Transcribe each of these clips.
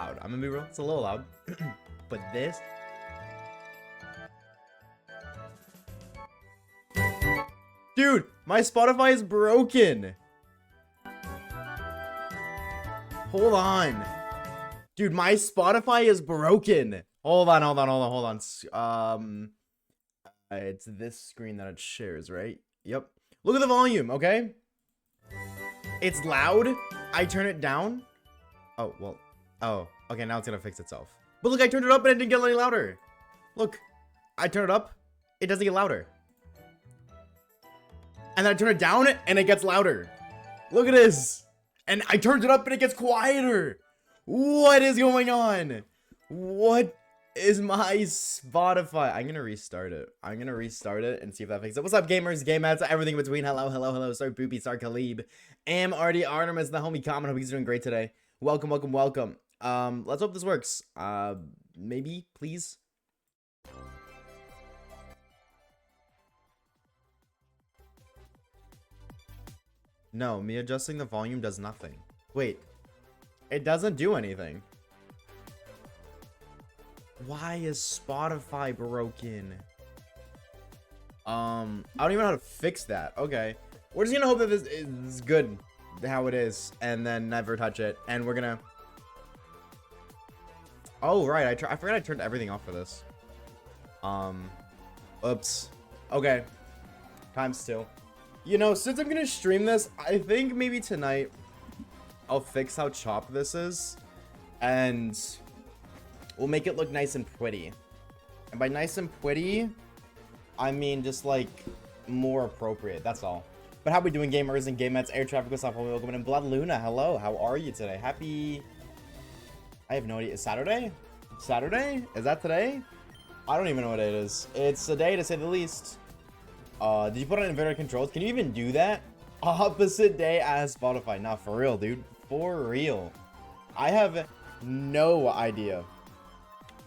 loud. I'm gonna be real. It's a little loud. But this... Dude, my Spotify is broken. Hold on. Dude, my Spotify is broken. Hold on. It's this screen that it shares, right? Yep. Look at the volume, okay? It's loud. I turn it down. Oh, well. Oh, okay, now it's gonna fix itself. But look, I turned it up and it didn't get any louder. Look, I turn it up. It doesn't get louder. And then I turn it down and it gets louder. Look at this. And I turned it up and it gets quieter. What is going on? What is my Spotify? I'm gonna restart it. And see if that fixes it. What's up, gamers, gamettes, everything in between? Hello. Star Boopy, Star Khalib, RD Artemis, the homie comment. Hope he's doing great today. Welcome. Let's hope this works. Maybe, please. No, me adjusting the volume does nothing. Wait, it doesn't do anything. Why is Spotify broken? I don't even know how to fix that. Okay, we're just gonna hope that this is good how it is, and then never touch it. And we're gonna. Oh right, I forgot I turned everything off for this. Oops. Okay. Times 2. You know, since I'm gonna stream this, I think maybe tonight I'll fix how chopped this is, and we'll make it look nice and pretty. And by nice and pretty, I mean just like more appropriate. That's all. But how we doing, gamers and gamettes? Air traffic was off. Welcome in. Blood Luna, hello. How are you today? Happy. I have no idea. Is Saturday? Saturday? Is that today? I don't even know what it is. It's a day to say the least. Did you put on inverter controls? Can you even do that? Opposite day as Spotify. Nah, for real, dude. For real. I have no idea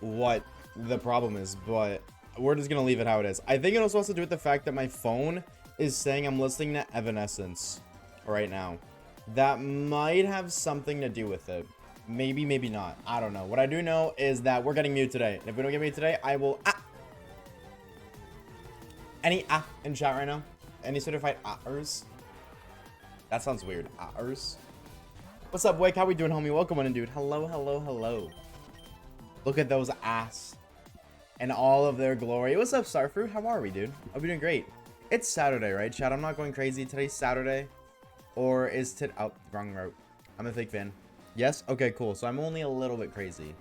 what the problem is, but we're just gonna leave it how it is. I think it also has to do with the fact that my phone is saying I'm listening to Evanescence right now. That might have something to do with it. Maybe, maybe not. I don't know. What I do know is that we're getting mute today. And if we don't get mute today, I will... Any in chat right now? Any certified ahers? That sounds weird. Ahers? What's up, Wake? How we doing, homie? Welcome in, dude. Hello. Look at those ass. And all of their glory. What's up, Starfruit? How are we, dude? Hope you're doing great. It's Saturday, right, chat? I'm not going crazy. Today's Saturday. Or is it... Oh, wrong route. I'm a fake fan. Yes? Okay, cool. So I'm only a little bit crazy.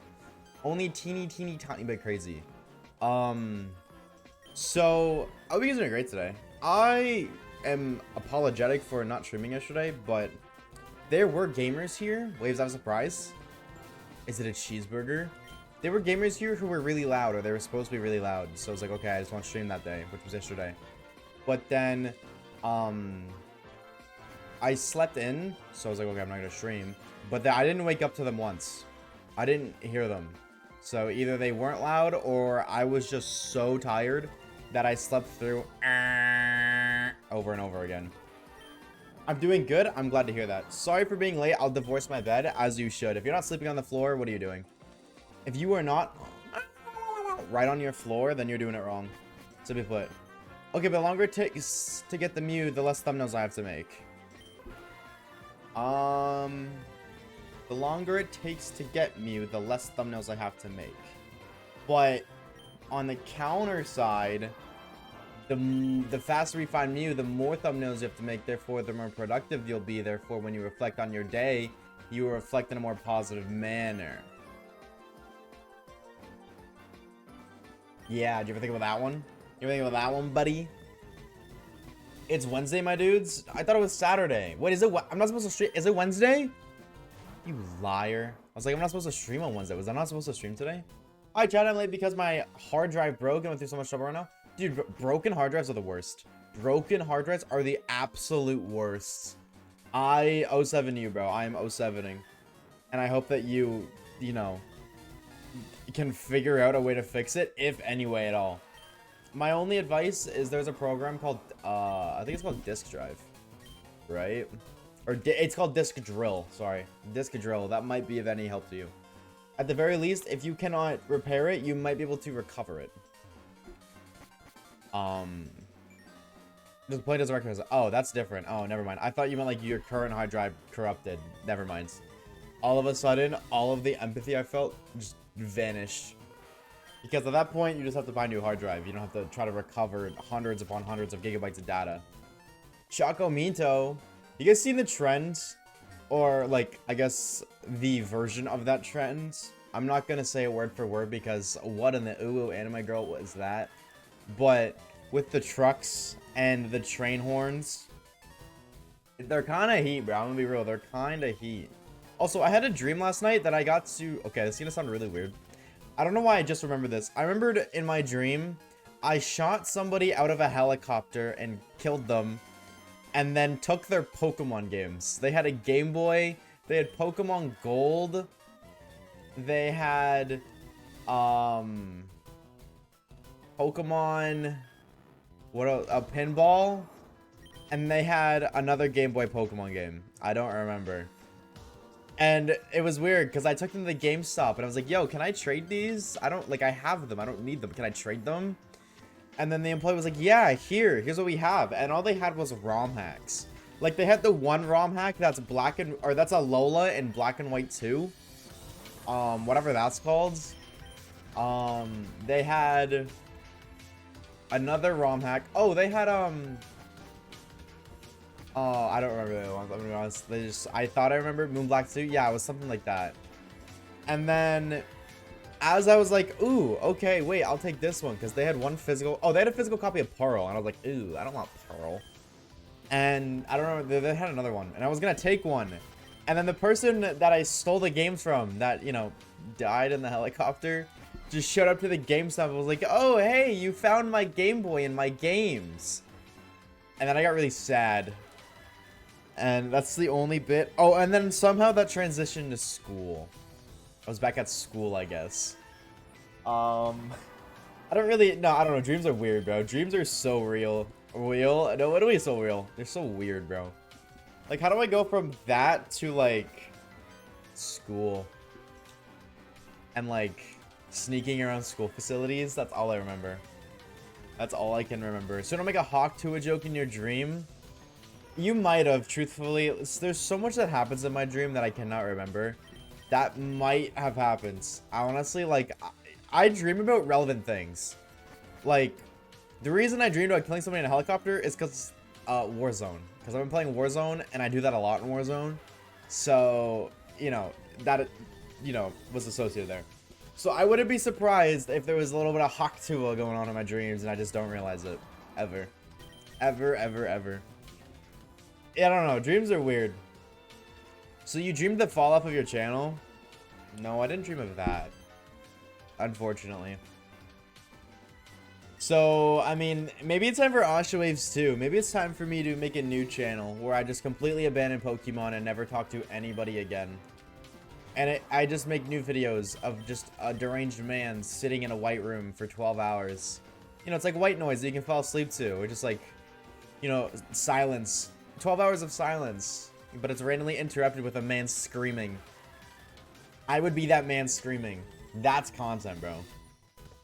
Only teeny tiny bit crazy. So, I hope you guys are doing great today. I am apologetic for not streaming yesterday, but there were gamers here. Waves out of surprise. Is it a cheeseburger? There were gamers here who were really loud, or they were supposed to be really loud. So I was like, okay, I just want to stream that day, which was yesterday. But then, I slept in, so I was like, okay, I'm not gonna stream. But then I didn't wake up to them once. I didn't hear them. So either they weren't loud, or I was just so tired that I slept through over and over again. I'm doing good. I'm glad to hear that. Sorry for being late. I'll divorce my bed, as you should. If you're not sleeping on the floor, what are you doing? If you are not right on your floor, then you're doing it wrong. Simply put. Okay, but the longer it takes to get the mute, the less thumbnails I have to make. The longer it takes to get mute, the less thumbnails I have to make. But on the counter side, the faster we find mute, the more thumbnails you have to make. Therefore, the more productive you'll be. Therefore, when you reflect on your day, you will reflect in a more positive manner. Yeah, did you ever think about that one? You ever think about that one, buddy? It's Wednesday, my dudes. I thought it was Saturday. Wait, is it? I'm not supposed to stream. Is it Wednesday? You liar. I was like, I'm not supposed to stream on Wednesday. Was I not supposed to stream today? Alright, chat, I'm late because my hard drive broke and went through so much trouble right now. Dude, broken hard drives are the worst. Broken hard drives are the absolute worst. I 07 you, bro. I am 07ing. And I hope that you know, can figure out a way to fix it, if any way at all. My only advice is there's a program called, I think it's called Disk Drive. Right? Or it's called Disk Drill. Sorry. Disk Drill. That might be of any help to you. At the very least, if you cannot repair it, you might be able to recover it. The plane doesn't recognize it. Oh, that's different. Oh, never mind. I thought you meant like your current hard drive corrupted. Never mind. All of a sudden, all of the empathy I felt just vanished. Because at that point, you just have to buy a new hard drive. You don't have to try to recover hundreds upon hundreds of gigabytes of data. Choco Minto. You guys seen the trend? Or, like, I guess the version of that trend? I'm not gonna say it word for word because what in the ooh anime girl was that? But with the trucks and the train horns, they're kind of heat, bro. I'm gonna be real. They're kind of heat. Also, I had a dream last night that I got to... Okay, this is gonna sound really weird. I don't know why I just remembered this. I remembered in my dream, I shot somebody out of a helicopter and killed them, and then took their Pokemon games. They had a Game Boy. They had Pokemon Gold. They had, Pokemon... What a pinball? And they had another Game Boy Pokemon game. I don't remember. And it was weird because I took them to the GameStop and I was like, yo, can I trade these? I don't, like, I have them. I don't need them. Can I trade them? And then the employee was like, yeah, here's what we have. And all they had was ROM hacks. Like, they had the one ROM hack that's black and, or that's a Lola in black and white too. Whatever that's called. They had another ROM hack. Oh, they had, oh, I don't remember the ones. I'm gonna be honest. They just, I thought I remembered Moon Black 2. Yeah, it was something like that. And then, as I was like, ooh, okay, wait, I'll take this one because they had one physical. Oh, they had a physical copy of Pearl, and I was like, ooh, I don't want Pearl. And I don't know, they had another one, and I was gonna take one. And then the person that I stole the games from, that, you know, died in the helicopter, just showed up to the GameStop and was like, oh, hey, you found my Game Boy and my games. And then I got really sad. And that's the only bit. Oh, and then somehow that transitioned to school. I was back at school, I guess. I don't really, no, I don't know. Dreams are weird, bro. Dreams are so real. Real? No, what do we so real? They're so weird, bro. Like, how do I go from that to, like, school? And, like, sneaking around school facilities? That's all I remember. That's all I can remember. So don't make a Hawk Tuah joke in your dream. You might have, truthfully. There's so much that happens in my dream that I cannot remember. That might have happened. Honestly, like, I dream about relevant things. Like, the reason I dreamed about killing somebody in a helicopter is because Warzone. Because I've been playing Warzone, and I do that a lot in Warzone. So, you know, that, you know, was associated there. So I wouldn't be surprised if there was a little bit of Hawk Tuah going on in my dreams, and I just don't realize it. Ever. Ever, ever, ever. Yeah, I don't know. Dreams are weird. So you dreamed the fall off of your channel? No, I didn't dream of that. Unfortunately. So, I mean, maybe it's time for Oshawaves too. Maybe it's time for me to make a new channel where I just completely abandon Pokemon and never talk to anybody again. And I just make new videos of just a deranged man sitting in a white room for 12 hours. You know, it's like white noise that you can fall asleep to. Or just like, you know, silence. 12 hours of silence, but it's randomly interrupted with a man screaming. I would be that man screaming. That's content, bro.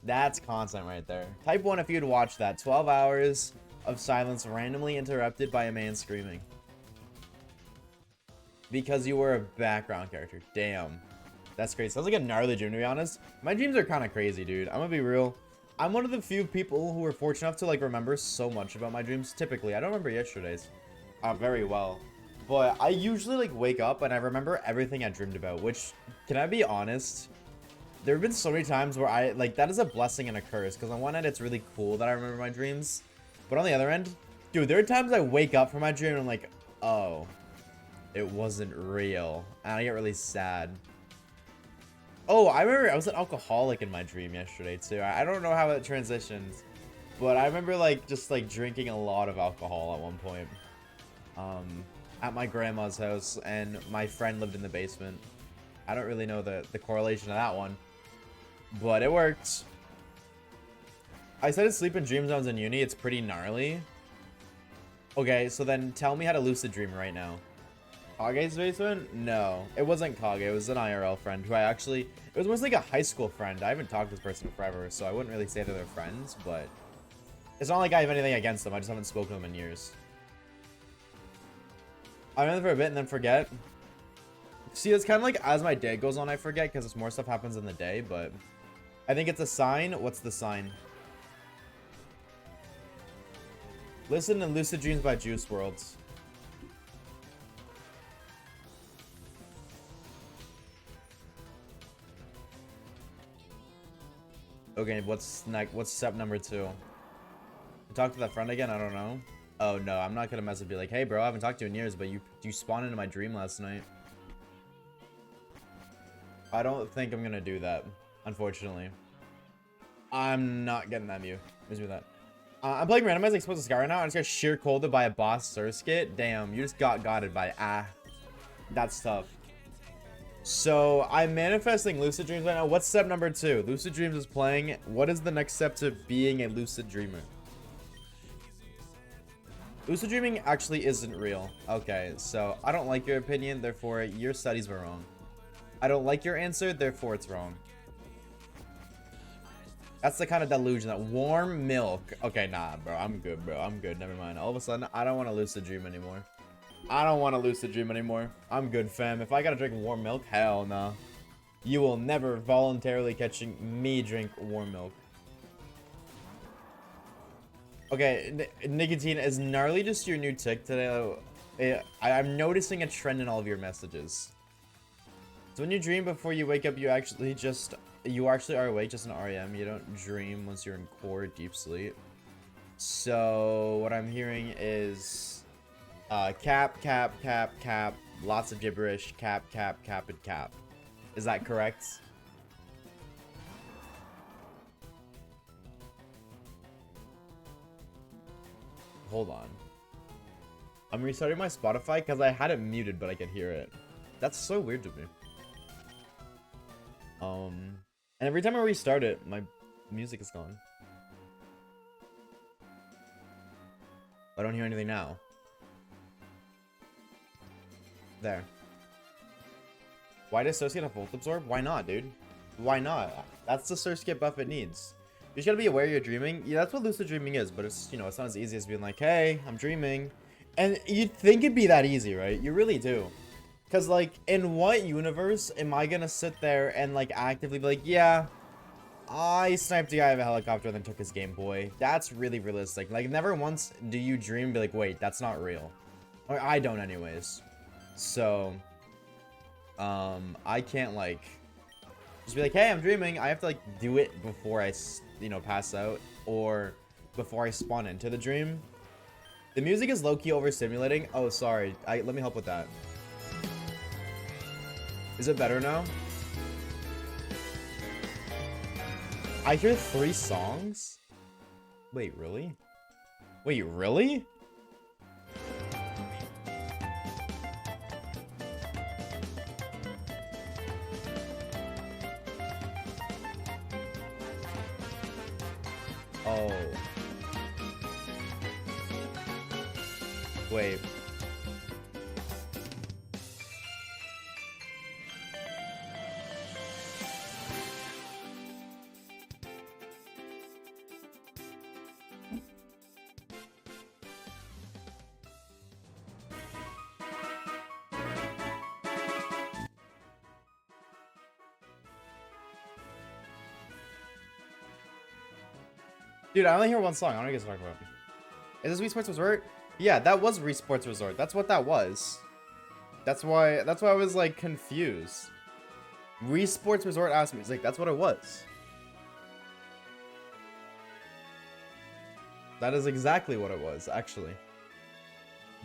That's content right there. Type 1 if you'd watch that. 12 hours of silence randomly interrupted by a man screaming. Because you were a background character. Damn. That's crazy. Sounds like a gnarly dream, to be honest. My dreams are kind of crazy, dude. I'm gonna be real. I'm one of the few people who are fortunate enough to, like, remember so much about my dreams. Typically, I don't remember yesterday's. Very well, but I usually like wake up and I remember everything I dreamed about, which, can I be honest, there have been so many times where I like, that is a blessing and a curse, because on one end it's really cool that I remember my dreams, but on the other end, dude, there are times I wake up from my dream and I'm like, oh, it wasn't real, and I get really sad. Oh, I remember I was an alcoholic in my dream yesterday too. I don't know how it transitioned, but I remember like just like drinking a lot of alcohol at one point. At my grandma's house, and my friend lived in the basement. I don't really know the correlation of that one, but it worked. I said sleep in dream zones in uni. It's pretty gnarly. Okay, so then tell me how to lucid dream right now. Kage's basement? No, it wasn't Kage. It was an IRL friend who it was almost like a high school friend. I haven't talked to this person in forever, so I wouldn't really say that they're friends, but it's not like I have anything against them. I just haven't spoken to them in years. I remember for a bit and then forget. See, it's kind of like as my day goes on, I forget because more stuff happens in the day, but I think it's a sign. What's the sign? Listen to Lucid Dreams by Juice WRLD. Okay, what's next? What's step number 2? Talk to that friend again? I don't know. Oh no, I'm not gonna mess and be like, hey bro, I haven't talked to you in years, but you spawned into my dream last night. I don't think I'm gonna do that, unfortunately. I'm not getting that mute. Where's me that? I'm playing randomized exposed to Sky right now, and it's got sheer colded by a boss Surskit. Damn, you just got gotted by that's tough. So I'm manifesting Lucid Dreams right now. What's step number 2? Lucid Dreams is playing. What is the next step to being a lucid dreamer? Lucid dreaming actually isn't real. Okay, so I don't like your opinion, therefore your studies were wrong. I don't like your answer, therefore it's wrong. That's the kind of delusion that warm milk. Okay, nah, bro. I'm good, bro. I'm good. Never mind. All of a sudden, I don't want to lucid dream anymore. I don't want to lucid dream anymore. I'm good, fam. If I gotta drink warm milk, hell no. You will never voluntarily catching me drink warm milk. Okay, Nicotine, is gnarly just your new tick today? I'm noticing a trend in all of your messages. So when you dream before you wake up, you actually are awake, just an REM. You don't dream once you're in core deep sleep. So what I'm hearing is cap, lots of gibberish, cap, and cap. Is that correct? Hold on. I'm restarting my Spotify because I had it muted, but I could hear it. That's so weird to me. And every time I restart it, my music is gone. I don't hear anything now. There. Why does Surskit have Volt Absorb? Why not, dude? Why not? That's the Surskit buff it needs. You just gotta be aware you're dreaming. Yeah, that's what lucid dreaming is, but it's, you know, it's not as easy as being like, hey, I'm dreaming. And you'd think it'd be that easy, right? You really do. Because, like, in what universe am I gonna sit there and, like, actively be like, yeah, I sniped a guy out of a helicopter and then took his Game Boy. That's really realistic. Like, never once do you dream and be like, wait, that's not real. Or I don't anyways. So, I can't, like, just be like, hey, I'm dreaming. I have to, like, do it before I, you know, pass out or before I spawn into the dream. The music is low-key overstimulating. Oh, sorry. Let me help with that. Is it better now? I hear 3 songs? Wait, really? Wait, really? Oh. Wait. Dude, I only hear one song. I don't know what you guys are talking about. Is this Wii Sports Resort? Yeah, that was Wii Sports Resort. That's what that was. That's why I was like confused. Wii Sports Resort asked me. It's like, that's what it was. That is exactly what it was, actually.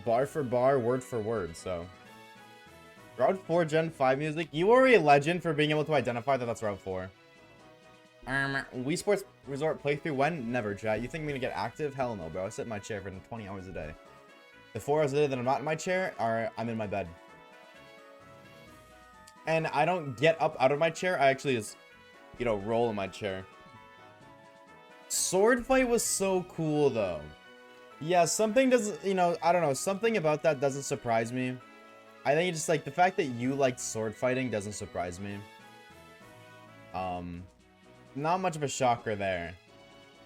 Bar for bar, word for word, so. Route 4 Gen 5 music. You are a legend for being able to identify that that's Route 4. Wii Sports Resort playthrough when? Never, chat. You think I'm gonna get active? Hell no, bro. I sit in my chair for 20 hours a day. The 4 hours a day that I'm not in my chair I'm in my bed. And I don't get up out of my chair. I actually just, you know, roll in my chair. Sword fight was so cool, though. Yeah, something doesn't, you know, I don't know. Something about that doesn't surprise me. I think it's just like the fact that you like sword fighting doesn't surprise me. Not much of a shocker there.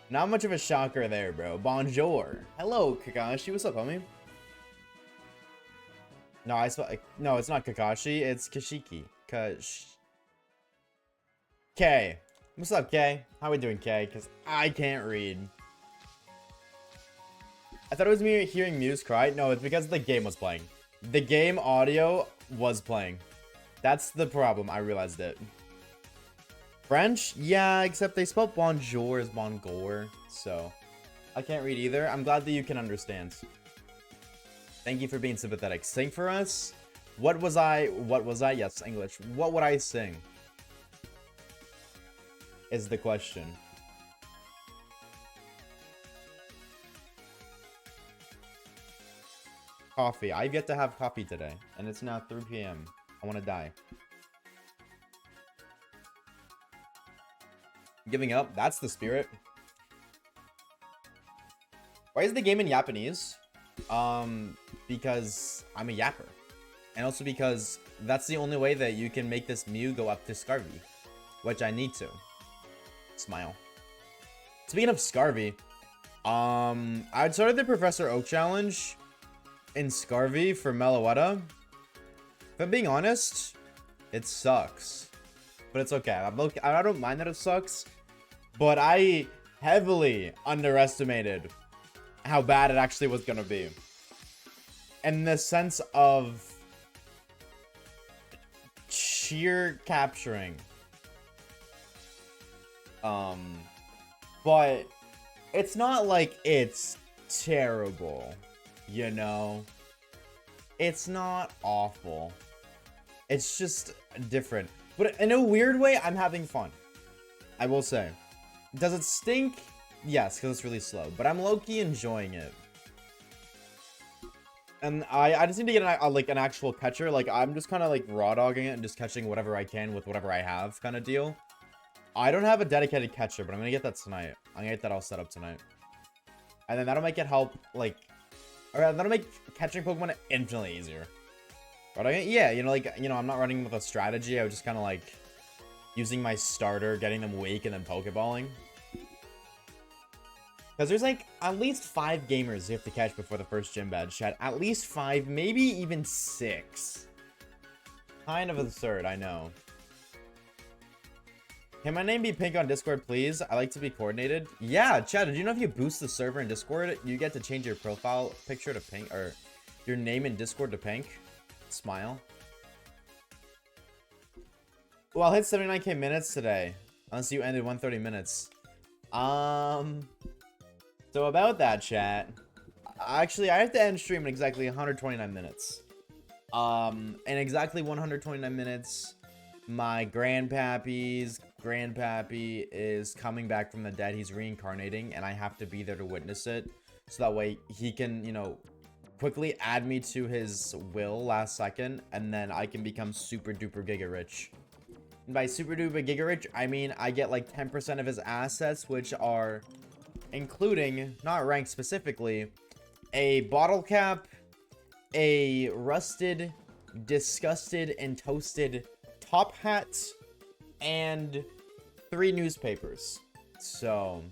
Not much of a shocker there, bro. Bonjour. Hello, Kakashi. What's up, homie? No, no, it's not Kakashi. It's Kashiki. K. What's up, K? How we doing, K? Because I can't read. I thought it was me hearing Muse cry. No, it's because the game was playing. The game audio was playing. That's the problem. I realized it. French? Yeah, except they spelled bonjour as bonjour. So, I can't read either. I'm glad that you can understand. Thank you for being sympathetic. Sing for us? What was I? Yes, English. What would I sing? Is the question. Coffee. I've yet to have coffee today, and it's now 3 p.m. I want to die. Giving up? That's the spirit. Why is the game in Japanese? Because I'm a yapper. And also because that's the only way that you can make this Mew go up to Scarvy. Which I need to. Smile. Speaking of Scarvy, I started the Professor Oak challenge in Scarvy for Meloetta. If I'm being honest, it sucks. But it's okay. I don't mind that it sucks. But I heavily underestimated how bad it actually was going to be. In the sense of sheer capturing. But it's not like it's terrible, you know? It's not awful. It's just different. But in a weird way, I'm having fun. I will say. Does it stink? Yes, because it's really slow. But I'm low-key enjoying it. And I just need to get an actual catcher. Like, I'm just kind of like raw dogging it and just catching whatever I can with whatever I have kind of deal. I don't have a dedicated catcher, but I'm going to get that tonight. I'm going to get that all set up tonight. And then that'll make it help, like... Or that'll make catching Pokemon infinitely easier. But yeah, you know, like, you know, I'm not running with a strategy. I was just kind of like... using my starter, getting them weak, and then Pokeballing. Because there's like at least 5 gamers you have to catch before the first gym badge, chat. At least 5, maybe even 6. Kind of absurd, I know. Can my name be Pink on Discord, please? I like to be coordinated. Yeah, Chad, did you know if you boost the server in Discord, you get to change your profile picture to pink, or your name in Discord to pink? Smile. Well, I'll hit 79k minutes today. Unless you ended 130 minutes. So about that, chat. Actually, I have to end stream in exactly 129 minutes. In exactly 129 minutes, my grandpappy is coming back from the dead. He's reincarnating, and I have to be there to witness it. So that way he can, you know, quickly add me to his will last second, and then I can become super duper giga rich. And by super duper giga rich, I mean I get like 10% of his assets, which are including, not ranked specifically, a bottle cap, a rusted, disgusted, and toasted top hat, and 3 newspapers. So,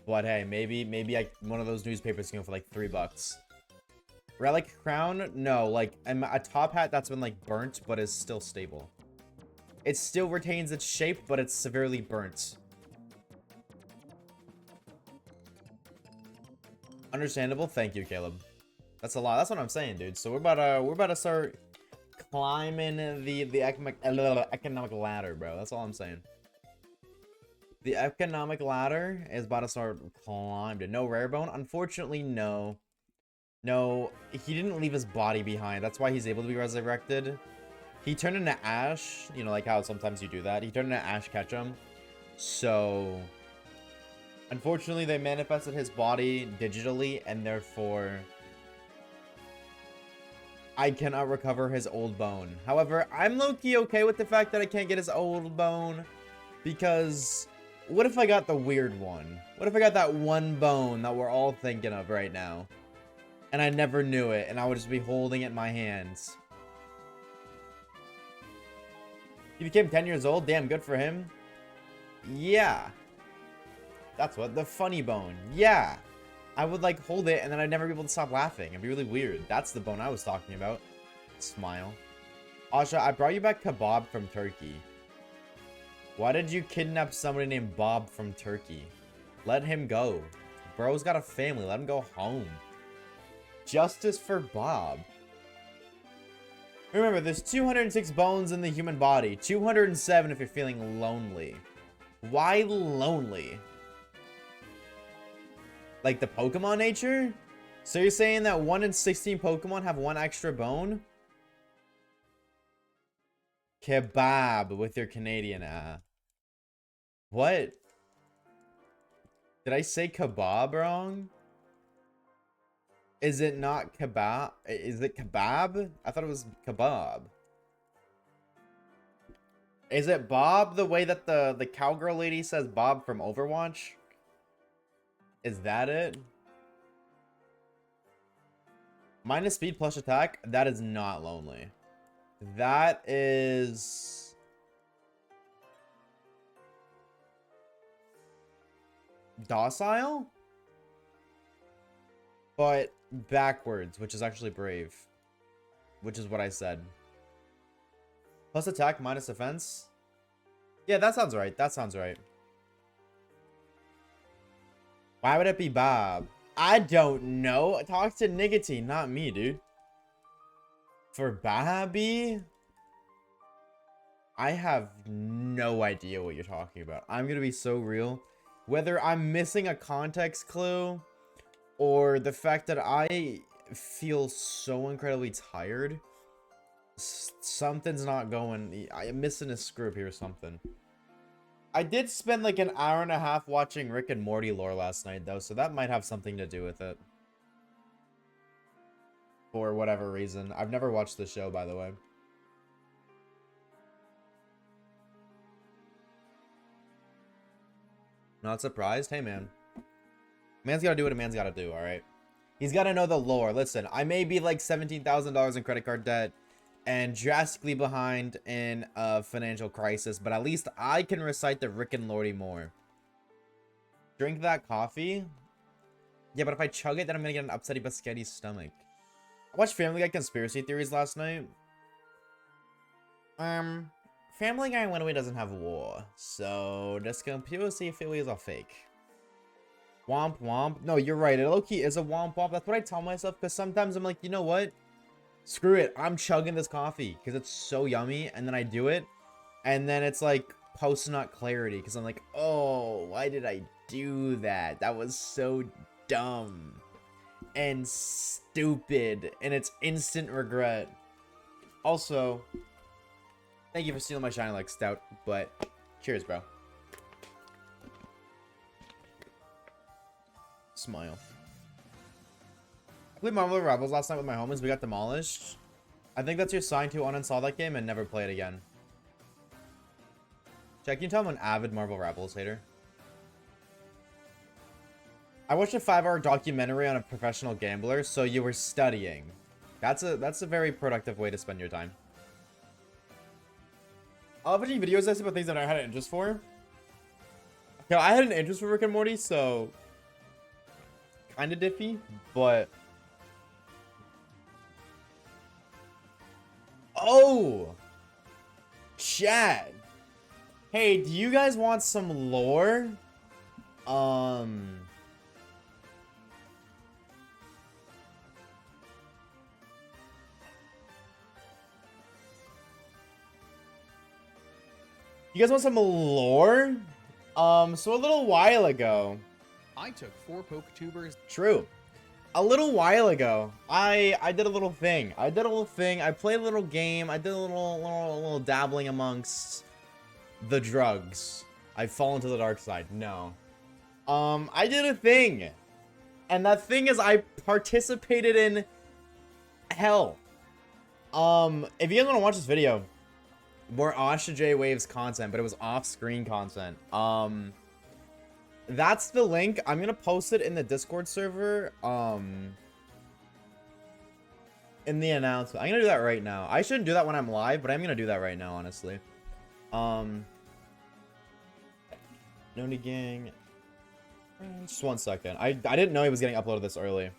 but hey, maybe one of those newspapers can go for like $3. Relic crown? No, like a top hat that's been like burnt, but is still stable. It still retains its shape, but it's severely burnt. Understandable. Thank you, Caleb. That's a lot. That's what I'm saying, dude. So we're about to start climbing the economic ladder, bro. That's all I'm saying. The economic ladder is about to start climbing. No rare bone? Unfortunately, no. No, he didn't leave his body behind. That's why he's able to be resurrected. He turned into Ash. You know, like how sometimes you do that. He turned into Ash Ketchum. So, unfortunately, they manifested his body digitally, and therefore, I cannot recover his old bone. However, I'm low-key okay with the fact that I can't get his old bone, because what if I got the weird one? What if I got that one bone that we're all thinking of right now? And I never knew it, and I would just be holding it in my hands. He became 10 years old? Damn, good for him. Yeah. That's what, the funny bone. Yeah. I would like hold it, and then I'd never be able to stop laughing. It'd be really weird. That's the bone I was talking about. Smile. Asha, I brought you back kebab from Turkey. Why did you kidnap somebody named Bob from Turkey? Let him go. Bro's got a family. Let him go home. Justice for Bob. Remember, there's 206 bones in the human body. 207 if you're feeling lonely. Why lonely? Like the Pokemon nature? So you're saying that 1 in 16 Pokemon have 1 extra bone? Kebab with your Canadian What? Did I say kebab wrong? Is it not kebab? Is it kebab? I thought it was kebab. Is it Bob the way that the cowgirl lady says Bob from Overwatch? Is that it? Minus speed plus attack? That is not lonely. That is... docile? But backwards, which is actually brave. Which is what I said. Plus attack, minus defense? Yeah, that sounds right. That sounds right. Why would it be Bob? I don't know. Talk to Nicotine, not me, dude. For Bobby? I have no idea what you're talking about. I'm gonna be so real. Whether I'm missing a context clue or the fact that I feel so incredibly tired, something's not going. I'm missing a script here or something. I did spend like an hour and a half watching Rick and Morty lore last night, though, so that might have something to do with it. For whatever reason. I've never watched the show, by the way. Not surprised? Hey, man. Man's gotta do what a man's gotta do, alright? He's gotta know the lore. Listen, I may be like $17,000 in credit card debt and drastically behind in a financial crisis, but at least I can recite the Rick and Morty more. Drink that coffee? Yeah, but if I chug it, then I'm gonna get an upsetty biscotti stomach. I watched Family Guy Conspiracy Theories last night. Family Guy one way doesn't have war, so this conspiracy theories are fake. Womp womp. No, you're right. It low-key is a womp womp. That's what I tell myself, because sometimes I'm like, you know what? Screw it. I'm chugging this coffee because it's so yummy, and then I do it, and then it's like post-nut clarity because I'm like, oh, why did I do that? That was so dumb and stupid, and it's instant regret. Also, thank you for stealing my shiny like stout, but cheers, bro. Smile. I played Marvel Rebels last night with my homies. We got demolished. I think that's your sign to uninstall that game and never play it again. Check, you tell I'm an avid Marvel Rebels hater. I watched a 5-hour documentary on a professional gambler, so you were studying. That's a very productive way to spend your time. I love watching videos I see about things that I had an interest for. You know, I had an interest for Rick and Morty, so kind of diffy, but oh, chat. Hey, do you guys want some lore? You guys want some lore? So a little while ago, I took 4 PokeTubers. True. A little while ago, I did a little thing. I played a little game. I did a little dabbling amongst the drugs. I've fallen to the dark side. No. I did a thing. And that thing is I participated in hell. If you guys want to watch this video, more Oshawaves content, but it was off-screen content. That's the link. I'm gonna post it in the Discord server. in the announcement. I'm gonna do that right now. I shouldn't do that when I'm live, but I'm gonna do that right now, honestly. Noni Gang. Just 1 second. I didn't know he was getting uploaded this early.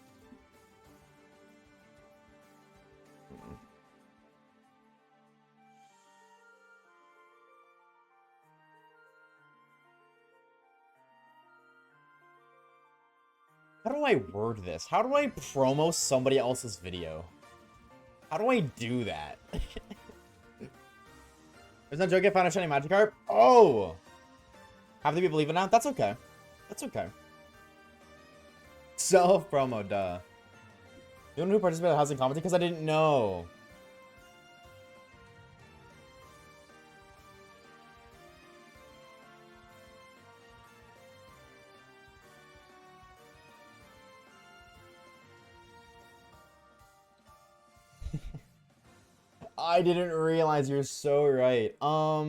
How do I word this? How do I promo somebody else's video? How do I do that? There's no joke. I found a shiny Magikarp. Oh! Have to be believing now? That's okay. That's okay. Self-promo, duh. You know who participated in housing commentary? Because I didn't know. I didn't realize. You're so right. How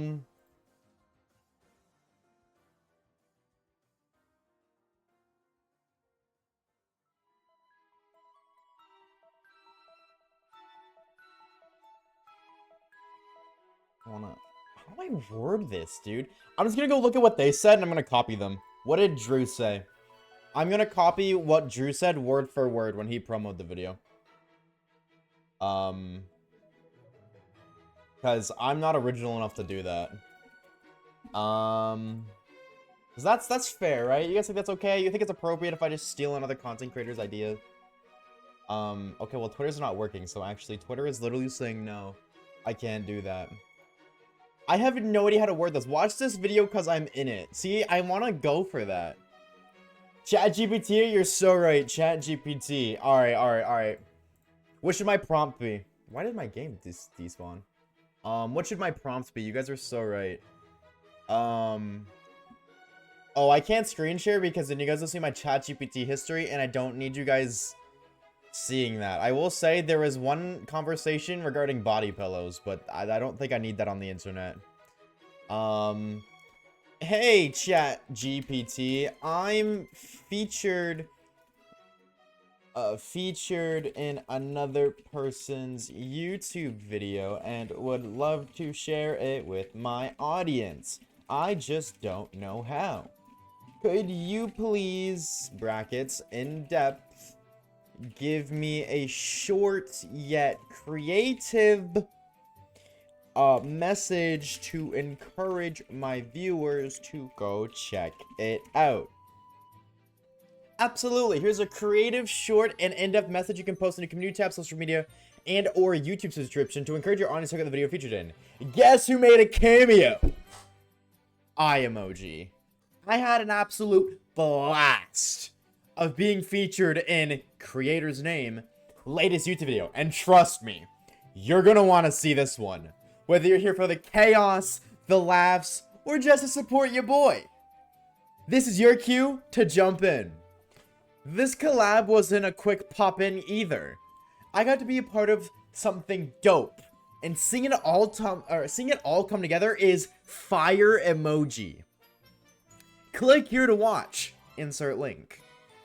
do I word this, dude? I'm just gonna go look at what they said and I'm gonna copy them. What did Drew say? I'm gonna copy what Drew said word for word when he promoted the video. Because I'm not original enough to do that. 'Cause that's fair, right? You guys think that's okay? You think it's appropriate if I just steal another content creator's idea? Okay, well, Twitter's not working, so actually, Twitter is literally saying no. I can't do that. I have no idea how to word this. Watch this video because I'm in it. See, I want to go for that. ChatGPT, you're so right. ChatGPT. Alright. What should my prompt be? Why did my game despawn? What should my prompts be? You guys are so right. Oh, I can't screen share because then you guys will see my ChatGPT history, and I don't need you guys seeing that. I will say there is one conversation regarding body pillows, but I don't think I need that on the internet. Hey, ChatGPT, I'm featured in another person's YouTube video and would love to share it with my audience. I just don't know how. Could you please, brackets, in depth, give me a short yet creative message to encourage my viewers to go check it out? Absolutely. Here's a creative, short, and in-depth message you can post in a community tab, social media, and or YouTube subscription to encourage your audience to look at the video featured in. Guess who made a cameo? Eye emoji. I had an absolute blast of being featured in creator's name, latest YouTube video. And trust me, you're gonna want to see this one. Whether you're here for the chaos, the laughs, or just to support your boy. This is your cue to jump in. This collab wasn't a quick pop-in either. I got to be a part of something dope. And seeing it all come together is fire emoji. Click here to watch. Insert link.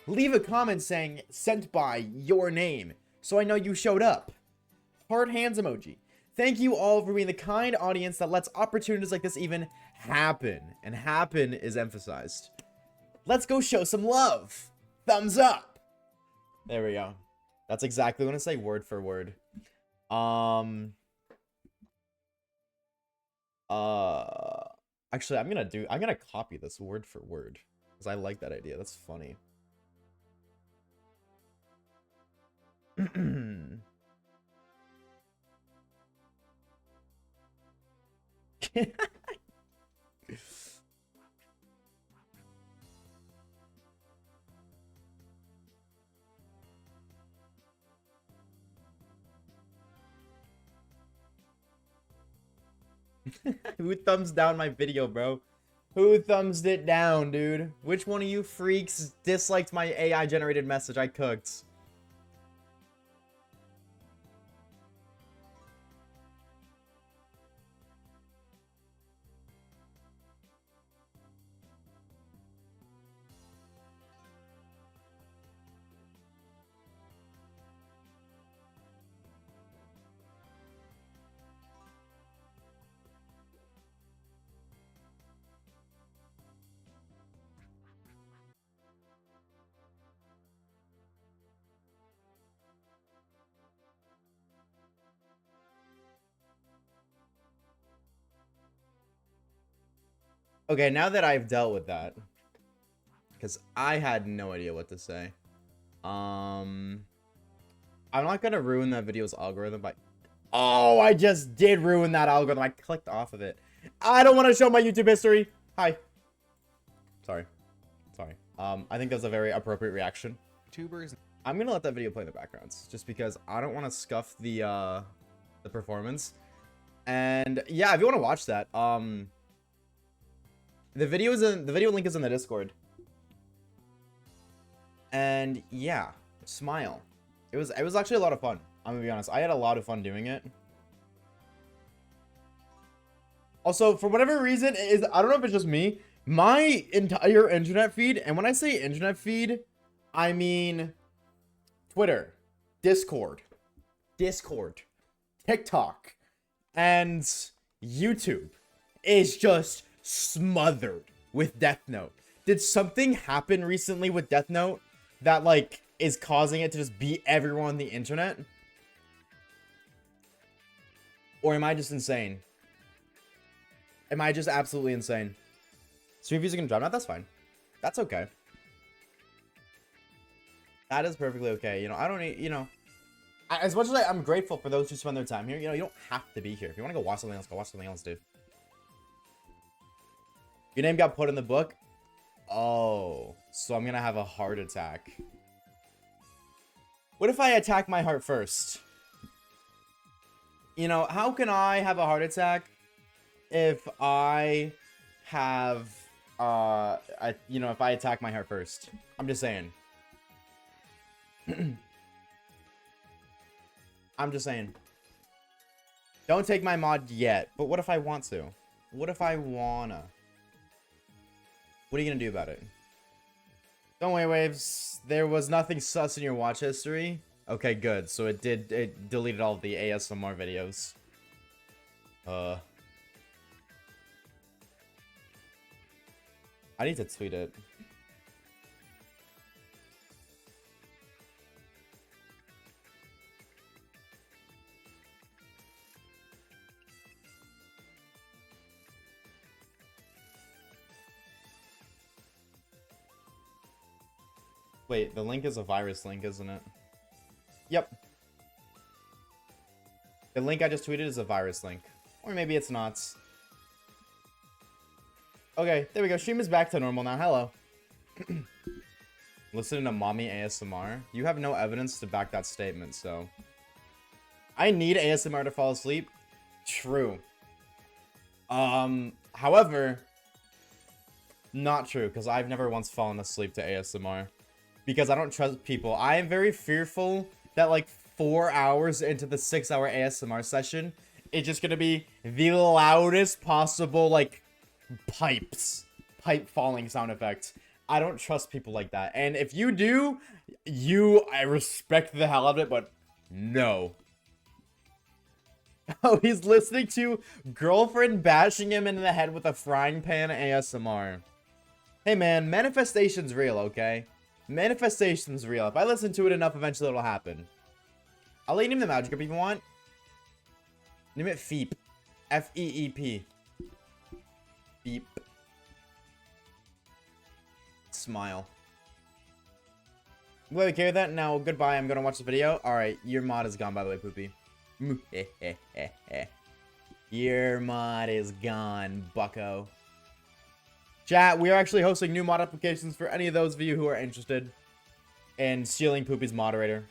Leave a comment saying sent by your name so I know you showed up. Heart hands emoji. Thank you all for being the kind audience that lets opportunities like this even happen. And happen is emphasized. Let's go show some love. Thumbs up. There we go. That's exactly what I say word for word. Actually, I'm gonna copy this word for word because I like that idea. That's funny. Who thumbs down my video, bro? Who thumbs it down, dude? Which one of you freaks disliked my AI generated message I cooked? Okay, now that I've dealt with that, because I had no idea what to say. I'm not gonna ruin that video's algorithm by... Oh, I just did ruin that algorithm. I clicked off of it. I don't want to show my YouTube history. Hi. Sorry. I think that's a very appropriate reaction. YouTubers. I'm gonna let that video play in the backgrounds, just because I don't want to scuff the performance. And yeah, if you want to watch that, the video link is in the Discord. And yeah, smile. It was actually a lot of fun. I'm gonna be honest. I had a lot of fun doing it. Also, for whatever reason, I don't know if it's just me, my entire internet feed, and when I say internet feed, I mean Twitter, Discord, TikTok, and YouTube is just smothered with Death Note. Did something happen recently with Death Note that, like, is causing it to just beat everyone on the internet? Or am I just insane? Am I just absolutely insane? Stream views are gonna drop. No, that's fine. That's okay. That is perfectly okay. You know, I don't need, you know, as much as I'm grateful for those who spend their time here, you know, you don't have to be here. If you want to go watch something else, go watch something else, dude. Your name got put in the book? Oh, so I'm gonna have a heart attack. What if I attack my heart first? You know, how can I have a heart attack if I have, you know, if I attack my heart first? I'm just saying. I'm just saying. Don't take my mod yet, but what if I want to? What if I wanna? What are you gonna do about it? Don't worry, Waves. There was nothing sus in your watch history. Okay, good. So it deleted all of the ASMR videos. I need to tweet it. Wait, the link is a virus link, isn't it? Yep. The link I just tweeted is a virus link. Or maybe it's not. Okay, there we go. Stream is back to normal now. Hello. Listening to mommy ASMR. You have no evidence to back that statement, so... I need ASMR to fall asleep. True. However... Not true, because I've never once fallen asleep to ASMR. Because I don't trust people. I am very fearful that, like, 4 hours into the 6-hour ASMR session, it's just gonna be the loudest possible, like, pipe falling sound effect. I don't trust people like that. And if you do, I respect the hell out of it, but no. Oh, he's listening to girlfriend bashing him in the head with a frying pan ASMR. Hey man, manifestation's real, okay? Manifestation's real. If I listen to it enough, eventually it'll happen. I'll let you name the magic group if you want. Name it FEEP. F-E-E-P. FEEP. Smile. I'm glad we carried that. Now, goodbye. I'm gonna watch the video. Alright, your mod is gone, by the way, Poopy. Your mod is gone, bucko. Chat, we are actually hosting new mod applications for any of those of you who are interested in stealing Poopy's moderator.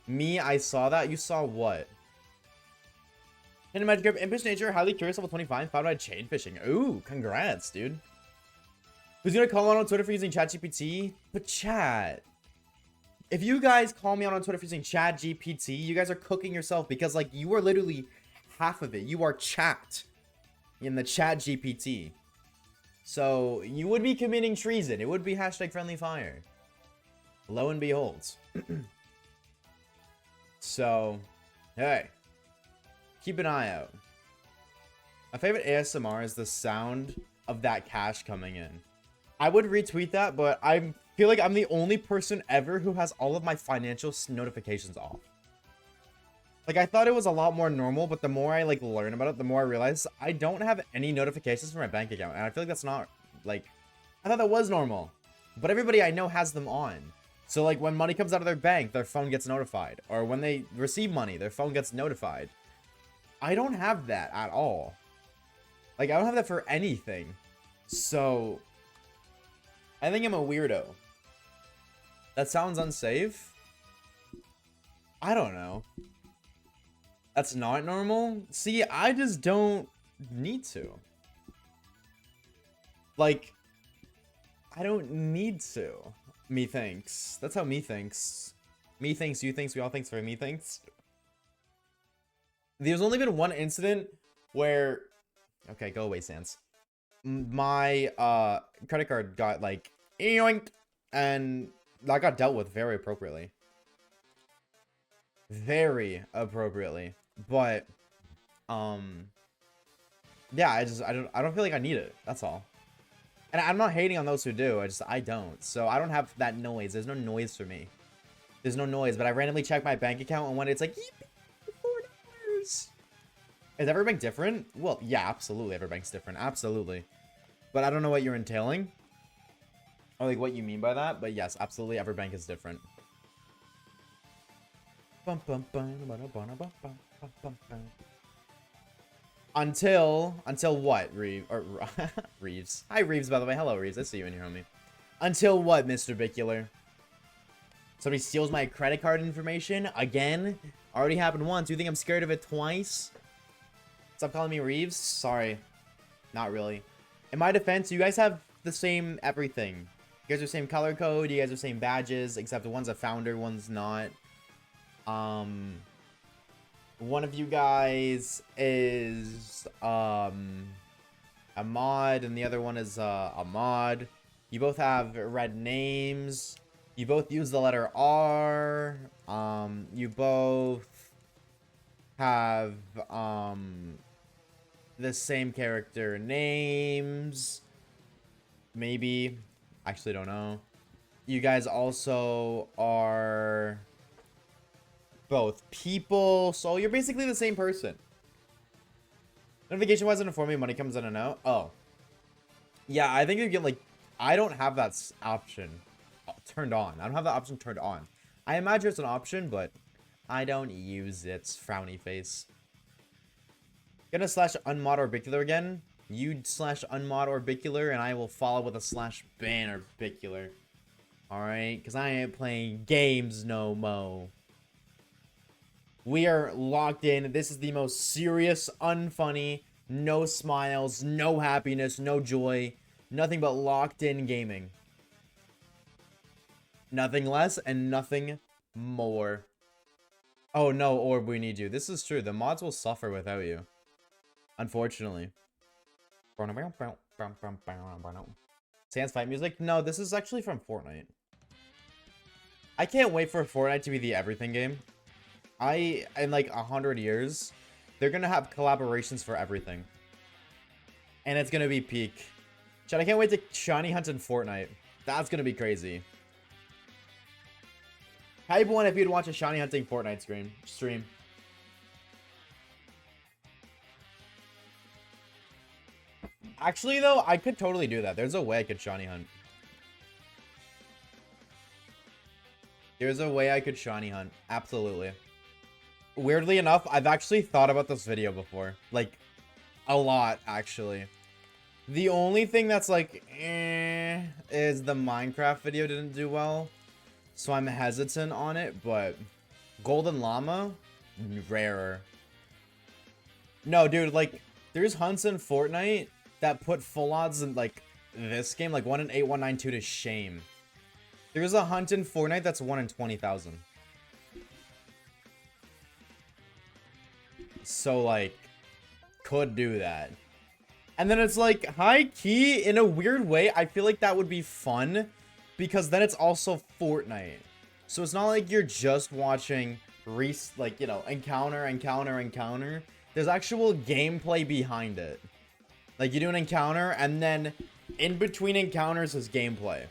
Me, I saw that. You saw what? Hidden Magic Grip, Impish Nature, Highly Curious, level 25, found by Chain Fishing. Ooh, congrats, dude. Who's gonna call on Twitter for using ChatGPT? But chat, if you guys call me on Twitter for using ChatGPT, you guys are cooking yourself because, like, you are literally half of it. You are chat in the ChatGPT. So, you would be committing treason. It would be hashtag friendly fire. Lo and behold. So, hey. Keep an eye out. My favorite ASMR is the sound of that cash coming in. I would retweet that, but I feel like I'm the only person ever who has all of my financial notifications off. Like, I thought it was a lot more normal, but the more I, like, learn about it, the more I realize I don't have any notifications for my bank account. And I feel like that's not, like, I thought that was normal. But everybody I know has them on. So, like, when money comes out of their bank, their phone gets notified. Or when they receive money, their phone gets notified. I don't have that at all. Like, I don't have that for anything. So, I think I'm a weirdo. That sounds unsafe. I don't know. That's not normal? See, I just don't need to. Like, I don't need to. Me thinks. That's how me thinks. Me thinks, you thinks, we all thinks for me thinks. There's only been one incident where... Okay, go away, Sans. My credit card got, like, yoinked, and that got dealt with very appropriately. Very appropriately. But yeah, I don't feel like I need it. That's all. And I'm not hating on those who do. I don't. So I don't have that noise. There's no noise for me. There's no noise, but I randomly check my bank account, and when it's like $4. Is every bank different? Well, yeah, absolutely. Every bank's different. Absolutely. But I don't know what you're entailing. Or like what you mean by that. But yes, absolutely every bank is different. Until what, Reeves? Or Reeves. Hi, Reeves, by the way. Hello, Reeves. I see you in here, homie. Until what, Mr. Bicular? Somebody steals my credit card information again? Already happened once. You think I'm scared of it twice? Stop calling me Reeves. Sorry. Not really. In my defense, you guys have the same everything. You guys are the same color code. You guys are the same badges, except one's a founder, one's not. One of you guys is a mod, and the other one is a mod. You both have red names. You both use the letter R. You both have the same character names. Maybe. Actually, don't know. You guys also are both people, so you're basically the same person. Notification wasn't informing money comes in and out. Oh. Yeah, I think you get like... I don't have that option turned on. I don't have that option turned on. I imagine it's an option, but I don't use it. Frowny face. Gonna slash unmod orbicular again. You slash unmod orbicular, and I will follow with a slash ban orbicular. Alright? Because I ain't playing games no mo. We are locked in. This is the most serious, unfunny, no smiles, no happiness, no joy. Nothing but locked in gaming. Nothing less and nothing more. Oh no, Orb, we need you. This is true. The mods will suffer without you. Unfortunately. Sans fight music? No, this is actually from Fortnite. I can't wait for Fortnite to be the everything game. In like 100 years, they're gonna have collaborations for everything. And it's gonna be peak. Chad, I can't wait to shiny hunt in Fortnite. That's gonna be crazy. Hype one if you'd watch a shiny hunting Fortnite stream. Actually, though, I could totally do that. There's a way I could shiny hunt. There's a way I could shiny hunt. Absolutely. Weirdly enough, I've actually thought about this video before. Like, a lot, actually. The only thing that's like, is the Minecraft video didn't do well. So I'm hesitant on it, but Golden Llama, rarer. No, dude, like, there's hunts in Fortnite that put full odds in, like, this game, like 1 in 8192 to shame. There's a hunt in Fortnite that's 1 in 20,000. So, like, could do that. And then it's like, high key, in a weird way, I feel like that would be fun. Because then it's also Fortnite. So it's not like you're just watching, like, you know, encounter. There's actual gameplay behind it. Like, you do an encounter, and then in between encounters is gameplay.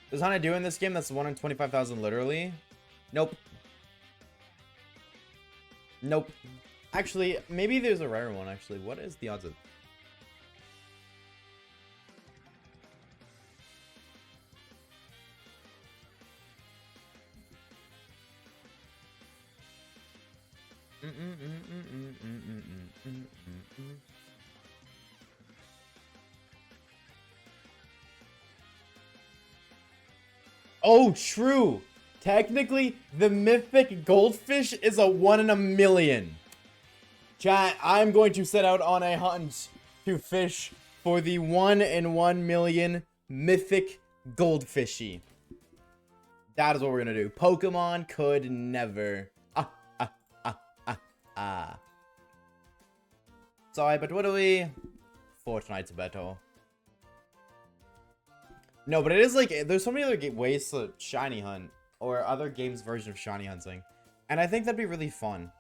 There's not a do in this game that's 1 in 25,000 literally. Nope. Nope. Actually, maybe there's a rare one, actually. What is the odds of... Oh, true. Technically, the mythic goldfish is a 1 in a million. Chat, I'm going to set out on a hunt to fish for the 1 in 1 million mythic goldfishy. That is what we're going to do. Pokemon could never. Sorry, but what do we... Fortnite's better. No, but it is like, there's so many other ways to shiny hunt. Or other games' version of shiny hunting. And I think that'd be really fun.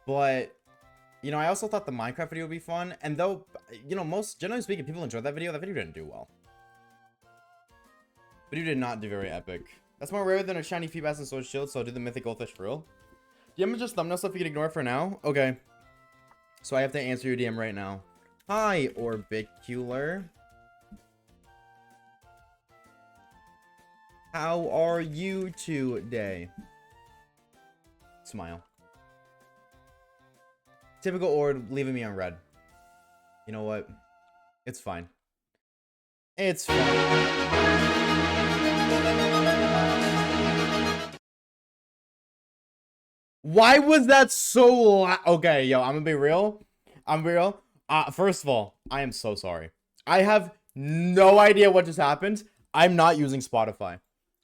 But, you know, I also thought the Minecraft video would be fun. And though, you know, generally speaking, people enjoyed that video didn't do well. Video did not do very epic. That's more rare than a shiny Feebas and Sword Shield, so do the mythic goldfish for real. DM is just thumbnail stuff you can ignore for now? Okay. So I have to answer your DM right now. Hi, Orbicular. How are you today? Smile. Typical Ord leaving me on red. You know what? It's fine. It's fine. Why was that so okay, yo, I'm gonna be real. First of all, I am so sorry. I have no idea what just happened. I'm not using Spotify.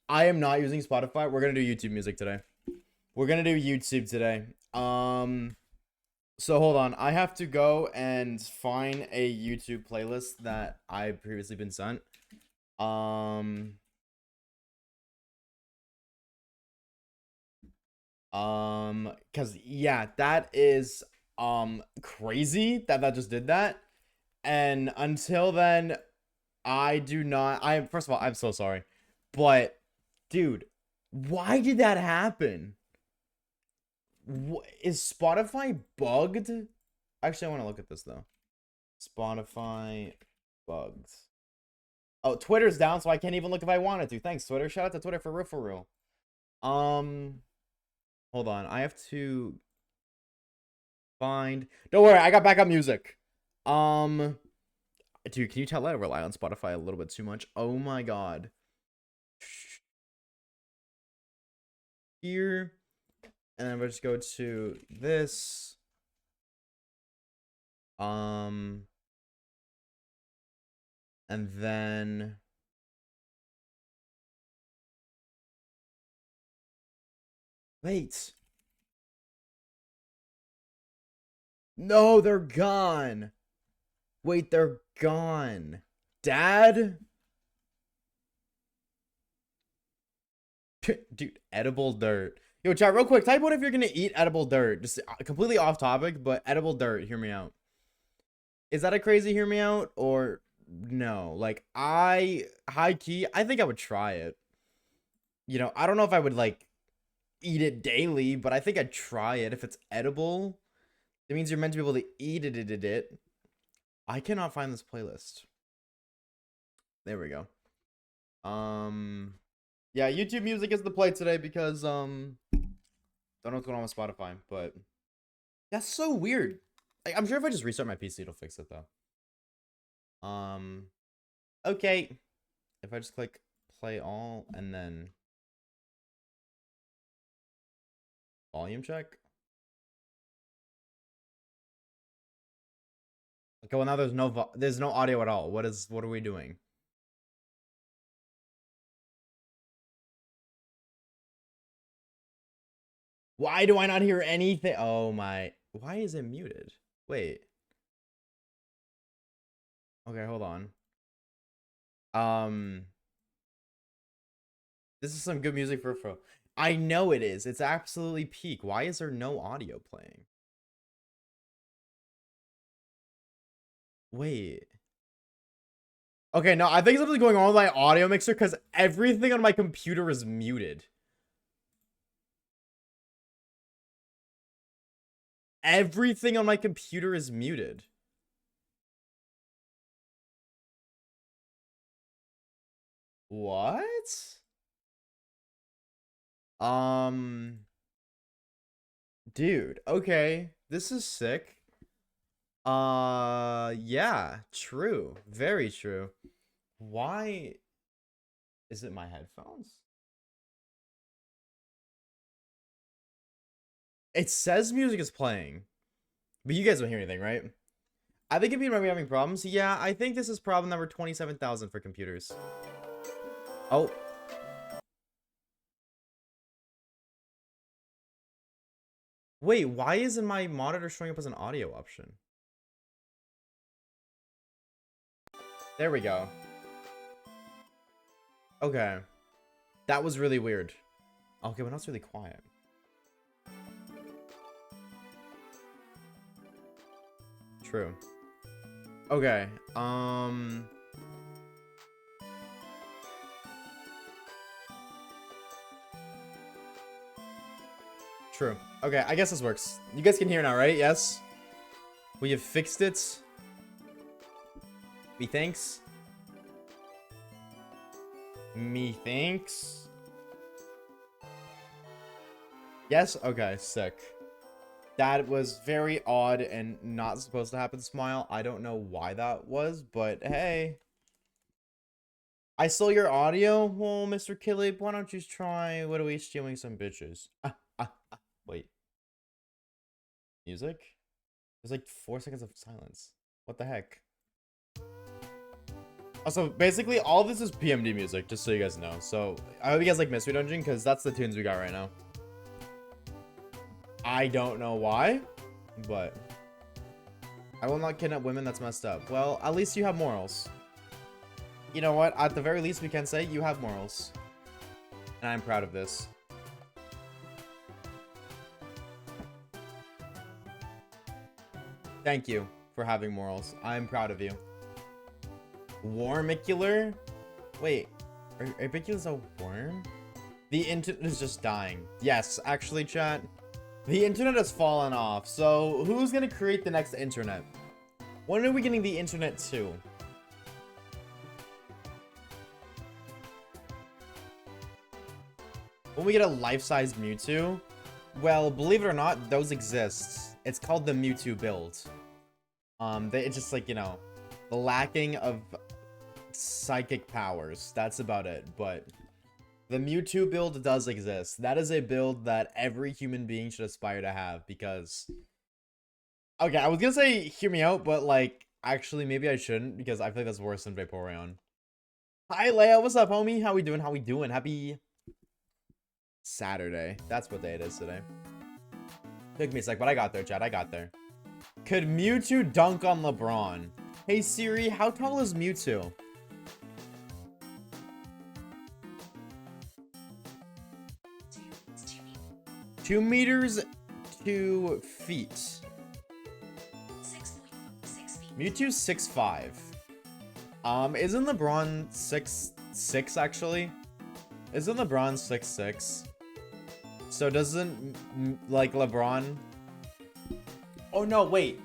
We're gonna do YouTube music today. We're gonna do YouTube today. So hold on. I have to go and find a YouTube playlist that I've previously been sent. Cause yeah, that is crazy that just did that. And until then, first of all, I'm so sorry. But dude, why did that happen? Is Spotify bugged? Actually, I want to look at this though. Spotify bugs. Oh, Twitter's down, so I can't even look if I wanted to. Thanks, Twitter. Shout out to Twitter for real, for real. Hold on. I have to find... Don't worry, I got backup music. Dude, can you tell I rely on Spotify a little bit too much? Oh my god. Here. And then we'll just go to this. And then... Wait. No, they're gone. Wait, they're gone. Dad? Dude, edible dirt. Yo, chat, real quick. Type what if you're gonna eat edible dirt. Just completely off topic, but edible dirt. Hear me out. Is that a crazy hear me out? Or no? Like, high key, I think I would try it. You know, I don't know if I would, like, eat it daily, but I think I'd try it. If it's edible, it means you're meant to be able to eat it. I cannot find this playlist. There we go. Yeah, YouTube music is the play today because don't know what's going on with Spotify, but that's so weird. Like, I'm sure if I just restart my PC, it'll fix it though. Okay. If I just click play all and then volume check. Okay, well now there's no audio at all. What are we doing? Why do I not hear anything? Oh my, why is it muted? Wait. Okay, hold on. This is some good music for Fro. I know it is. It's absolutely peak. Why is there no audio playing? Wait. Okay, no, I think something's going on with my audio mixer because everything on my computer is muted. Everything on my computer is muted. What? Dude, okay. This is sick. Yeah, true. Very true. Why is it my headphones? It says music is playing, but you guys don't hear anything, right? I think computer might be having problems. Yeah, I think this is problem number 27,000 for computers. Oh. Wait, why isn't my monitor showing up as an audio option? There we go. Okay. That was really weird. Okay, but now it's really quiet. True. Okay. True. Okay, I guess this works. You guys can hear now, right? Yes? We have fixed it. Methinks. Methinks. Yes? Okay, sick. That was very odd and not supposed to happen, Smile. I don't know why that was, but hey. I stole your audio? Well, Mr. Killip, why don't you try What Are We Stealing Some Bitches? Wait. Music? There's like 4 seconds of silence. What the heck? Also, basically, all this is PMD music, just so you guys know. So, I hope you guys like Mystery Dungeon, because that's the tunes we got right now. I don't know why, but I will not kidnap women. That's messed up. Well, at least you have morals. You know what? At the very least, we can say you have morals. And I'm proud of this. Thank you for having morals. I'm proud of you. Wormicular? Wait, are Biculars a worm? The internet is just dying. Yes, actually, chat. The internet has fallen off. So, who's gonna create the next internet? When are we getting the internet to? When we get a life-size Mewtwo? Well, believe it or not, those exist. It's called the Mewtwo build. It's just like, you know, the lacking of psychic powers. That's about it. But the Mewtwo build does exist. That is a build that every human being should aspire to have because... Okay, I was gonna say hear me out, but like, actually maybe I shouldn't because I feel like that's worse than Vaporeon. Hi, Leia. What's up, homie? How we doing? How we doing? Happy Saturday. That's what day it is today. Took me a sec, but I got there, chat. I got there. Could Mewtwo dunk on LeBron? Hey, Siri, how tall is Mewtwo? It's 2 meters. 2 meters, 2 feet. 6.6 feet. Mewtwo's 6'5". Isn't LeBron 6'6" actually? Isn't LeBron 6'6"? So doesn't like LeBron? Oh no, wait.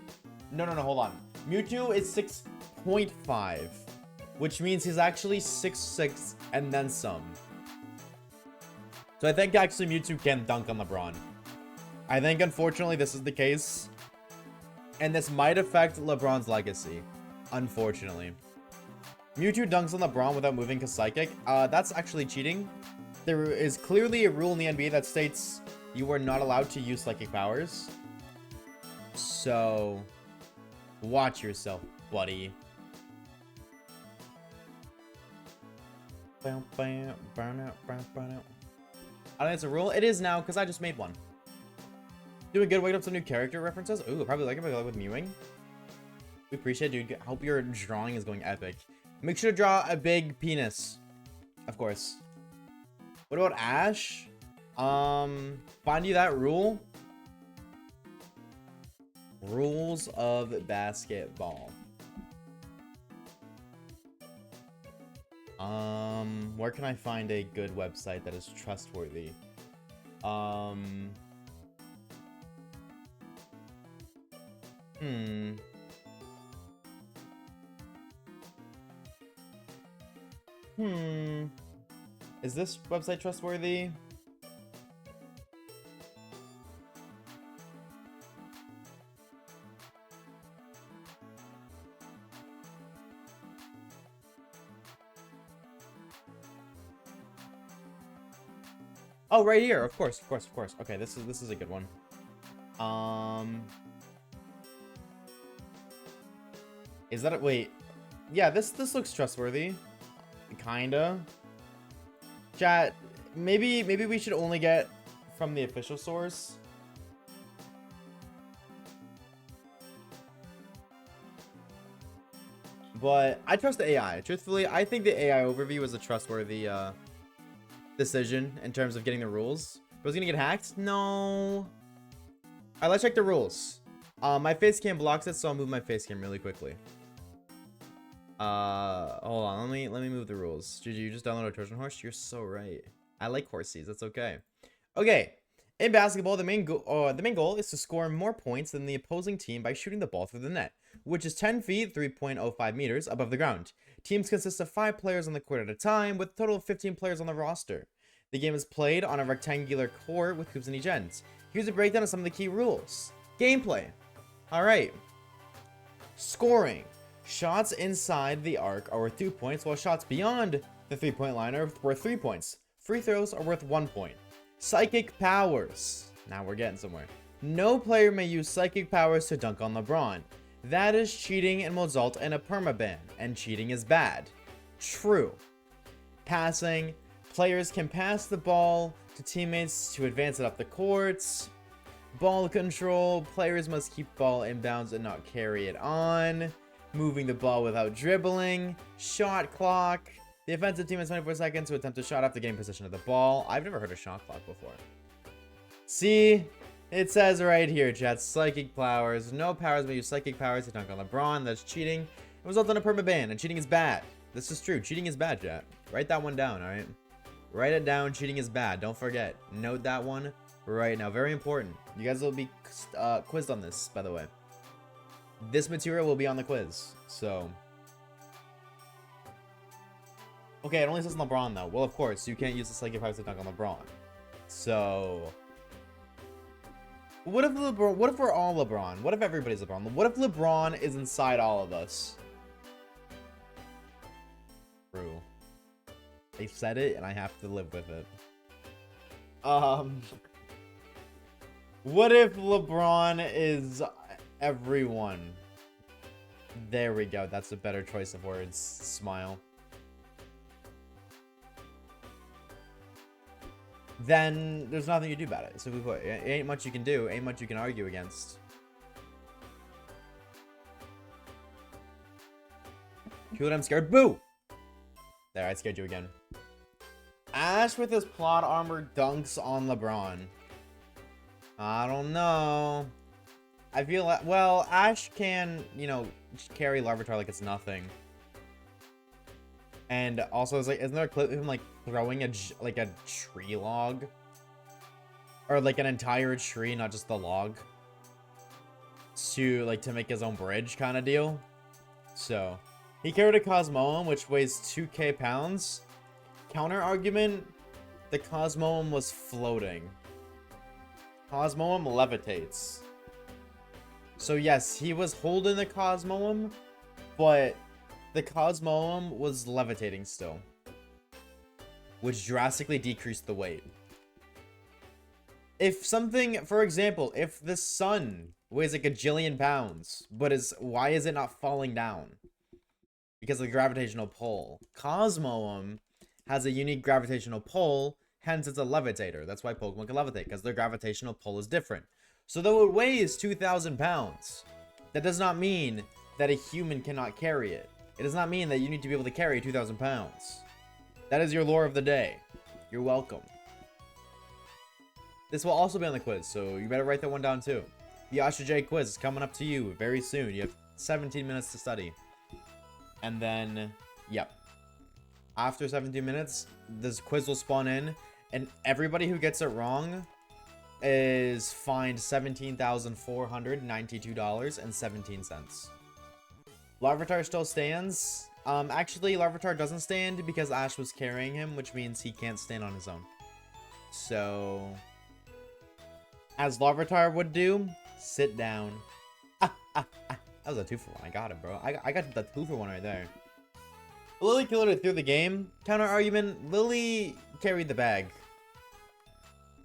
No, hold on. Mewtwo is 6.5, which means he's actually 6'6" and then some. So I think actually Mewtwo can dunk on LeBron. I think unfortunately this is the case. And this might affect LeBron's legacy. Unfortunately. Mewtwo dunks on LeBron without moving because Psychic. That's actually cheating. There is clearly a rule in the NBA that states you are not allowed to use Psychic powers. So, watch yourself, buddy. I think it's a rule. It is now, because I just made one. Doing good. Wake up some new character references. Ooh, probably like it, but like with mewing. We appreciate it, dude. Hope your drawing is going epic. Make sure to draw a big penis. Of course. What about Ash? Find you that rule. Rules of basketball. Where can I find a good website that is trustworthy? Is this website trustworthy? Oh, right here. Of course. Okay, this is a good one. Is that a wait? Yeah, this looks trustworthy. Kinda. Chat, maybe we should only get from the official source. But I trust the AI. Truthfully, I think the AI overview is a trustworthy decision in terms of getting the rules. Was he gonna get hacked? No. Alright, let's check the rules. My face cam blocks it, so I'll move my face cam really quickly. Hold on, let me move the rules. Did you just download a Trojan horse? You're so right. I like horsies. That's okay. Okay. In basketball, the main goal is to score more points than the opposing team by shooting the ball through the net, which is 10 feet, 3.05 meters above the ground. Teams consist of 5 players on the court at a time, with a total of 15 players on the roster. The game is played on a rectangular court with hoops on each end. Here's a breakdown of some of the key rules. Gameplay. Alright. Scoring. Shots inside the arc are worth 2 points, while shots beyond the 3-point line are worth 3 points. Free throws are worth 1 point. Psychic powers. Now we're getting somewhere. No player may use psychic powers to dunk on LeBron. That is cheating and will result in a permaban, and cheating is bad. True. Passing. Players can pass the ball to teammates to advance it up the courts. Ball control. Players must keep ball inbounds and not carry it on. Moving the ball without dribbling. Shot clock. The offensive team has 24 seconds to attempt a shot after getting possession of the ball. I've never heard of shot clock before. See? It says right here, chat. Psychic powers. No powers may use psychic powers to dunk on LeBron. That's cheating. It results in a permaban, and cheating is bad. This is true. Cheating is bad, chat. Write that one down, alright? Write it down. Cheating is bad. Don't forget. Note that one right now. Very important. You guys will be quizzed on this, by the way. This material will be on the quiz, so... Okay, it only says LeBron, though. Well, of course, you can't use the psychic powers to dunk on LeBron. So... What if we're all LeBron? What if everybody's LeBron? What if LeBron is inside all of us? True. They said it, and I have to live with it. What if LeBron is everyone? There we go. That's a better choice of words. Smile. Then there's nothing you do about it. So we put, it ain't much you can do, ain't much you can argue against. Cute, I'm scared. Boo! There, I scared you again. Ash with his plot armor dunks on LeBron. I don't know. I feel like, well, Ash can, you know, carry Larvitar like it's nothing. And also, it's like, isn't there a clip of him like throwing a tree log, or like an entire tree, not just the log, to make his own bridge kind of deal? So he carried a Cosmoem which weighs 2k pounds. Counter argument: the Cosmoem was floating. Cosmoem levitates. So yes, he was holding the Cosmoem, but the Cosmoem was levitating still, which drastically decreased the weight. If something, for example, if the sun weighs like a gajillion pounds, but why is it not falling down? Because of the gravitational pull. Cosmoem has a unique gravitational pull, hence it's a levitator. That's why Pokemon can levitate, because their gravitational pull is different. So though it weighs 2,000 pounds, that does not mean that a human cannot carry it. It does not mean that you need to be able to carry 2,000 pounds. That is your lore of the day. You're welcome. This will also be on the quiz, so you better write that one down too. The Asha J quiz is coming up to you very soon. You have 17 minutes to study. And then, yep. after 17 minutes, this quiz will spawn in, and everybody who gets it wrong is fined $17,492.17. Larvitar still stands. Actually, Larvitar doesn't stand because Ash was carrying him, which means he can't stand on his own. So, as Larvitar would do, sit down. That was a 2-for-1. I got it, bro. I got the 2-for-1 right there. Lily killed it through the game. Counter argument, Lily carried the bag.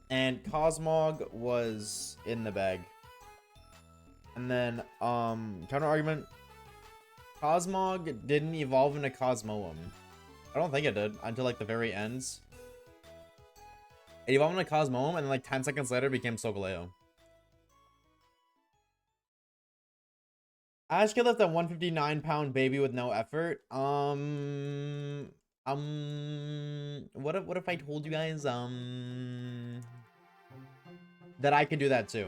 And Cosmog was in the bag. And then, counter argument, Cosmog didn't evolve into Cosmoem. I don't think it did until like the very end. It evolved into Cosmoem and then like 10 seconds later became Solgaleo. Ash could lift a 159-pound baby with no effort. What if I told you guys that I could do that too?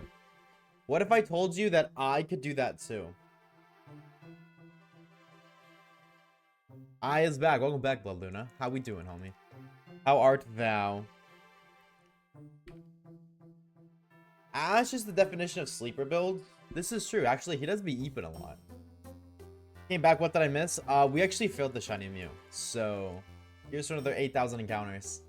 What if I told you that I could do that too? I is back. Welcome back, Blood Luna. How we doing, homie? How art thou? Ash is the definition of sleeper build. This is true. Actually, he does be eeping a lot. Came back. What did I miss? We actually failed the shiny Mew. So, here's another 8,000 encounters.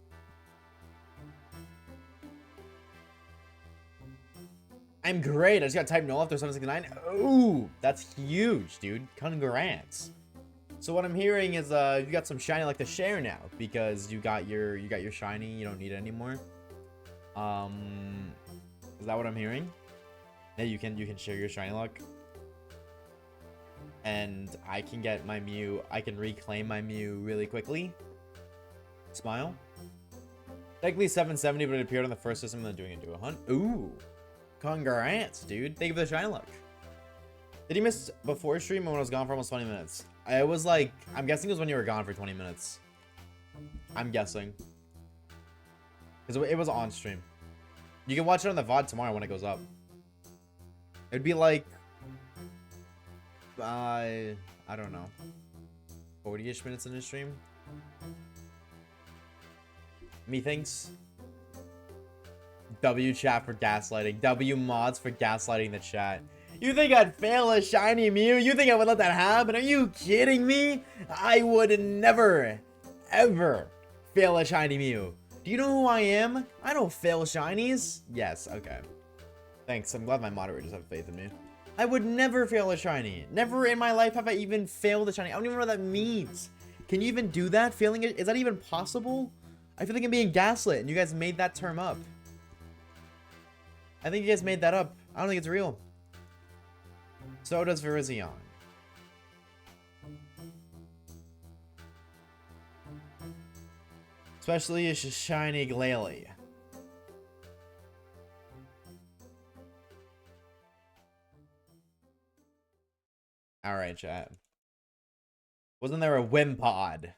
I'm great. I just got type null after 769. Ooh, that's huge, dude. Congrats. So what I'm hearing is you got some shiny like to share now because you got your shiny. You don't need it anymore. Is that what I'm hearing? Yeah, you can share your shiny luck. And I can get my Mew. I can reclaim my Mew really quickly. Smile. Technically 770, but it appeared on the first system and then doing it into a hunt. Ooh. Congrats, dude. Thank you for the shiny luck. Did he miss before stream or when I was gone for almost 20 minutes? I was like, I'm guessing it was when you were gone for 20 minutes. I'm guessing. Because it was on stream. You can watch it on the VOD tomorrow when it goes up. It'd be like, I don't know, 40-ish minutes in the stream. Methinks. W chat for gaslighting. W mods for gaslighting the chat. You think I'd fail a shiny Mew? You think I would let that happen? Are you kidding me? I would never, ever fail a shiny Mew. Do you know who I am? I don't fail shinies. Yes, okay. Thanks. I'm glad my moderators have faith in me. I would never fail a shiny. Never in my life have I even failed a shiny. I don't even know what that means. Can you even do that? Failing it? Is that even possible? I feel like I'm being gaslit and you guys made that term up. I think you guys made that up. I don't think it's real. So does Virizion. Especially a shiny Glalie. Alright, chat. Wasn't there a Wimpod?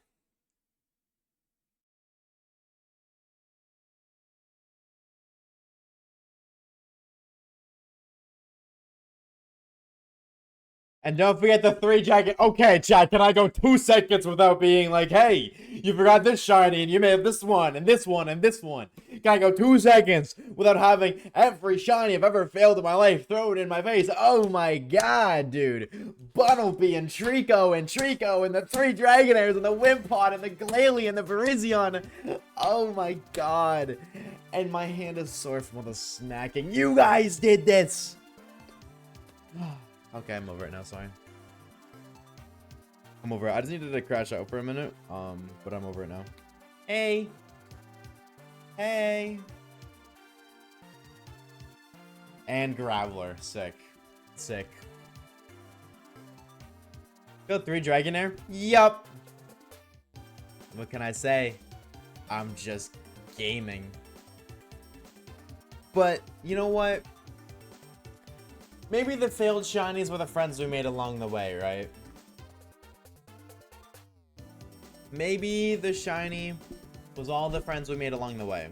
And don't forget the 3 jacket. Okay, chat, can I go 2 seconds without being like, hey, you forgot this shiny and you made this one and this one and this one. Can I go 2 seconds without having every shiny I've ever failed in my life thrown in my face? Oh my god, dude. Bunnelby and Trico and the 3 Dragonairs and the Wimpod and the Glalie and the Virizion. Oh my god. And my hand is sore from all the snacking. You guys did this. Okay, I'm over it now, sorry. I'm over it. I just needed to crash out for a minute, but I'm over it now. Hey. Hey. And Graveler. Sick. Sick. Go 3 Dragonair? Yup. What can I say? I'm just gaming. But, you know what? Maybe the failed shinies were the friends we made along the way, right? Maybe the shiny was all the friends we made along the way.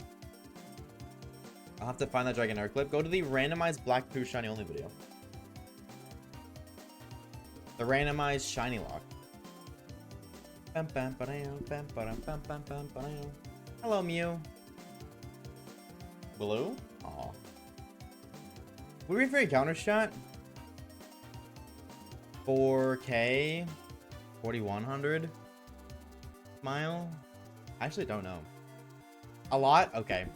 I'll have to find that Dragonair clip. Go to the randomized Black Poo shiny only video. The randomized shiny lock. Hello, Mew. Blue? Aw. We wait for a counter shot. 4K. 4100. Smile. I actually don't know. A lot? Okay.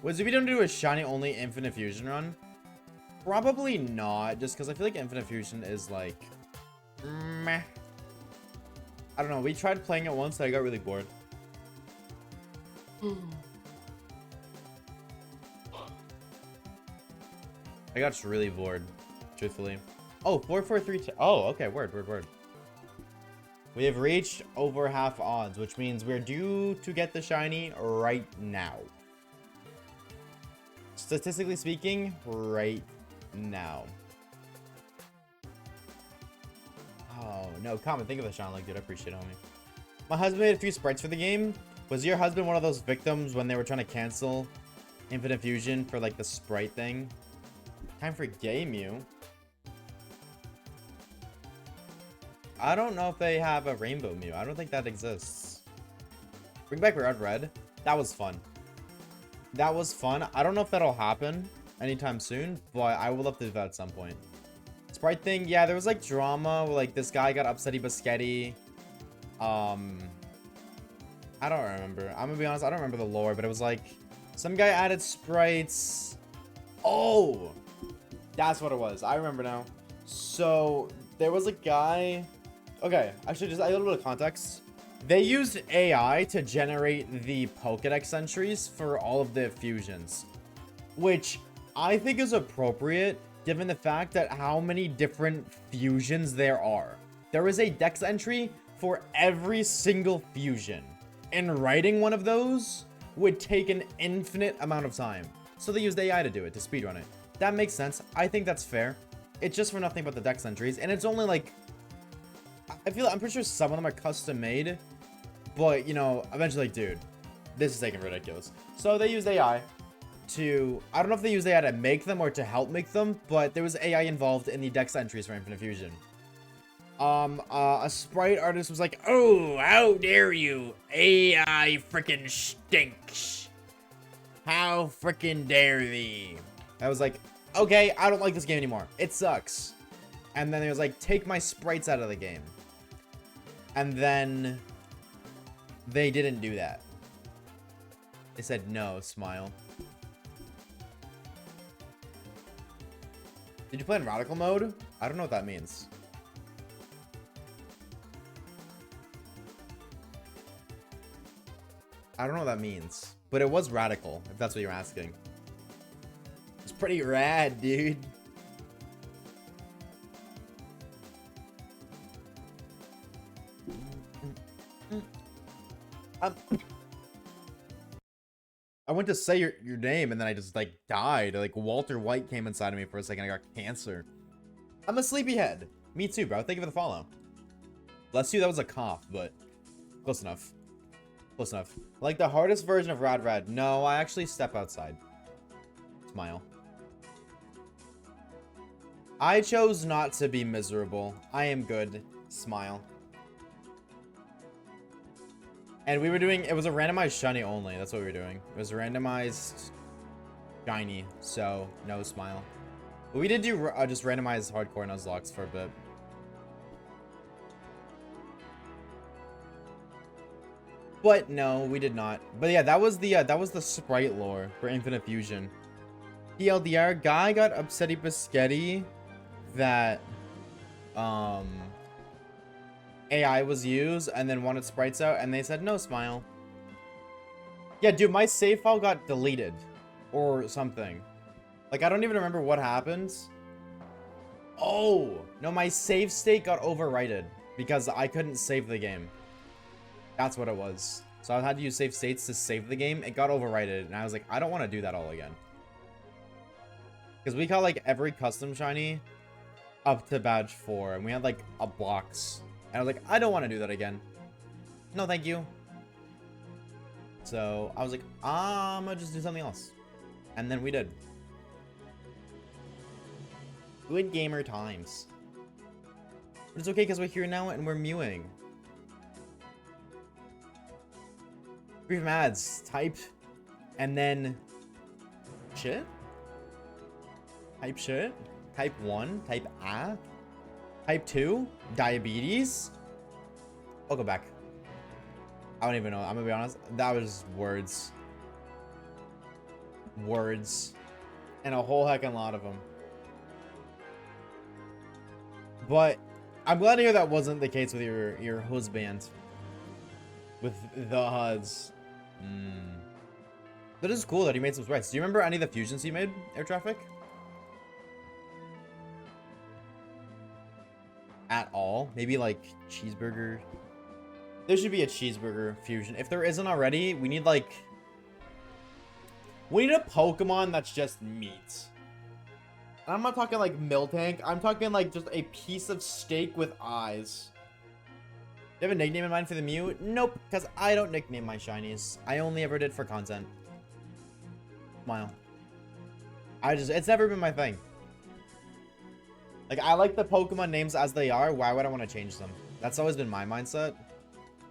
Was if we don't do a shiny only infinite fusion run? Probably not, just because I feel like infinite fusion is like meh. I don't know. We tried playing it once and I got really bored. I got just really bored, truthfully. Oh, 443. Oh, okay. Word. We have reached over half odds, which means we're due to get the shiny right now. Statistically speaking, right now. Oh, no. Comment. Think of the shine like, dude. I appreciate it, homie. My husband made a few sprites for the game. Was your husband one of those victims when they were trying to cancel Infinite Fusion for, like, the sprite thing? Time for Game You. I don't know if they have a Rainbow Mew. I don't think that exists. Bring back Red. That was fun. That was fun. I don't know if that'll happen anytime soon, but I would love to do that at some point. Sprite thing, yeah, there was like drama where, like, this guy got upsetty biscotti. I don't remember. I'm gonna be honest, I don't remember the lore, but it was like some guy added sprites. Oh, that's what it was. I remember now. So there was a guy. Okay, actually, just a little bit of context. They used AI to generate the Pokédex entries for all of the fusions, which I think is appropriate given the fact that how many different fusions there are. There is a dex entry for every single fusion, and writing one of those would take an infinite amount of time. So they used AI to do it, to speedrun it. That makes sense. I think that's fair. It's just for nothing but the dex entries, and it's only like, I'm pretty sure some of them are custom made, but you know, eventually, like, dude, this is taking ridiculous. So they used AI to, I don't know if they used AI to make them or to help make them, but there was AI involved in the dex entries for Infinite Fusion. A sprite artist was like, "Oh, how dare you? AI freaking stinks. How freaking dare thee?" I was like, okay, I don't like this game anymore. It sucks. And then he was like, take my sprites out of the game. And then they didn't do that. They said no, smile. Did you play in radical mode? I don't know what that means. I don't know what that means. But it was radical, if that's what you're asking. It's pretty rad, dude. I went to say your name and then I just like died. Like Walter White came inside of me for a second. I got cancer. I'm a sleepyhead. Me too, bro. Thank you for the follow. Bless you. That was a cough, but close enough. Close enough. Like the hardest version of Rad. No, I actually step outside. Smile. I chose not to be miserable. I am good. Smile. And we were doing, it was a randomized shiny only. That's what we were doing. It was a randomized shiny. So, no smile. But we did do just randomized hardcore Nuzlocke for a bit. But no, we did not. But yeah, that was the sprite lore for Infinite Fusion. TLDR, guy got upsetty biscotti that AI was used and then wanted sprites out and they said no, smile. Yeah, dude, my save file got deleted or something. Like, I don't even remember what happened. Oh, no, my save state got overwrited because I couldn't save the game. That's what it was. So I had to use save states to save the game. It got overwrited and I was like, I don't want to do that all again. Because we got like every custom shiny up to badge 4 and we had like a box. And I was like, I don't want to do that again. No, thank you. So I was like, I'm gonna just do something else. And then we did. Good gamer times. But it's okay because we're here now and we're mewing. Brief ads. Type. And then... shit? Type shit? Type 1? Type A? Type 2? Diabetes? I'll go back. I don't even know. I'm gonna be honest. That was words. Words. And a whole heckin' lot of them. But I'm glad to hear that wasn't the case with your husband. With the HUDs. That is cool that he made some sprites. Do you remember any of the fusions he made, Air Traffic? At all? Maybe like cheeseburger? There should be a cheeseburger fusion. If there isn't already, we need like... we need a Pokemon that's just meat. And I'm not talking like Miltank. I'm talking like just a piece of steak with eyes. Do you have a nickname in mind for the Mew? Nope, because I don't nickname my shinies. I only ever did for content. Smile. It's never been my thing. Like, I like the Pokemon names as they are. Why would I want to change them? That's always been my mindset.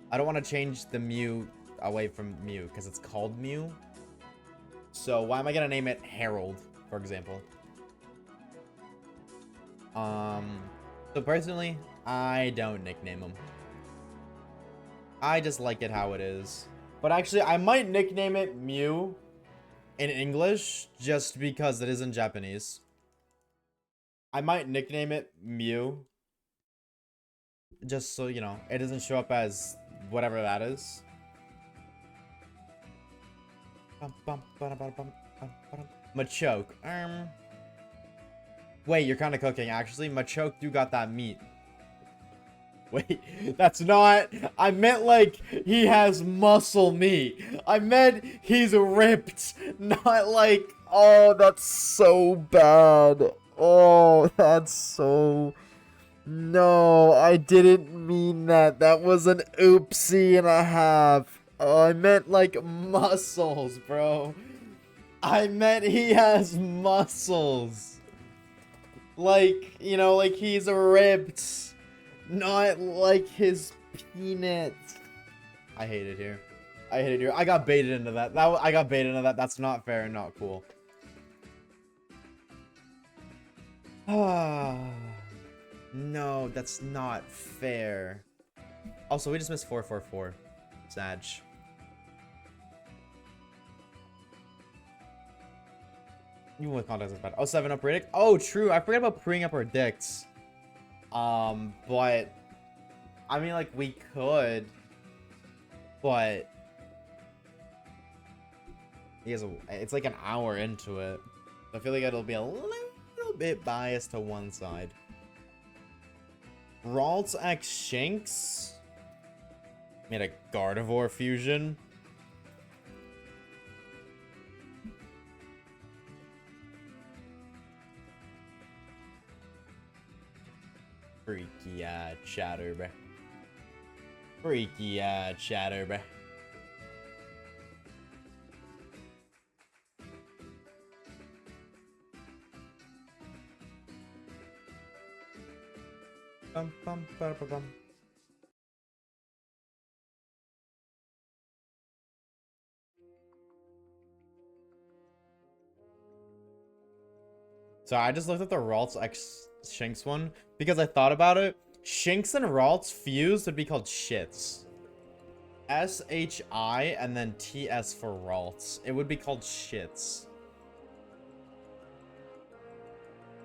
I don't want to change the Mew away from Mew because it's called Mew. So why am I going to name it Harold, for example? So personally, I don't nickname them. I just like it how it is. But actually, I might nickname it Mew in English just because it is in Japanese. I might nickname it Mew just so, you know, it doesn't show up as whatever that is. Machoke. Wait, you're kind of cooking, actually. Machoke, you got that meat. Wait, that's not... I meant like he has muscle meat. I meant he's ripped. Not like... oh, that's so bad. Oh, that's so... no, I didn't mean that. That was an oopsie and a half. Oh, I meant like muscles, bro. I meant he has muscles. Like, you know, like he's ripped. Not like his peanut. I hate it here. I hate it here. I got baited into that. I got baited into that. That's not fair and not cool. Ah. No, that's not fair. Also, we just missed 444. Sag. Even with context, it's bad. Oh, 7 up predict. Oh, true. I forgot about bringing up our dicks. But I mean, like, we could, but it's like an hour into it. I feel like it'll be a little bit biased to one side. Ralts X Shinx made a Gardevoir fusion. Freaky chatter, bruh. Freaky chatter, bruh. Bum, bum, ba, ba, bum. So I just looked at the Ralts X Shinx one because I thought about it. Shinx and Ralts fused would be called Shits. S-H-I and then T-S for Ralts. It would be called Shits.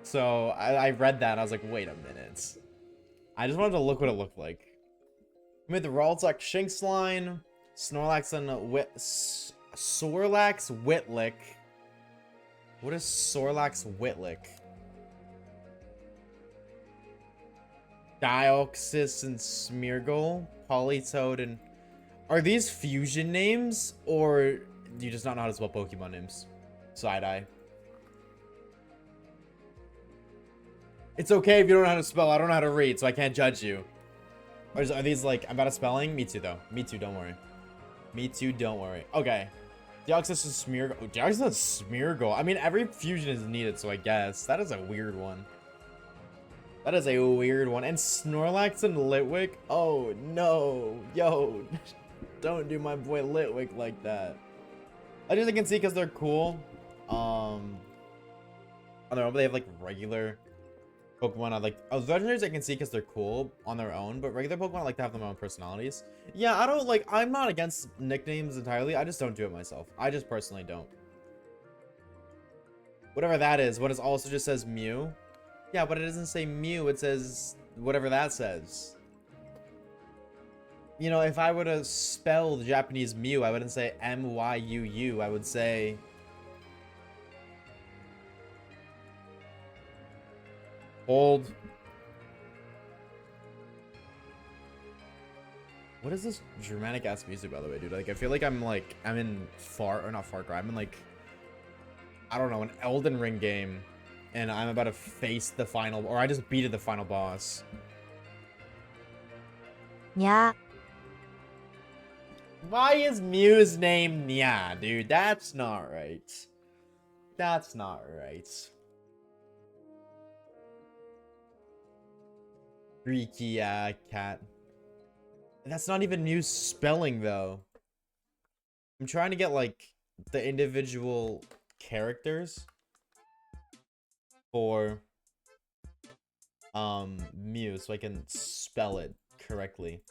So I read that and I was like, wait a minute. I just wanted to look what it looked like. We made the Ralts X Shinx line, Snorlax and Sorlax Whitlick. What is Sorlax Whitlick? Dioxys and Smeargle, Politoed, and... are these fusion names? Or do you just not know how to spell Pokemon names? Side-eye. It's okay if you don't know how to spell. I don't know how to read, so I can't judge you. Or are these like... I'm bad at spelling? Me too, though. Me too, don't worry. Me too, don't worry. Okay. Deoxys and Smeargle. Oh, Deoxys and Smeargle. I mean, every fusion is needed, so I guess. That is a weird one. That is a weird one. And Snorlax and Litwick. Oh, no. Yo. Don't do my boy Litwick like that. I just can see because they're cool. I don't know, but they have like regular Pokemon. I like legendaries I can see because they're cool on their own, but regular Pokemon I like to have their own personalities. Yeah, I don't like. I'm not against nicknames entirely. I just don't do it myself. I just personally don't. Whatever that is, what it also just says Mew. Yeah, but it doesn't say Mew. It says whatever that says. You know, if I were to spell the Japanese Mew, I wouldn't say M-Y-U-U. I would say... Hold. What is this dramatic ass music, by the way, dude? Like, I feel like I'm in not Far Cry. I'm in like, I don't know, an Elden Ring game. And I'm about to face the final, or I just beated the final boss. Yeah. Why is Mew's name Nya, dude? That's not right. That's not right. Freaky cat. That's not even Mew's spelling, though. I'm trying to get, like, the individual characters for Mew so I can spell it correctly.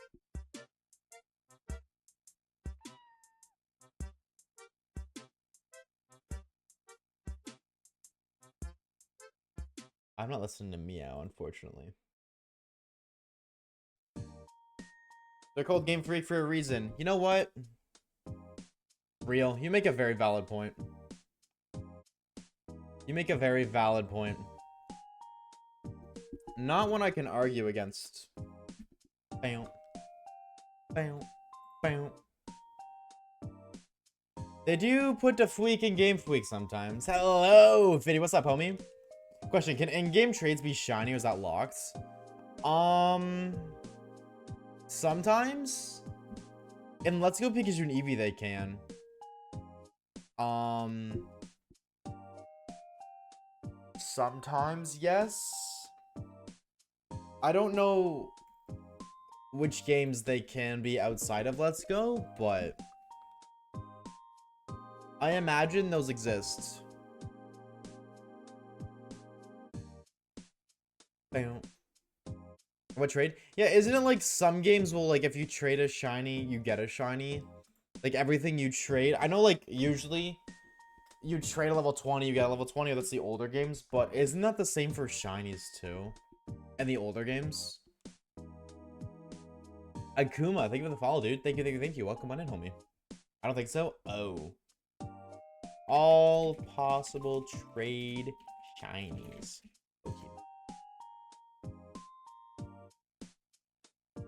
I'm not listening to Meow, unfortunately. They're called Game Freak for a reason. You know what? Real, you make a very valid point. You make a very valid point. Not one I can argue against. Bam. Bam. Bam. They do put the Fweek in Game Freak sometimes. Hello, Fiddy. What's up, homie? Question, can in-game trades be shiny or is that locked? Sometimes. In Let's Go Pikachu and Eevee they can. Sometimes, yes. I don't know which games they can be outside of Let's Go, but I imagine those exist. Bam. What trade? Yeah, isn't it like some games will, like, if you trade a shiny, you get a shiny? Like, everything you trade. I know, like, usually you trade a level 20, you get a level 20, that's the older games, but isn't that the same for shinies, too? And the older games? Akuma, thank you for the follow, dude. Thank you, thank you, thank you. Welcome on in, homie. I don't think so. Oh. All possible trade shinies. Okay.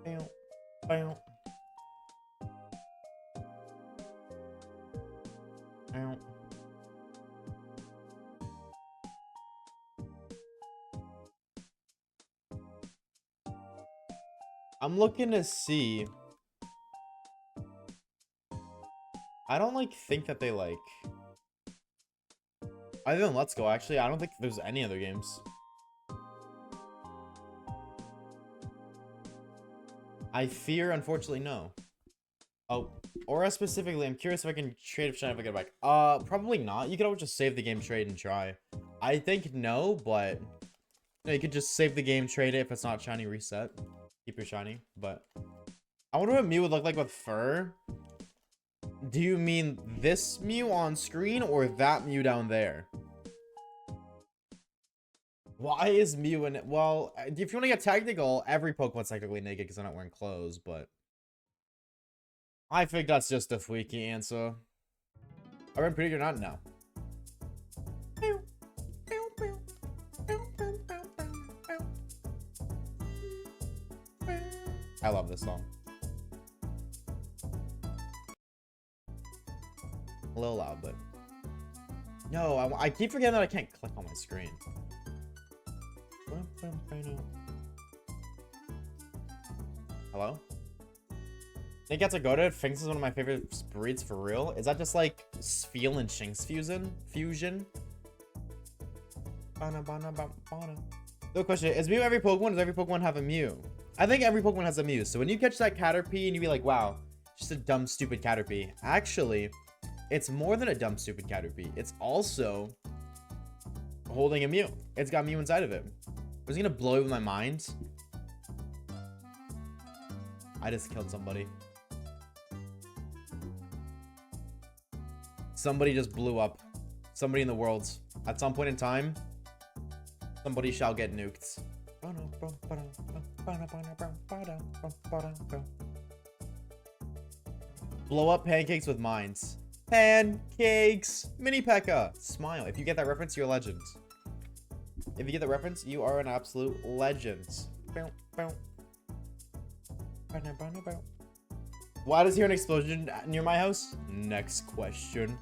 Bow, bow. Bow. I'm looking to see. I don't like think that they like. Other than Let's Go, actually, I don't think there's any other games. I fear, unfortunately, no. Oh, Aura specifically, I'm curious if I can trade if shiny if I get it back. Probably not. You could always just save the game, trade, and try. I think no, but no, you could just save the game, trade it if it's not shiny, reset. Keep your shiny, but I wonder what Mew would look like with fur. Do you mean this Mew on screen or that Mew down there? Why is Mew in it? Well, if you want to get technical, every Pokemon's technically naked because they're not wearing clothes, but I think that's just a freaky answer. Are we pretty or not? No. I love this song. A little loud, but no, I keep forgetting that I can't click on my screen. Hello? Nick gets a Goated. Finks is one of my favorite breeds for real. Is that just like Spheal and Shinx fusion? The question is Mew every Pokemon? Does every Pokemon have a Mew? I think every Pokemon has a Mew. So when you catch that Caterpie and you be like, wow, Just a dumb, stupid Caterpie. Actually, it's more than a dumb, stupid Caterpie. It's also holding a Mew. It's got Mew inside of it. Was he gonna blow it with my mind? I just killed somebody. Somebody just blew up. Somebody in the world. At some point in time, somebody shall get nuked. Blow up pancakes with mines. Pancakes! Mini P.E.K.K.A. Smile. If you get that reference, you're a legend. If you get that reference, you are an absolute legend. Why does he hear an explosion near my house? Next question.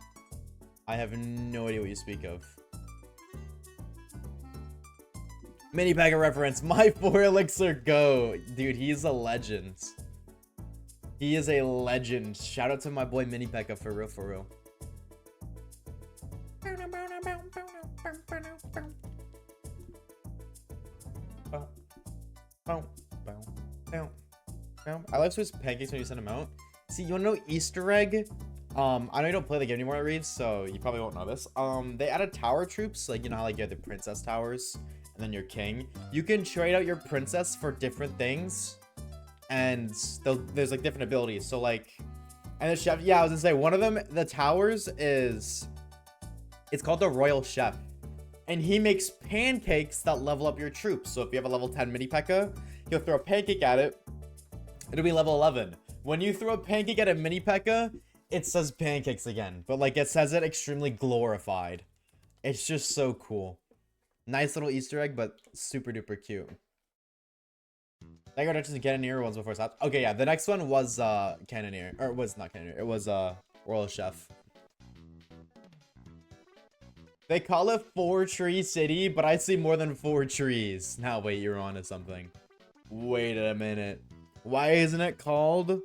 I have no idea what you speak of. Mini P.E.K.K.A. reference. My 4 elixir go. Dude, he's a legend. He is a legend. Shout out to my boy Mini P.E.K.K.A. for real, for real. I like Swiss pancakes when you send them out. See, you wanna know Easter egg? I know you don't play the game anymore, Reeves, so you probably won't know this. They added tower troops, like you know how like you have the princess towers and then your king. You can trade out your princess for different things, and there's like different abilities. So like, and the chef, yeah, I was gonna say one of them, the towers is, it's called the Royal Chef, and he makes pancakes that level up your troops. So if you have a level 10 Mini P.E.K.K.A, he'll throw a pancake at it. It'll be level 11. When you throw a pancake at a Mini P.E.K.K.A, it says pancakes again, but like it says it extremely glorified. It's just so cool. Nice little Easter egg, but super duper cute. I got to Cannoneer once before stopped. Okay, yeah, the next one was Cannoneer, or it was not Cannoneer. It was Royal Chef. They call it 4-tree city, but I see more than 4 trees. Now wait, you're onto something. Wait a minute. Why isn't it called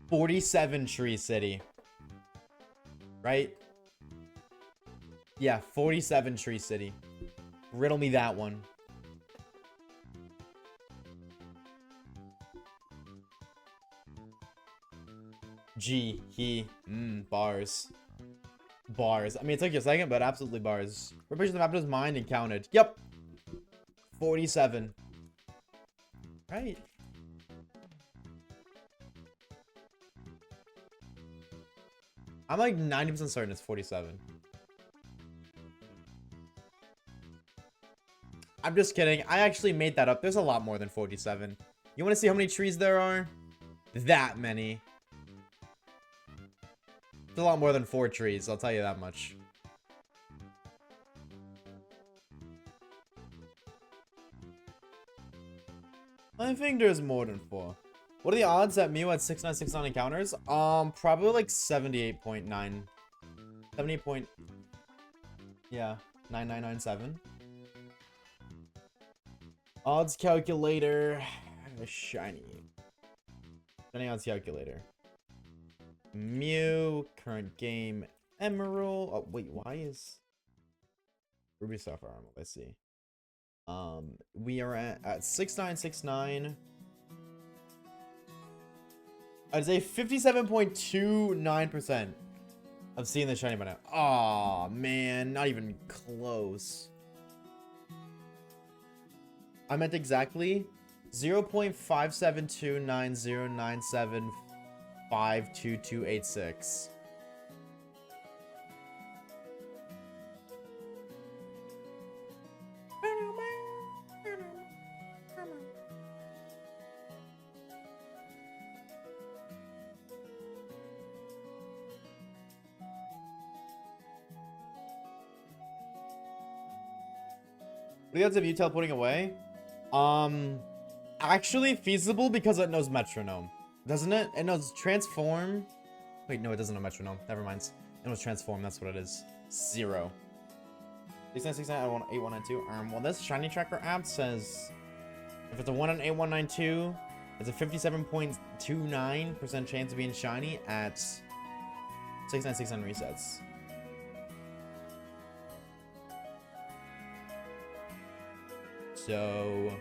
47 tree city? Right? Yeah, 47 tree city. Riddle me that one. G, he, bars. Bars. I mean, it took you a second, but absolutely bars. Repression the map in his mind and counted. Yep. 47. Right. I'm like 90% certain it's 47. I'm just kidding. I actually made that up. There's a lot more than 47. You want to see how many trees there are? That many. It's a lot more than 4 trees, I'll tell you that much. I think there's more than 4. What are the odds that Mew had 6969 encounters? Probably like 78.9. 70 point... Yeah, 9997. Odds calculator. Shiny. Shiny odds calculator. Mew, current game, Emerald. Oh, wait, why is Ruby Sapphire Emerald? Let's see. We are at 6969. I'd say 57.29% of seeing the shiny by now. Aw, man, not even close. I meant exactly 0.5729097.52286. What are the odds of you teleporting away? Actually feasible because it knows metronome. Doesn't it? It knows transform. Wait, no, it doesn't know metronome. Never mind. It knows transform. That's what it is. 0. 69698192. Well, this shiny tracker app says if it's a 1 in 8192, it's a 57.29% chance of being shiny at 6969 resets. So,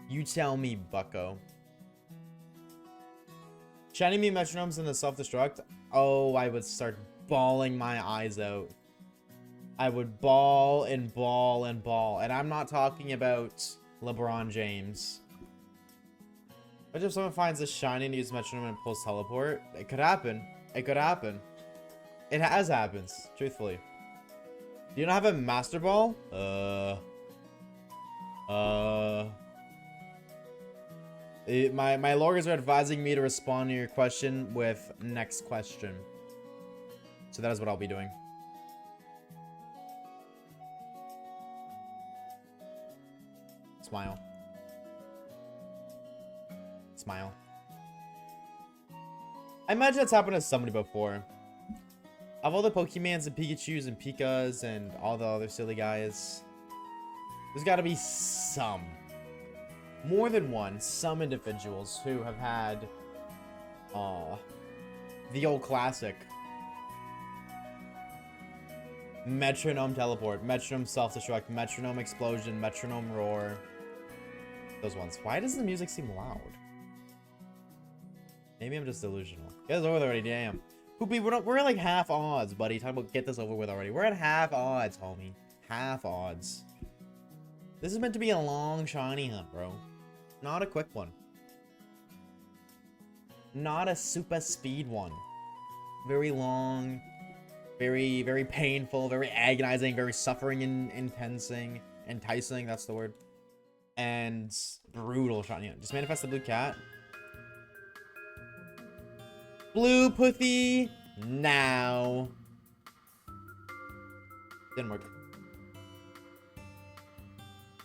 you tell me, bucko. Shining me metronomes in the self-destruct. Oh, I would start bawling my eyes out. I would bawl and bawl and bawl. And I'm not talking about LeBron James. But if someone finds a shiny and uses metronome and pulls teleport, it could happen. It could happen. It has happened, truthfully. Do you not have a Master Ball? My lawyers are advising me to respond to your question with next question. So that is what I'll be doing. Smile. Smile. I imagine that's happened to somebody before. Of all the Pokemons and Pikachus and Pikas and all the other silly guys, there's got to be some, more than one, some individuals who have had the old classic metronome teleport, metronome self-destruct, metronome explosion, metronome roar. Those ones. Why does the music seem loud? Maybe I'm just delusional. Get this over with already, damn. Poopy, we're at like half odds, buddy. Talking about get this over with already. We're at half odds, homie. Half odds. This is meant to be a long shiny hunt, bro. Not a quick one. Not a super speed one. Very long. Very, very painful. Very agonizing. Very suffering and enticing. That's the word. And brutal shiny hunt. Just manifest the blue cat. Blue Puthy now. Didn't work.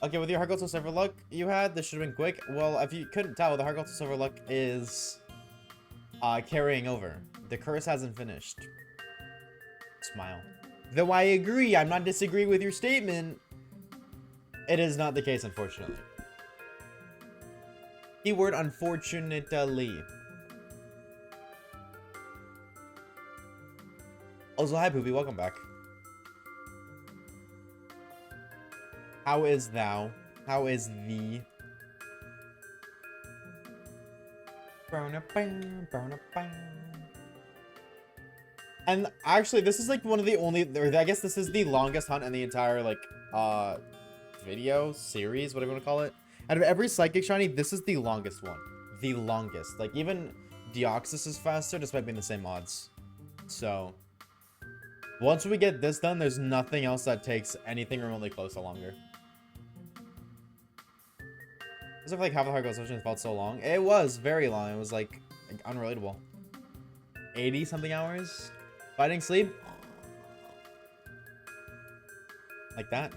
Okay, with your Heart Gold to Silver luck you had, this should have been quick. Well, if you couldn't tell, the Heart Gold to Silver luck is carrying over. The curse hasn't finished. Smile. Though I agree, I'm not disagreeing with your statement. It is not the case, unfortunately. Keyword unfortunately. Also, hi Poopy, welcome back. How is thou? How is thee? And actually, this is like one of the only, or I guess this is the longest hunt in the entire like video series, whatever you want to call it. Out of every psychic shiny, this is the longest one. The longest. Like even Deoxys is faster despite being the same odds. So once we get this done, there's nothing else that takes anything remotely close to longer. As if like half the Heart Gold session felt so long. It was very long. It was like unrelatable. 80 something hours. Fighting sleep. Like that.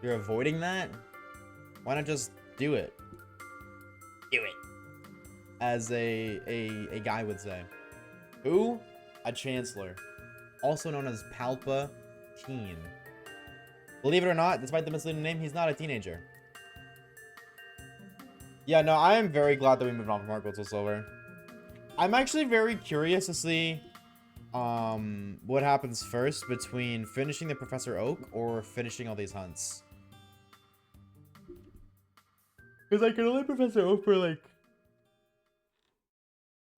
You're avoiding that? Why not just do it? Do it. As a guy would say. Who? A Chancellor. Also known as Palpatine. Believe it or not, despite the misleading name, he's not a teenager. Yeah, no, I am very glad that we moved on from Heart Gold to Silver. I'm actually very curious to see what happens first between finishing the Professor Oak or finishing all these hunts. Because I can only Professor Oak for like,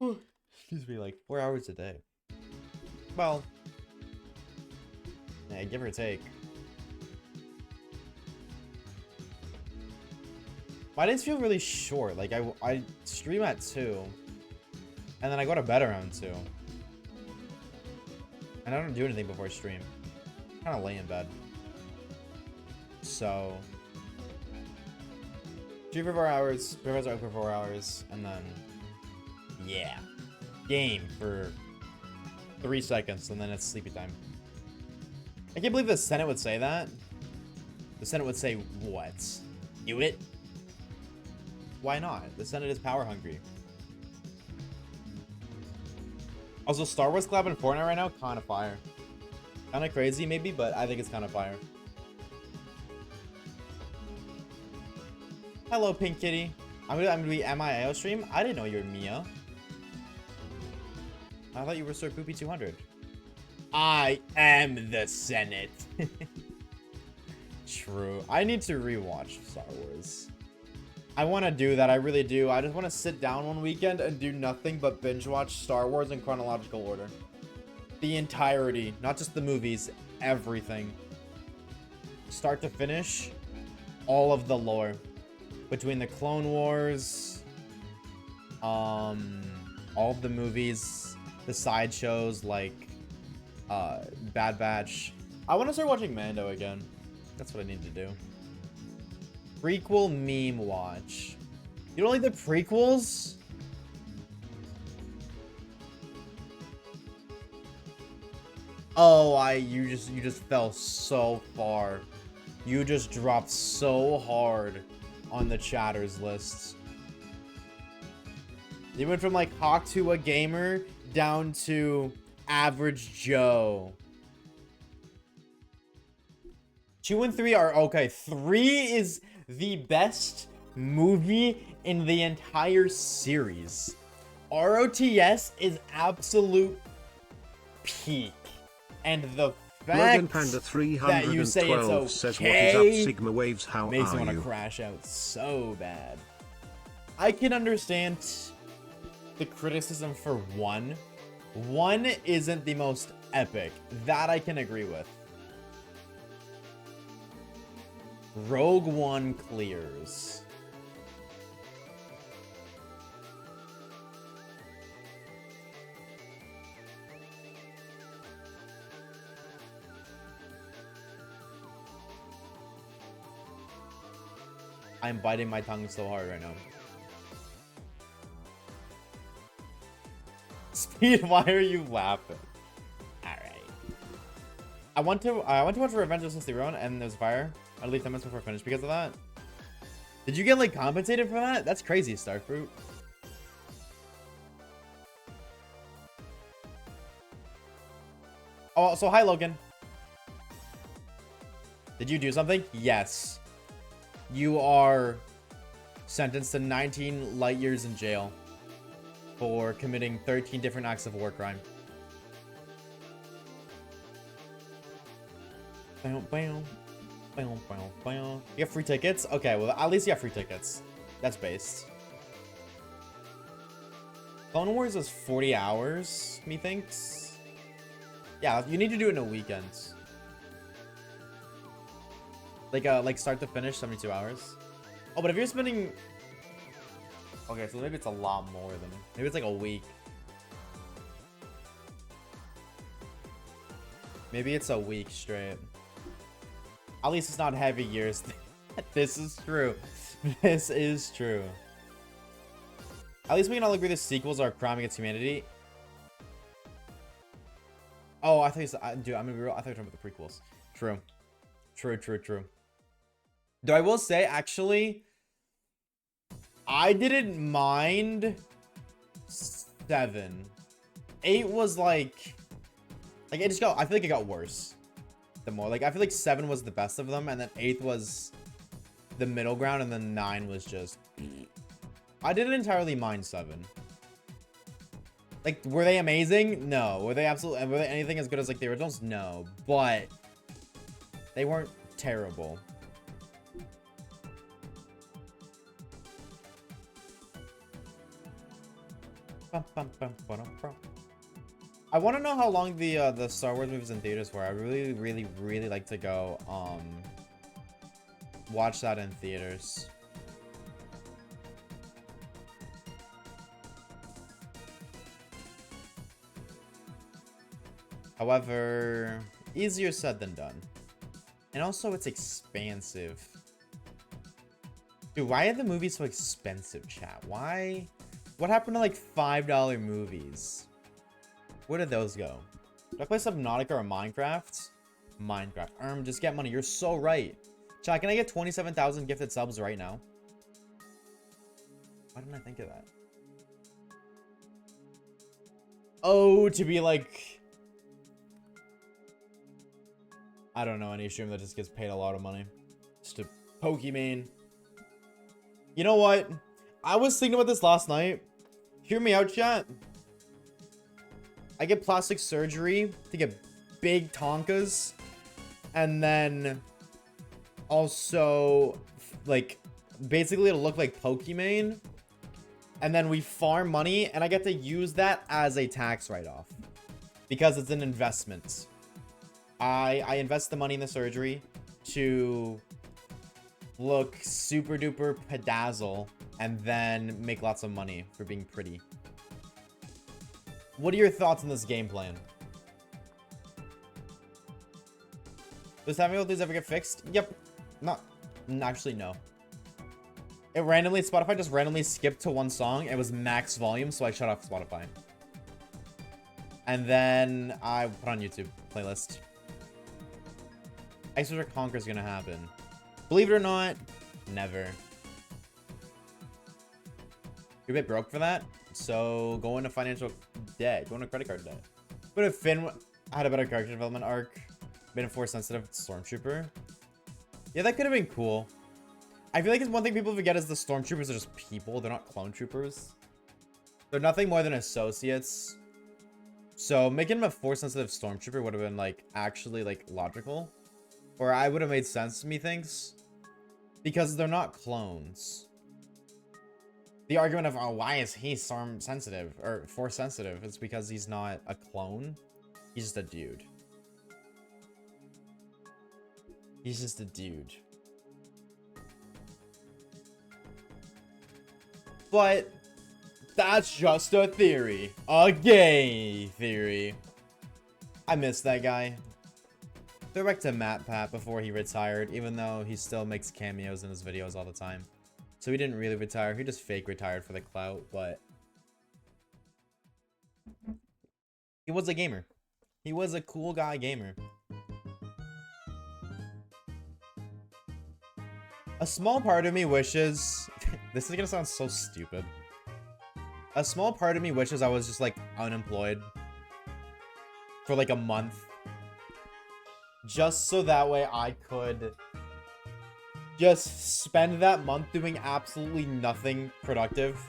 excuse me, like 4 hours a day. Well, yeah, give or take. My days feel really short. Like I stream at 2, and then I go to bed around 2, and I don't do anything before I stream. I kind of lay in bed. So 3 for 4 hours, Professor Oak for 4 hours, and then yeah, game for 3 seconds, and then it's sleepy time. I can't believe the Senate would say that. The Senate would say what? Do it? Why not? The Senate is power hungry. Also, Star Wars collab in Fortnite right now, kind of fire. Kind of crazy maybe, but I think it's kind of fire. Hello, Pink Kitty. I'm gonna be MIAO stream. I didn't know you were Mia. I thought you were Sir Poopy 200. I am the Senate. true. I need to rewatch Star Wars. I want to do that. I really do. I just want to sit down one weekend and do nothing but binge watch Star Wars in chronological order. The entirety, not just the movies, everything. Start to finish, all of the lore. Between the Clone Wars, all of the movies, the sideshows like Bad Batch. I want to start watching Mando again. That's what I need to do. Prequel meme watch. You don't like the prequels? Oh, you just fell so far. You just dropped so hard on the chatters list. You went from like Hawk to a gamer down to average Joe. 2 and 3 are okay. 3 is the best movie in the entire series. ROTS is absolute peak. And the fact that you say it's okay says, what is up, Sigma Waves? How makes are me want to you? crash out so bad. I can understand the criticism for 1. 1 isn't the most epic. That I can agree with. Rogue One clears. I'm biting my tongue so hard right now. Speed, why are you laughing? Alright. I want to watch Revenge of the Throne and there's fire. I'll leave 10 minutes before I finish because of that. Did you get like compensated for that? That's crazy, Starfruit. Oh, so hi, Logan. Did you do something? Yes. You are sentenced to 19 light years in jail for committing 13 different acts of war crime. Bam, bam. You have free tickets? Okay, well, at least you have free tickets. That's based. Clone Wars is 40 hours, methinks. Yeah, you need to do it in a weekend. Like start to finish, 72 hours. Oh, but if you're spending... Okay, so maybe it's a lot more than... Maybe it's like a week. Maybe it's a week straight. At least it's not heavy years. This is true. This is true. At least we can all agree the sequels are a crime against humanity. Oh, I thought you said... Dude, I'm gonna be real. I thought you were talking about the prequels. True. True. Though I will say, actually... I didn't mind 7. 8 was like it just got, I feel like it got worse the more. Like I feel like 7 was the best of them, and then 8 was the middle ground, and then 9 was just... I didn't entirely mind 7. Like, were they amazing? No. Were they anything as good as like the originals? No. But they weren't terrible. I want to know how long the Star Wars movies in theaters were. I really like to go watch that in theaters. However, easier said than done. And also, it's expansive. Dude, why are the movies so expensive, chat? Why? What happened to like $5 movies? Where did those go? Do I play Subnautica or Minecraft? Minecraft. Just get money. You're so right. Chat, can I get 27,000 gifted subs right now? Why didn't I think of that? Oh, to be like... I don't know any stream that just gets paid a lot of money. Just a Pokemon. You know what? I was thinking about this last night. Hear me out, chat. I get plastic surgery to get big tonkas. And then also, like, basically it'll look like Pokimane. And then we farm money, and I get to use that as a tax write-off. Because it's an investment. I invest the money in the surgery to look super duper pedazzle and then make lots of money for being pretty. What are your thoughts on this game plan? Does having all these ever get fixed? Yep. Actually, no. It randomly, Spotify just randomly skipped to one song. It was max volume, so I shut off Spotify. And then I put on YouTube playlist. Ice Conquer is gonna happen. Believe it or not, never. You're a bit broke for that, so go into financial debt. Go into credit card debt. But if Finn had a better character development arc, been a Force sensitive Stormtrooper, yeah, that could have been cool. I feel like it's one thing people forget is the Stormtroopers are just people. They're not clone troopers. They're nothing more than associates. So making him a Force sensitive Stormtrooper would have been like actually like logical. Or I would have made sense to me, thinks. Because they're not clones. The argument of, oh, why is he Storm sensitive or Force sensitive? It's because he's not a clone. He's just a dude. He's just a dude. But that's just a theory. A gay theory. I miss that guy. They're back to Matt Pat before he retired, even though he still makes cameos in his videos all the time. So he didn't really retire. He just fake retired for the clout, but he was a gamer. He was a cool guy gamer. A small part of me wishes... this is gonna sound so stupid. A small part of me wishes I was just, like, unemployed for, like, a month. Just so that way I could just spend that month doing absolutely nothing productive.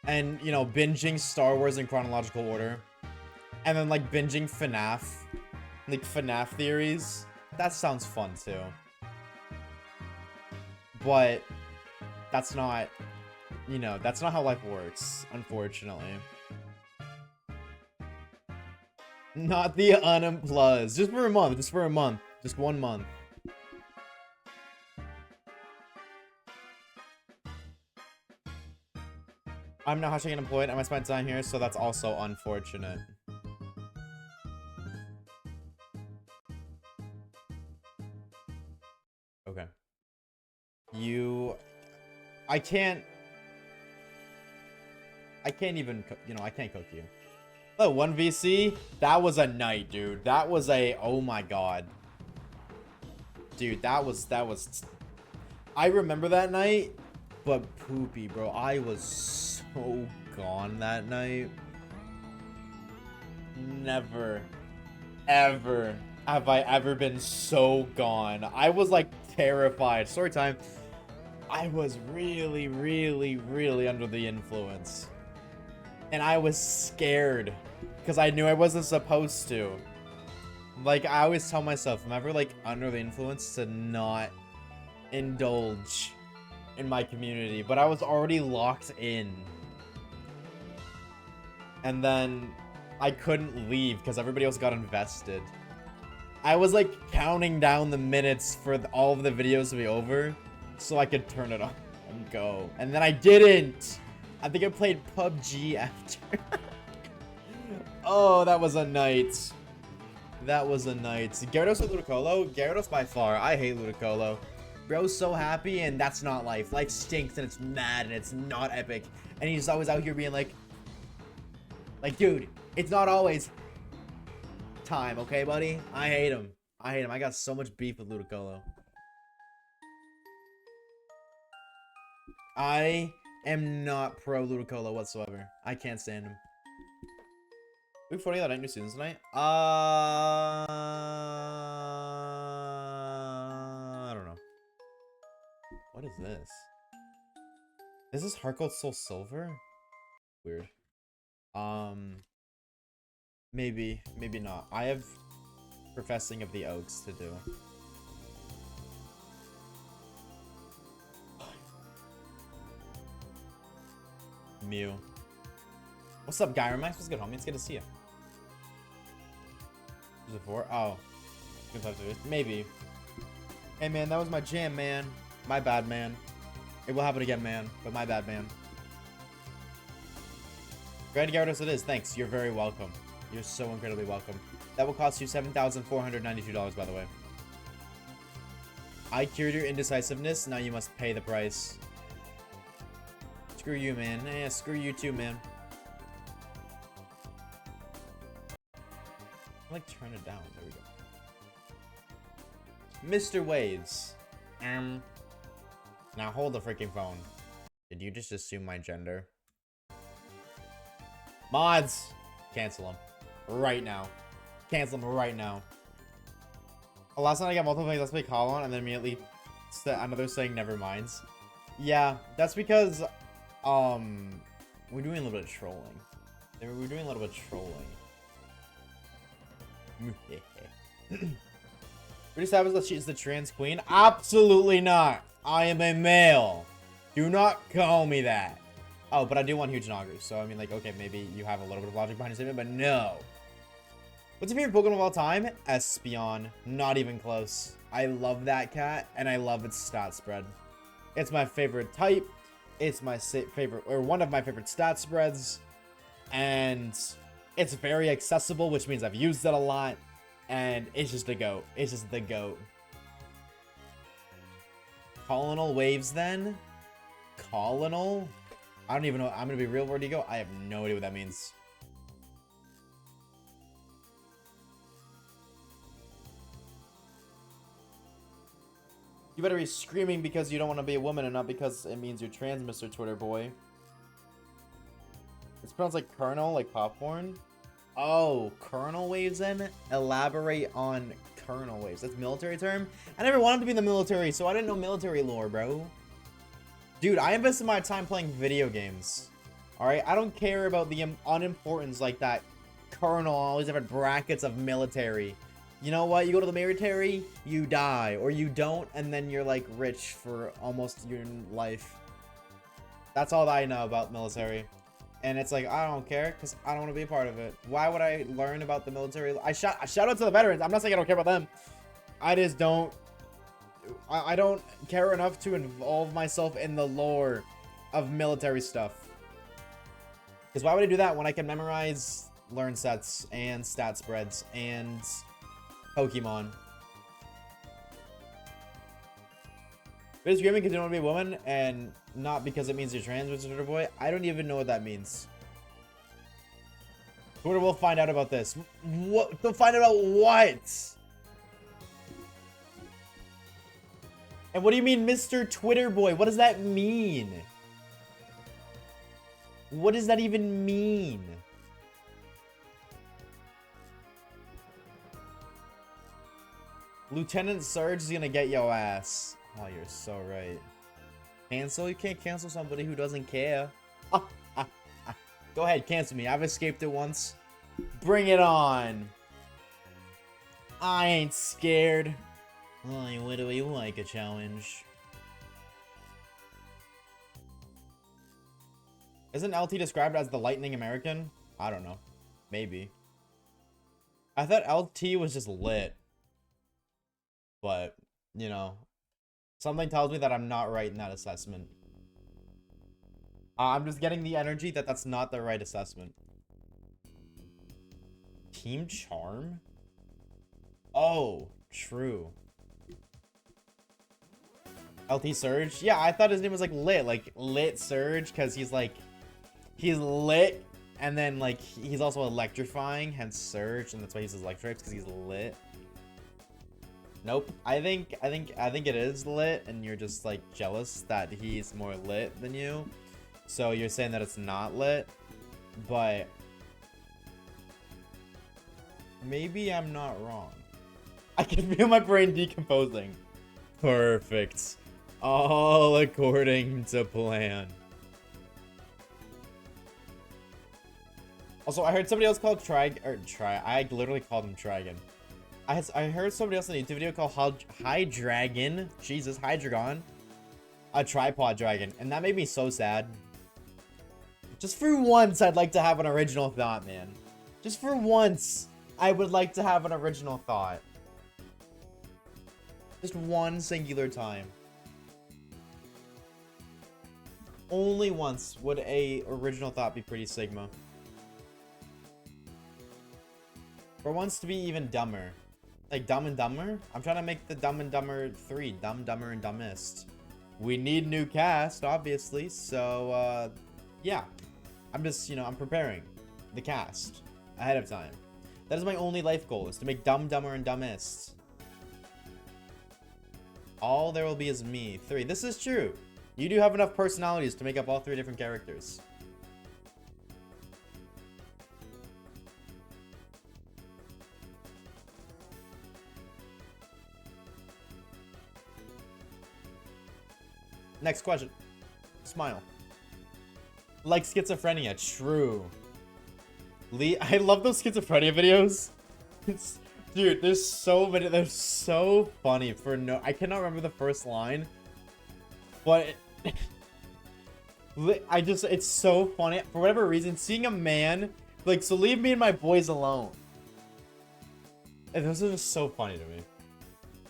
And, you know, binging Star Wars in chronological order. And then, like, binging FNAF. Like, FNAF theories. That sounds fun, too. But that's not, you know, that's not how life works, unfortunately. Not the unemplugged. Just for a month. Just for a month. Just 1 month. I'm not hashtag unemployed. I might spend time here, so that's also unfortunate. Okay. I can't even, you know, I can't cook you. Oh, 1VC? That was a night, dude. That was a, oh my god. Dude, that was, I remember that night, but poopy, bro. I was so gone that night. Never, ever have I ever been so gone. I was like terrified. Story time. I was really, really, really under the influence. And I was scared. Because I knew I wasn't supposed to. Like, I always tell myself, I'm ever, like, under the influence to not indulge in my community. But I was already locked in. And then I couldn't leave because everybody else got invested. I was, like, counting down the minutes for all of the videos to be over so I could turn it on and go. And then I didn't. I think I played PUBG after. Oh, that was a night. That was a night. Gyarados or Ludicolo? Gyarados by far. I hate Ludicolo. Bro's so happy, and that's not life. Life stinks, and it's mad, and it's not epic. And he's always out here being like, dude, it's not always time, okay, buddy? I hate him. I hate him. I got so much beef with Ludicolo. I am not pro Ludicolo whatsoever. I can't stand him. Week 40 that new students tonight? I don't know. What is this? Is this Heart Gold Soul Silver? Weird. Maybe not. I have Professing of the Oaks to do. Mew. What's up, Gyromax? What's good, homie? It's good to see you. Was it 4? Oh. Maybe. Hey, man, that was my jam, man. My bad, man. It will happen again, man. But my bad, man. Grand Gyarados it is. Thanks. You're very welcome. You're so incredibly welcome. That will cost you $7,492, by the way. I cured your indecisiveness. Now you must pay the price. Screw you, man. Yeah, screw you too, man. Like, turn it down. There we go. Mr. Waves. Now hold the freaking phone. Did you just assume my gender? Mods! Cancel them. Right now. Cancel them right now. Last night I got multiple things. Let's play call on and then immediately another saying never minds. Yeah, that's because we're doing a little bit of trolling. We're doing a little bit of trolling. We established that she is the trans queen. Absolutely not. I am a male. Do not call me that. Oh, but I do want huge noggers. So I mean, like, okay, maybe you have a little bit of logic behind your statement, but no. What's your favorite Pokemon of all time? Espeon. Not even close. I love that cat, and I love its stat spread. It's my favorite type. It's my favorite, or one of my favorite stat spreads. And it's very accessible, which means I've used it a lot. And it's just the GOAT. It's just the GOAT. Colonel Waves, then? Colonel? I don't even know. I'm going to be real. Where do you go? I have no idea what that means. You better be screaming because you don't want to be a woman and not because it means you're trans, Mr. Twitter boy. It smells like Colonel, like popcorn. Oh, Colonel Waves then? Elaborate on Colonel Waves. That's a military term? I never wanted to be in the military, so I didn't know military lore, bro. Dude, I invested my time playing video games. Alright? I don't care about the unimportance like that. Colonel, all these different brackets of military. You know what? You go to the military, you die. Or you don't, and then you're, like, rich for almost your life. That's all that I know about military. And it's like, I don't care, because I don't want to be a part of it. Why would I learn about the military? Shout out to the veterans. I'm not saying I don't care about them. I just don't... I don't care enough to involve myself in the lore of military stuff. Because why would I do that when I can memorize learn sets and stat spreads and Pokemon? But it's screaming because you don't want to be a woman and not because it means you're trans, Mr. Boy. I don't even know what that means. Twitter will find out about this. What? They'll find out about what? And what do you mean, Mr. Twitter Boy? What does that mean? What does that even mean? Lieutenant Surge is gonna get your ass. Oh, you're so right. Cancel? You can't cancel somebody who doesn't care. Go ahead, cancel me. I've escaped it once. Bring it on. I ain't scared. Oh, what do you like a challenge? Isn't LT described as the Lightning American? I don't know. Maybe. I thought LT was just lit. But, you know, something tells me that I'm not right in that assessment. I'm just getting the energy that that's not the right assessment. Team Charm? Oh, true. LT Surge? Yeah, I thought his name was like Lit. Like Lit Surge, because he's like, he's lit. And then like, he's also electrifying, hence Surge. And that's why he says electric, because he's lit. Nope. I think it is lit, and you're just like jealous that he's more lit than you. So you're saying that it's not lit, but maybe I'm not wrong. I can feel my brain decomposing. Perfect. All according to plan. Also, I heard somebody else called I literally called him Trigon. I heard somebody else in a YouTube video called Hydreigon. Jesus, Hydreigon. A tripod dragon. And that made me so sad. Just for once, I'd like to have an original thought, man. Just for once, I would like to have an original thought. Just one singular time. Only once would a original thought be pretty Sigma. For once to be even dumber. Like Dumb and Dumber? I'm trying to make the Dumb and Dumber 3. Dumb, Dumber, and Dumbest. We need new cast, obviously. So, yeah. I'm just, I'm preparing the cast ahead of time. That is my only life goal, is to make Dumb, Dumber, and Dumbest. All there will be is me. 3. This is true. You do have enough personalities to make up all 3 different characters. Next question. Smile. Like schizophrenia. True. Lee, I love those schizophrenia videos. Dude, there's so many. They're so funny for no. I cannot remember the first line, but it's so funny for whatever reason. Seeing a man like, so leave me and my boys alone. And those are just so funny to me.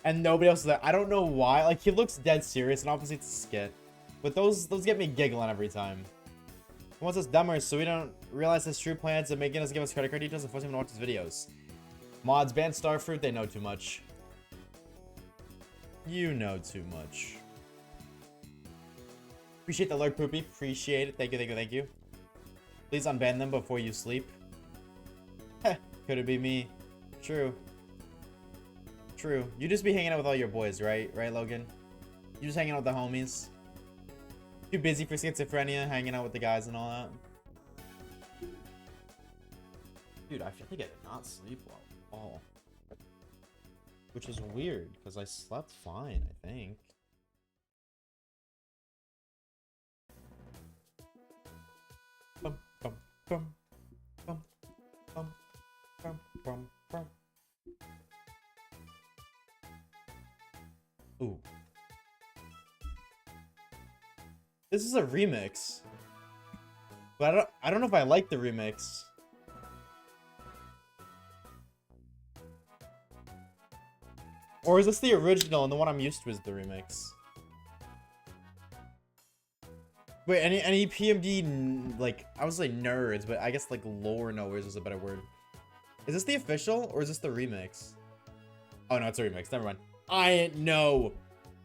And nobody else is there. I don't know why. Like, he looks dead serious, and obviously it's a skit. But those get me giggling every time. He wants us dumber, so we don't realize his true plans of making us give us credit card details and forcing him to watch his videos. Mods, ban Starfruit, they know too much. You know too much. Appreciate the alert, Poopy. Appreciate it. Thank you, thank you, thank you. Please unban them before you sleep. Heh, could it be me? True. True. You just be hanging out with all your boys, right? Right, Logan? You just hanging out with the homies? Too busy for schizophrenia, hanging out with the guys and all that? Dude, I feel like I did not sleep well at all. Which is weird, because I slept fine, I think. Bum, bum, bum, bum, bum, bum, bum, bum. Ooh. This is a remix. But I don't know if I like the remix. Or is this the original and the one I'm used to is the remix? Wait, any PMD, like, I was like nerds, but I guess like lore knowers is a better word. Is this the official or is this the remix? Oh no, it's a remix. Never mind. I know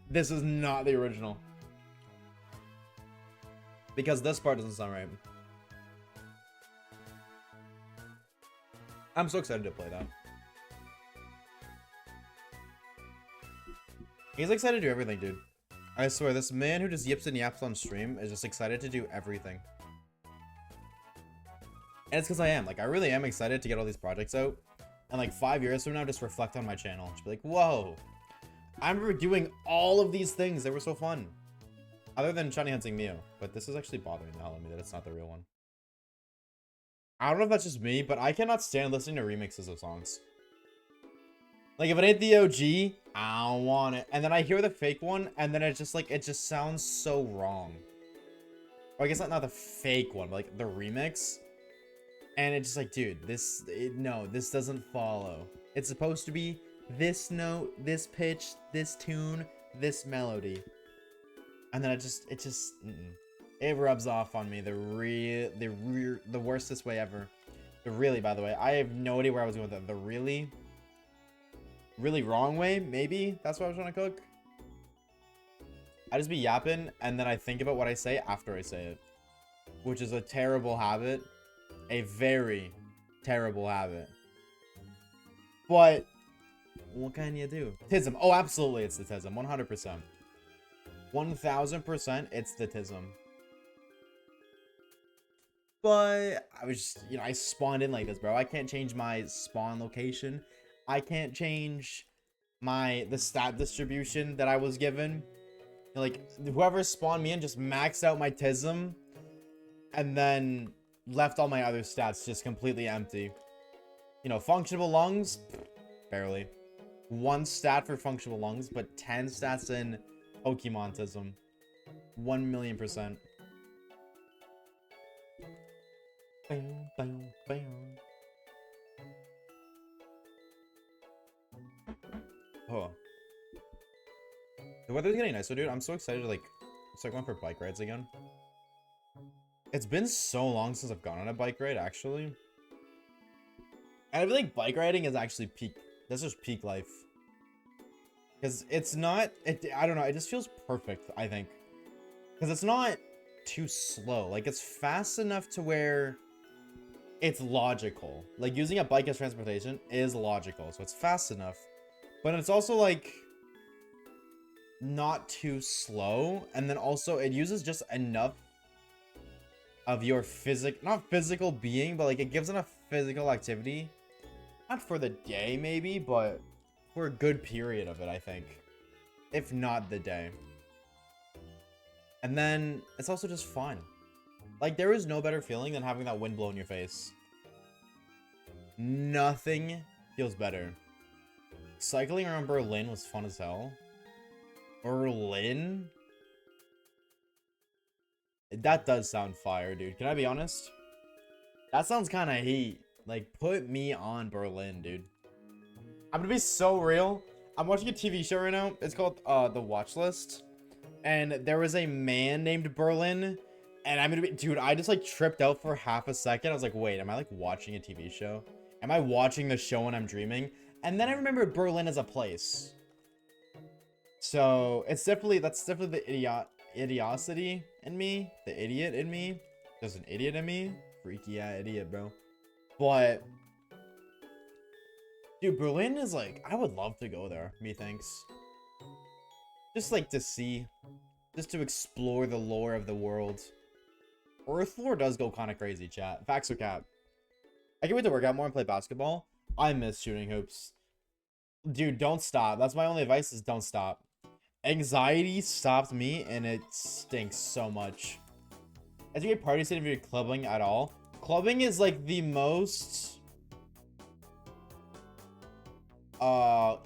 this is not the original. Because this part doesn't sound right. I'm so excited to play that. He's excited to do everything, dude. I swear, this man who just yips and yaps on stream is just excited to do everything. And it's because I am. Like, I really am excited to get all these projects out. And like 5 years from now, just reflect on my channel. Just be like, whoa. I remember doing all of these things. They were so fun. Other than Shiny Hunting Mew. But this is actually bothering the hell out of me that it's not the real one. I don't know if that's just me, but I cannot stand listening to remixes of songs. Like, if it ain't the OG, I don't want it. And then I hear the fake one, and then it's just like, it just sounds so wrong. Or I guess not the fake one, but like the remix. And it's just like, dude, no, this doesn't follow. It's supposed to be this note, this pitch, this tune, this melody. And then it rubs off on me the worstest way ever. The really, by the way, I have no idea where I was going with that. The really wrong way, maybe that's what I was trying to cook. I just be yapping and then I think about what I say after I say it, which is a terrible habit, a very terrible habit. But what can you do? Tism. Oh, absolutely, it's the tism. 100%. 1000%, it's the tism. But I was just, I spawned in like this, bro. I can't change my spawn location. I can't change the stat distribution that I was given. Like, whoever spawned me in just maxed out my tism and then left all my other stats just completely empty. Functional lungs, barely. 1 stat for functional lungs, but 10 stats in Pokemontism. 1,000,000%. Bam, bam, bam. Oh. The weather's getting nicer, dude. I'm so excited to like start going for bike rides again. It's been so long since I've gone on a bike ride, actually. And I feel like bike riding is actually peak. That's just peak life. Because it's not, I don't know, it just feels perfect, I think. Because it's not too slow. Like, it's fast enough to where it's logical. Like, using a bike as transportation is logical. So it's fast enough. But it's also, like, not too slow. And then also, it uses just enough of your not physical being, but, like, it gives enough physical activity. Not for the day, maybe, but for a good period of it, I think. If not the day. And then, it's also just fun. Like, there is no better feeling than having that wind blow in your face. Nothing feels better. Cycling around Berlin was fun as hell. Berlin? That does sound fire, dude. Can I be honest? That sounds kind of heat. Like, put me on Berlin, dude. I'm gonna be so real. I'm watching a TV show right now. It's called The Watch List. And there was a man named Berlin. And I'm gonna be... Dude, I just, like, tripped out for half a second. I was like, wait, am I, like, watching a TV show? Am I watching the show when I'm dreaming? And then I remembered Berlin as a place. So, it's definitely... That's definitely the idiocity in me. The idiot in me. There's an idiot in me. Freaky idiot, bro. But... Dude, Berlin is like... I would love to go there, methinks. Just, like, to see... Just to explore the lore of the world. Earth lore does go kind of crazy, chat. Facts or cap. I can't wait to work out more and play basketball. I miss shooting hoops. Dude, don't stop. That's my only advice is don't stop. Anxiety stopped me and it stinks so much. As you get party state if you're clubbing at all. Clubbing is like the most...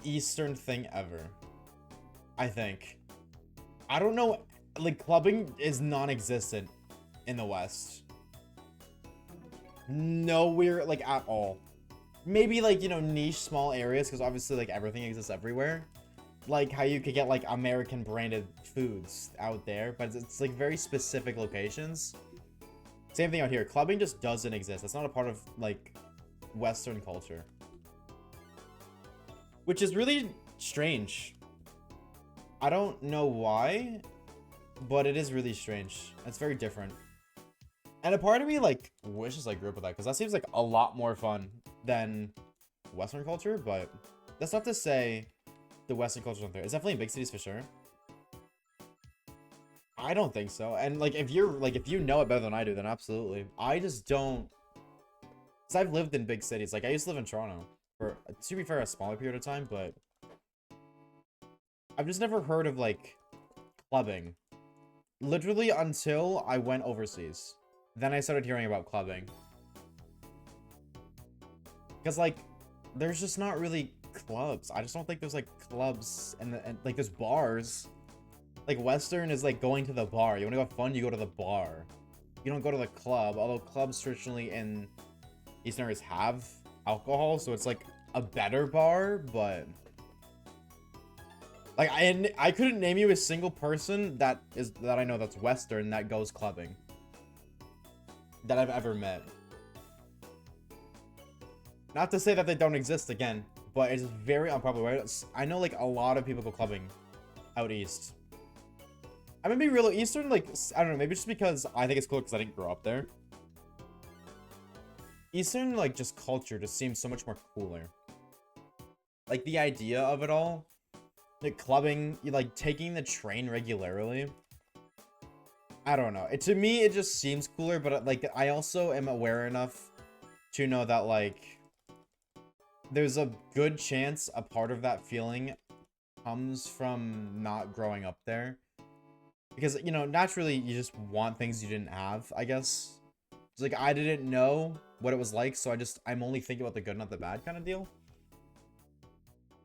Eastern thing ever. I think. I don't know. Like, clubbing is non-existent in the West. Nowhere, like, at all. Maybe, like, you know, niche small areas, because obviously, like, everything exists everywhere. Like, how you could get, like, American branded foods out there, but it's like, very specific locations. Same thing out here. Clubbing just doesn't exist. It's not a part of, like, Western culture. Which is really strange. I don't know why, but it is really strange. It's very different. And a part of me, like, wishes I grew up with that, because that seems like a lot more fun than Western culture, but that's not to say the Western culture isn't there. It's definitely in big cities for sure. I don't think so. And, like, if you know it better than I do, then absolutely. I just don't... Because I've lived in big cities. Like, I used to live in Toronto for, to be fair, a smaller period of time, but I've just never heard of, like, clubbing. Literally until I went overseas. Then I started hearing about clubbing. Because, like, there's just not really clubs. I just don't think there's, like, clubs and like, there's bars. Like, Western is, like, going to the bar. You want to have fun, you go to the bar. You don't go to the club. Although clubs traditionally in Eastern areas have alcohol, so it's, like, a better bar, but... Like, I couldn't name you a single person that I know that's Western that goes clubbing. That I've ever met. Not to say that they don't exist again, but it's very unpopular. I know, like, a lot of people go clubbing out east. I'm gonna be real, Eastern, like, I don't know, maybe just because I think it's cool because I didn't grow up there. Eastern, like, just culture just seems so much more cooler. Like, the idea of it all. Like, clubbing, like, taking the train regularly. I don't know. To me, it just seems cooler, but, like, I also am aware enough to know that, like, there's a good chance a part of that feeling comes from not growing up there. Because, you know, naturally, you just want things you didn't have, I guess. It's like, I didn't know what it was like, so I'm only thinking about the good, not the bad kind of deal.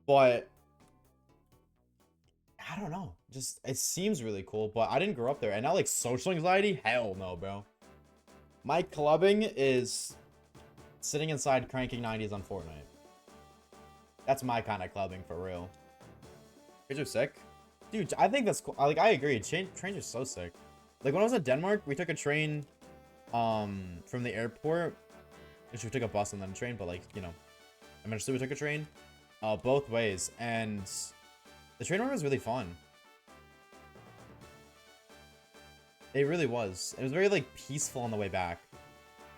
But... I don't know. Just, it seems really cool, but I didn't grow up there. And now, like, social anxiety? Hell no, bro. My clubbing is sitting inside cranking 90s on Fortnite. That's my kind of clubbing for real. Trains are sick. Dude, I think that's cool. Like, I agree. Trains are so sick. Like, when I was in Denmark, we took a train from the airport. Actually, we took a bus and then a train, but like, you know, eventually we took a train both ways. And the train ride was really fun. It really was. It was very, like, peaceful on the way back.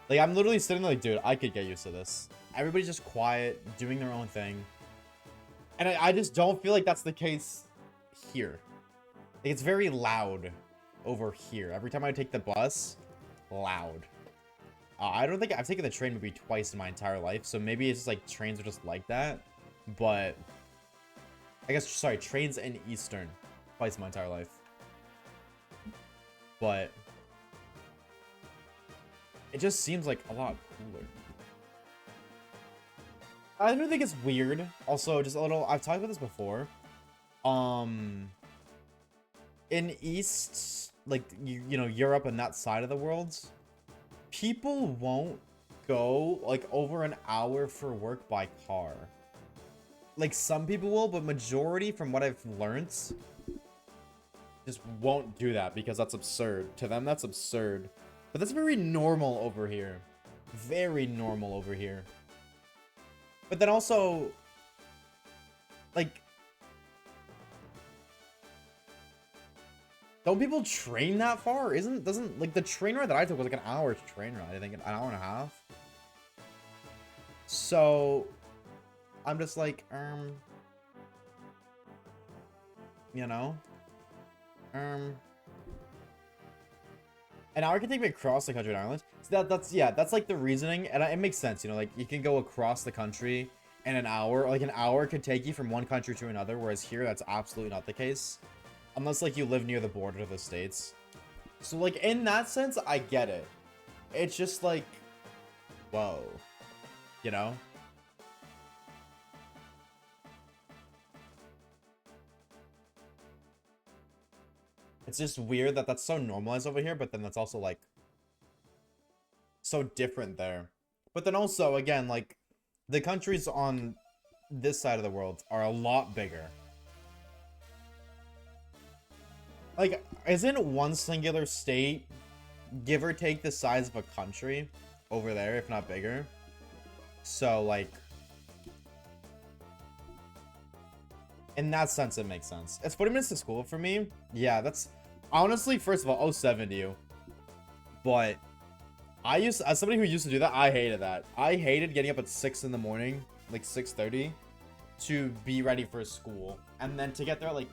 Like, I'm literally sitting there like, dude, I could get used to this. Everybody's just quiet, doing their own thing. And I just don't feel like that's the case here. Like, it's very loud over here. Every time I take the bus, loud. I don't think I've taken the train maybe twice in my entire life. So maybe it's just like trains are just like that. But I guess, sorry, trains in Eastern twice in my entire life. But it just seems like a lot cooler. I don't think it's weird. Also, just a little, I've talked about this before. In East, like, you know, Europe and that side of the world, people won't go like over an hour for work by car. Like, some people will, but majority, from what I've learned, just won't do that because that's absurd. To them, that's absurd. But that's very normal over here. Very normal over here. But then also, like, don't people train that far? Doesn't, like, the train ride that I took was like an hour's train ride. I think an hour and a half. So, I'm just like, you know? An hour can take me across the country and island. So that's like the reasoning, and it makes sense, you know, like you can go across the country in an hour. Like an hour could take you from one country to another, whereas here that's absolutely not the case, unless like you live near the border of the states. So like in that sense, I get it. It's just like, whoa, you know. It's just weird that that's so normalized over here, but then that's also, like, so different there. But then also, again, like, the countries on this side of the world are a lot bigger. Like, isn't one singular state, give or take, the size of a country over there, if not bigger? So, like, in that sense, it makes sense. It's 40 minutes to school for me. Yeah, that's... Honestly, first of all, 07 to you. But as somebody who used to do that, I hated that. I hated getting up at 6 in the morning, like 6:30, to be ready for school. And then to get there, like,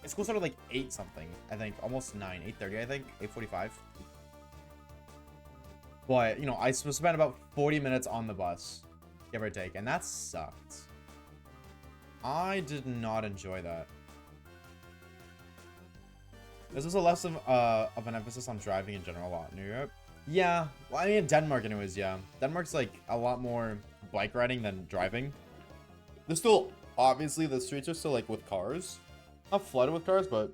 school started like 8 something, I think. Almost 9, 8:30, I think. 8:45. But, you know, I spent about 40 minutes on the bus, give or take. And that sucked. I did not enjoy that. This is a less of an emphasis on driving in general a lot in Europe. Yeah, well, I mean, in Denmark anyways, yeah. Denmark's like a lot more bike riding than driving. There's still, obviously, the streets are still like with cars. Not flooded with cars, but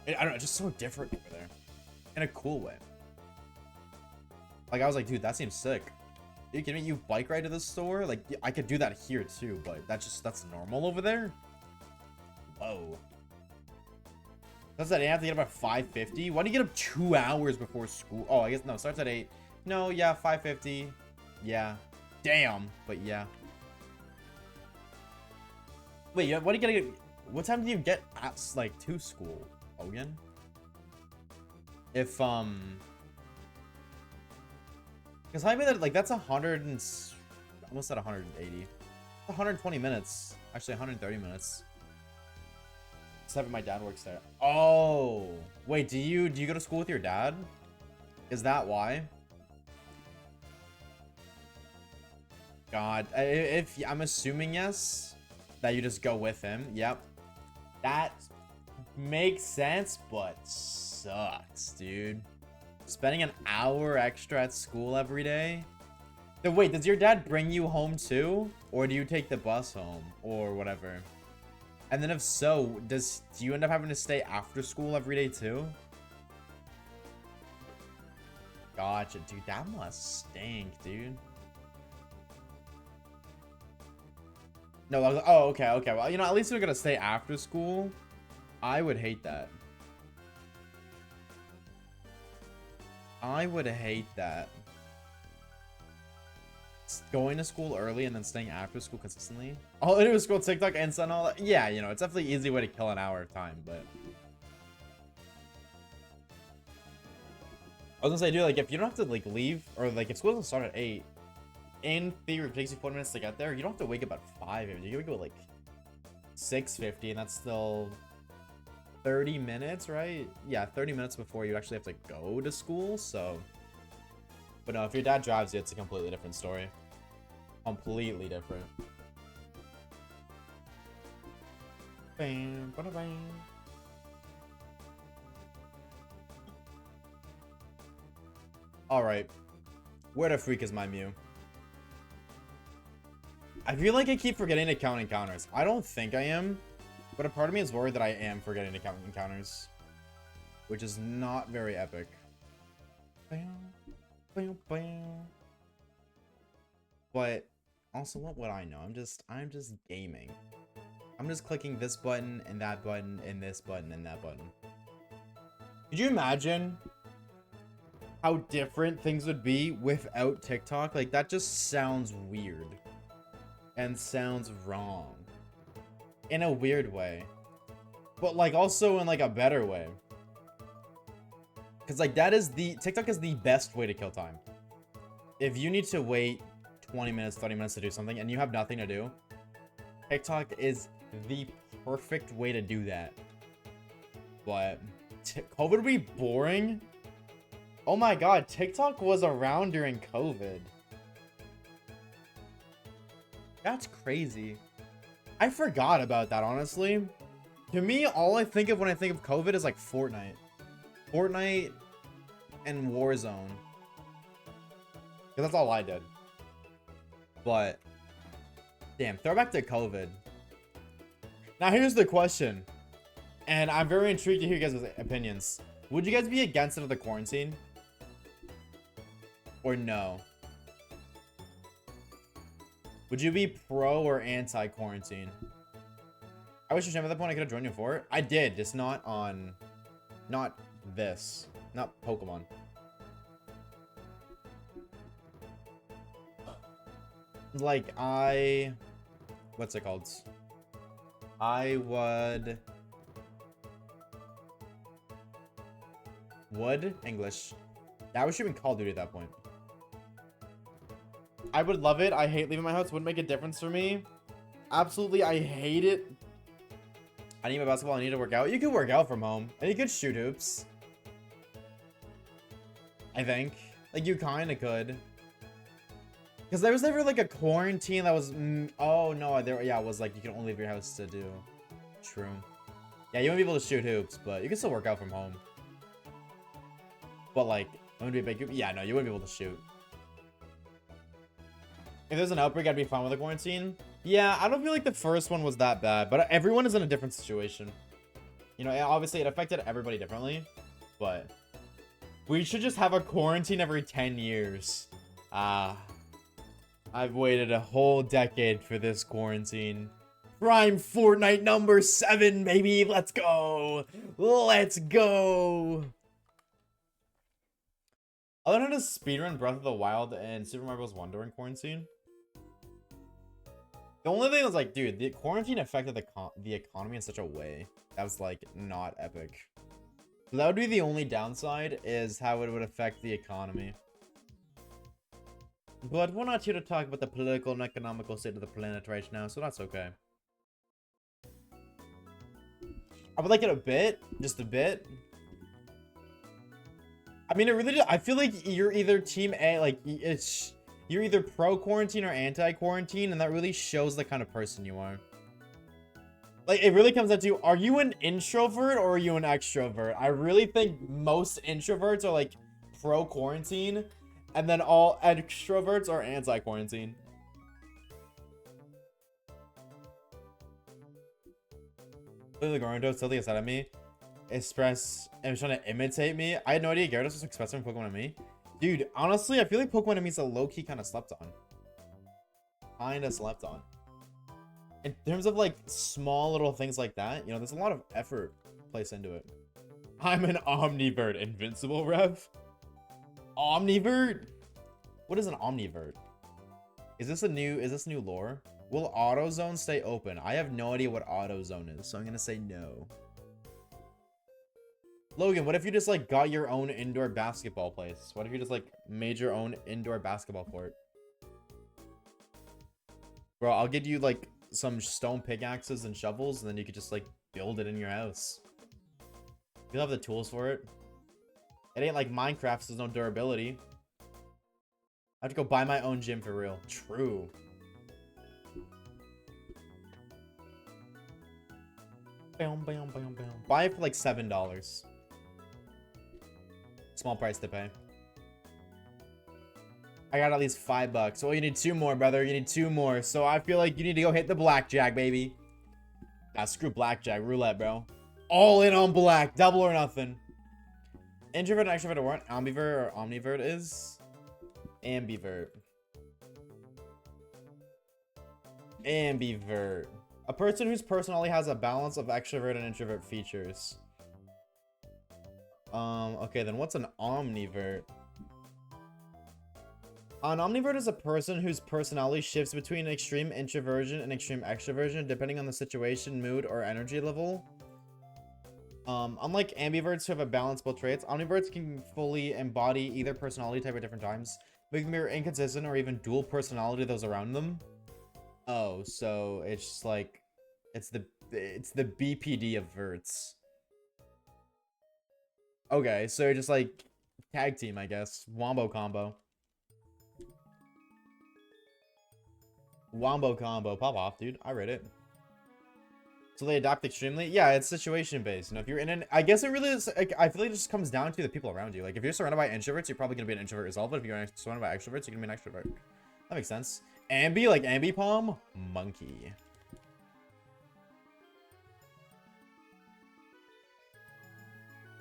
I don't know, it's just so different over there. In a cool way. Like, I was like, dude, that seems sick. Are you kidding me? You bike ride to the store? Like, I could do that here too, but that's normal over there? Whoa. That's that you have to get up at 5:50? Why do you get up 2 hours before school? Oh, I guess, no, it starts at 8. No, yeah, 5:50. Yeah. Damn, but yeah. Wait, what do you gotta get? What time do you get at, like, to school, Hogan? If, because I mean that, like, that's 100 and, almost at 180. 120 minutes. Actually, 130 minutes. Except for my dad works there. Oh, wait, do you go to school with your dad? Is that why? God, if I'm assuming yes, that you just go with him. Yep, that makes sense, but sucks, dude. Spending an hour extra at school every day. Then wait, does your dad bring you home too, or do you take the bus home or whatever? And then if so, do you end up having to stay after school every day too? God. Gotcha, dude. That must stink, dude. No, oh, okay, okay. Well, you know, at least we're gonna stay after school. I would hate that. I would hate that. Going to school early and then staying after school consistently. All I do is scroll TikTok and all that. Yeah, you know, it's definitely an easy way to kill an hour of time, but I was gonna say, dude, like, if you don't have to, like, leave, or, like, if school doesn't start at 8, in theory, it takes you 40 minutes to get there, you don't have to wake up at 5. You can wake up at, like, 6:50, and that's still 30 minutes, right? Yeah, 30 minutes before you actually have to go to school, so. But no, if your dad drives you, it's a completely different story. Completely different. Bam, bada bam. Alright. Where the freak is my Mew? I feel like I keep forgetting to count encounters. I don't think I am, but a part of me is worried that I am forgetting to count encounters, which is not very epic. Bam, bam, bam. But also, what would I know? I'm just gaming. I'm just clicking this button and that button and this button and that button. Could you imagine how different things would be without TikTok? Like, that just sounds weird and sounds wrong in a weird way, but like also in like a better way, because like TikTok is the best way to kill time. If you need to wait 20 minutes 30 minutes to do something and you have nothing to do, TikTok is the perfect way to do that. But COVID would be boring. Oh my god, TikTok was around during COVID. That's crazy. I forgot about that, honestly. To me, all I think of when I think of COVID is like Fortnite. Fortnite and Warzone. Because that's all I did. But, damn, throwback to COVID. Now, here's the question. And I'm very intrigued to hear you guys' opinions. Would you guys be against another quarantine? Or no? Would you be pro or anti-quarantine? I wish you at that point I could have joined you for it. I did, just not on... Not this. Not Pokemon. Like, what's it called? I would... English. That was even Call of Duty at that point. I would love it. I hate leaving my house. Wouldn't make a difference for me. Absolutely, I hate it. I need my basketball. I need to work out. You could work out from home. And you could shoot hoops. I think. Like, you kind of could. Because there was never, like, a quarantine that was... oh, no. Yeah, it was, like, you can only leave your house to do. True. Yeah, you won't be able to shoot hoops, but you can still work out from home. But, like, I'm gonna be a big... Yeah, no, you wouldn't be able to shoot. If there's an outbreak, I'd be fine with a quarantine. Yeah, I don't feel like the first one was that bad, but everyone is in a different situation. You know, obviously it affected everybody differently, but we should just have a quarantine every 10 years. I've waited a whole decade for this quarantine. Prime Fortnite number 7, baby. Let's go. Let's go. I learned how to speedrun Breath of the Wild and Super Mario Bros. Wonder in quarantine. The only thing was like, dude, the quarantine affected the economy in such a way that was like not epic. So that would be the only downside, is how it would affect the economy. But we're not here to talk about the political and economical state of the planet right now, so that's okay. I would like it a bit, just a bit. I mean, it really, I feel like you're either team A, like, you're either pro-quarantine or anti-quarantine, and that really shows the kind of person you are. Like, it really comes down to, are you an introvert or are you an extrovert? I really think most introverts are, like, pro-quarantine, and then all extroverts are anti-quarantine. The Gyarados totally upset at me. Express and was trying to imitate me. I had no idea Gyarados was expressing Pokemon to me. Dude, honestly, I feel like Pokemon means a low-key kind of slept on. Kinda slept on. In terms of like small little things like that, you know, there's a lot of effort placed into it. I'm an Omnivert. Invincible Rev? Omnivert? What is an Omnivert? Is this new lore? Will AutoZone stay open? I have no idea what AutoZone is, so I'm gonna say no. Logan, what if you just like got your own indoor basketball place? What if you just like made your own indoor basketball court? Bro, I'll give you like some stone pickaxes and shovels, and then you could just like build it in your house. You'll have the tools for it. It ain't like Minecraft, so there's no durability. I have to go buy my own gym for real. True. Buy it for like $7. Small price to pay. I got at least $5. Oh, you need 2 more, brother. You need 2 more. So I feel like you need to go hit the blackjack, baby. Nah, screw blackjack. Roulette, bro. All in on black. Double or nothing. Introvert and extrovert are what? Ambivert or omnivert is? Ambivert. Ambivert. A person whose personality has a balance of extrovert and introvert features. Okay, then what's an omnivert? An omnivert is a person whose personality shifts between extreme introversion and extreme extroversion depending on the situation, mood, or energy level. Unlike ambiverts who have a balance both traits, omniverts can fully embody either personality type at different times, making them inconsistent or even dual personality to those around them. Oh, so it's just like it's the BPD of verts. Okay, so just like tag team, I guess. Wombo combo. Wombo combo. Pop off, dude. I read it. So they adapt extremely. Yeah, it's situation based. You know, if you're in an, I guess it really is. Like, I feel like it just comes down to the people around you. Like, if you're surrounded by introverts, you're probably gonna be an introvert yourself. But if you're surrounded by extroverts, you're gonna be an extrovert. That makes sense. Ambi, like Ambipom, monkey.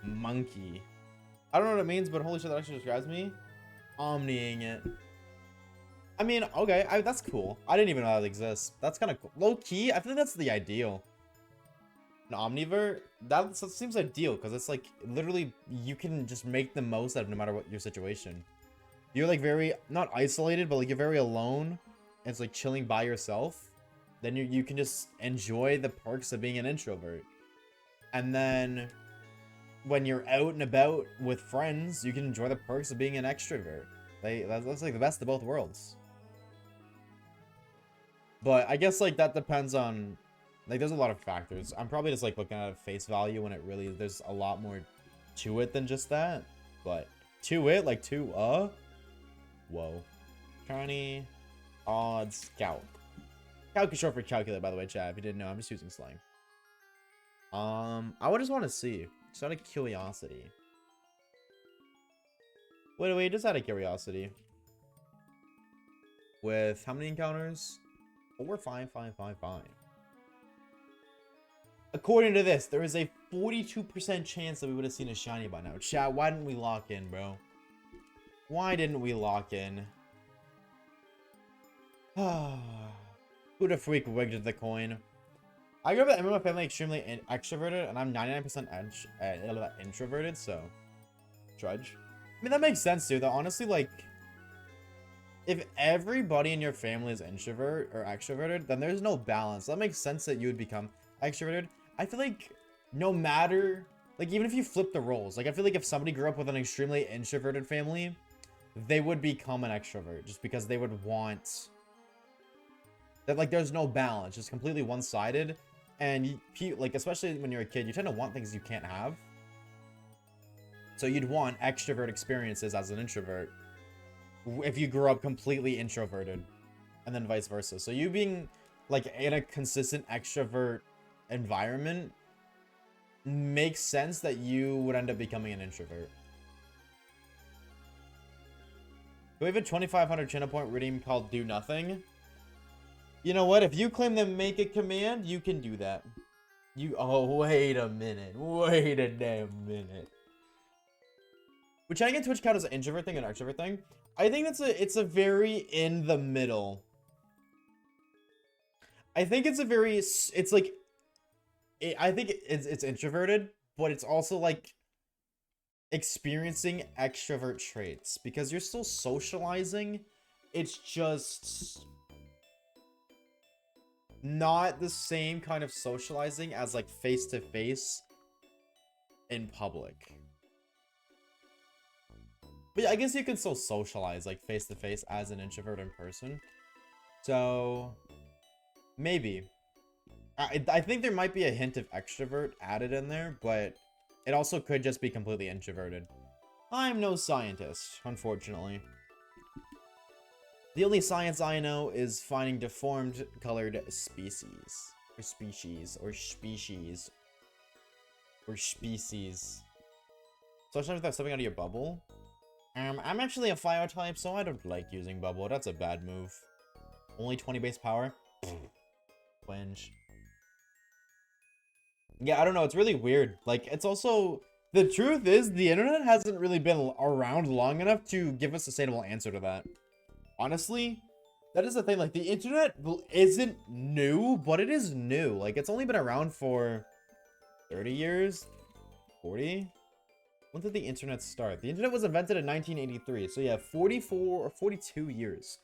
Monkey. I don't know what it means, but holy shit, that actually describes me. Omniing it. I mean, okay, that's cool. I didn't even know that exists. That's kind of cool. Low key, I think that's the ideal. An omnivert, that seems ideal because it's like literally you can just make the most out of no matter what your situation. You're like very not isolated, but like you're very alone. And it's like chilling by yourself. Then you can just enjoy the perks of being an introvert. And then when you're out and about with friends, you can enjoy the perks of being an extrovert. That's like the best of both worlds. But I guess like that depends on, like, there's a lot of factors. I'm probably just like looking at it face value when it really, there's a lot more to it than just that. But to it, like whoa. Shiny, odds, calc. Calc is short for calculate, by the way, chat. If you didn't know, I'm just using slang. I would just want to see, just out of curiosity. Wait, just out of curiosity. With how many encounters? 4, 5, 5, 5, 5. According to this, there is a 42% chance that we would have seen a shiny by now. Chat, why didn't we lock in, bro? Why didn't we lock in? Who the freak wigged the coin? I grew up in my family extremely extroverted, and I'm 99% introverted, so trudge. I mean, that makes sense, dude. Though honestly, like, if everybody in your family is introvert or extroverted, then there's no balance. That makes sense that you would become extroverted. I feel like no matter, like, even if you flip the roles, like, I feel like if somebody grew up with an extremely introverted family, they would become an extrovert just because they would want that. Like, there's no balance, just completely one-sided. And you, like, especially when you're a kid, you tend to want things you can't have. So you'd want extrovert experiences as an introvert if you grew up completely introverted, and then vice versa. So you being like in a consistent extrovert environment makes sense that you would end up becoming an introvert. Do we have a 2,500 channel point redeem called Do Nothing? You know what? If you claim to make a command, you can do that. Oh, wait a minute. Wait a damn minute. Would chatting in Twitch count as an introvert thing and an extrovert thing? I think it's a very in the middle. I think it's a very, it's like, I think it's introverted, but it's also like experiencing extrovert traits because you're still socializing. It's just not the same kind of socializing as like face to face in public. But yeah, I guess you can still socialize like face to face as an introvert in person. So maybe. I think there might be a hint of extrovert added in there, but it also could just be completely introverted. I'm no scientist, unfortunately. The only science I know is finding deformed colored species. Or species. Or species. Or species. So sometimes without stepping out of your bubble. I'm actually a fire type, so I don't like using bubble. That's a bad move. Only 20 base power? Twinge. Yeah, I don't know. It's really weird. Like, it's also... The truth is, the internet hasn't really been around long enough to give a sustainable answer to that. Honestly, that is the thing. Like, the internet isn't new, but it is new. Like, it's only been around for 30 years? 40? When did the internet start? The internet was invented in 1983. So, yeah, 44 or 42 years.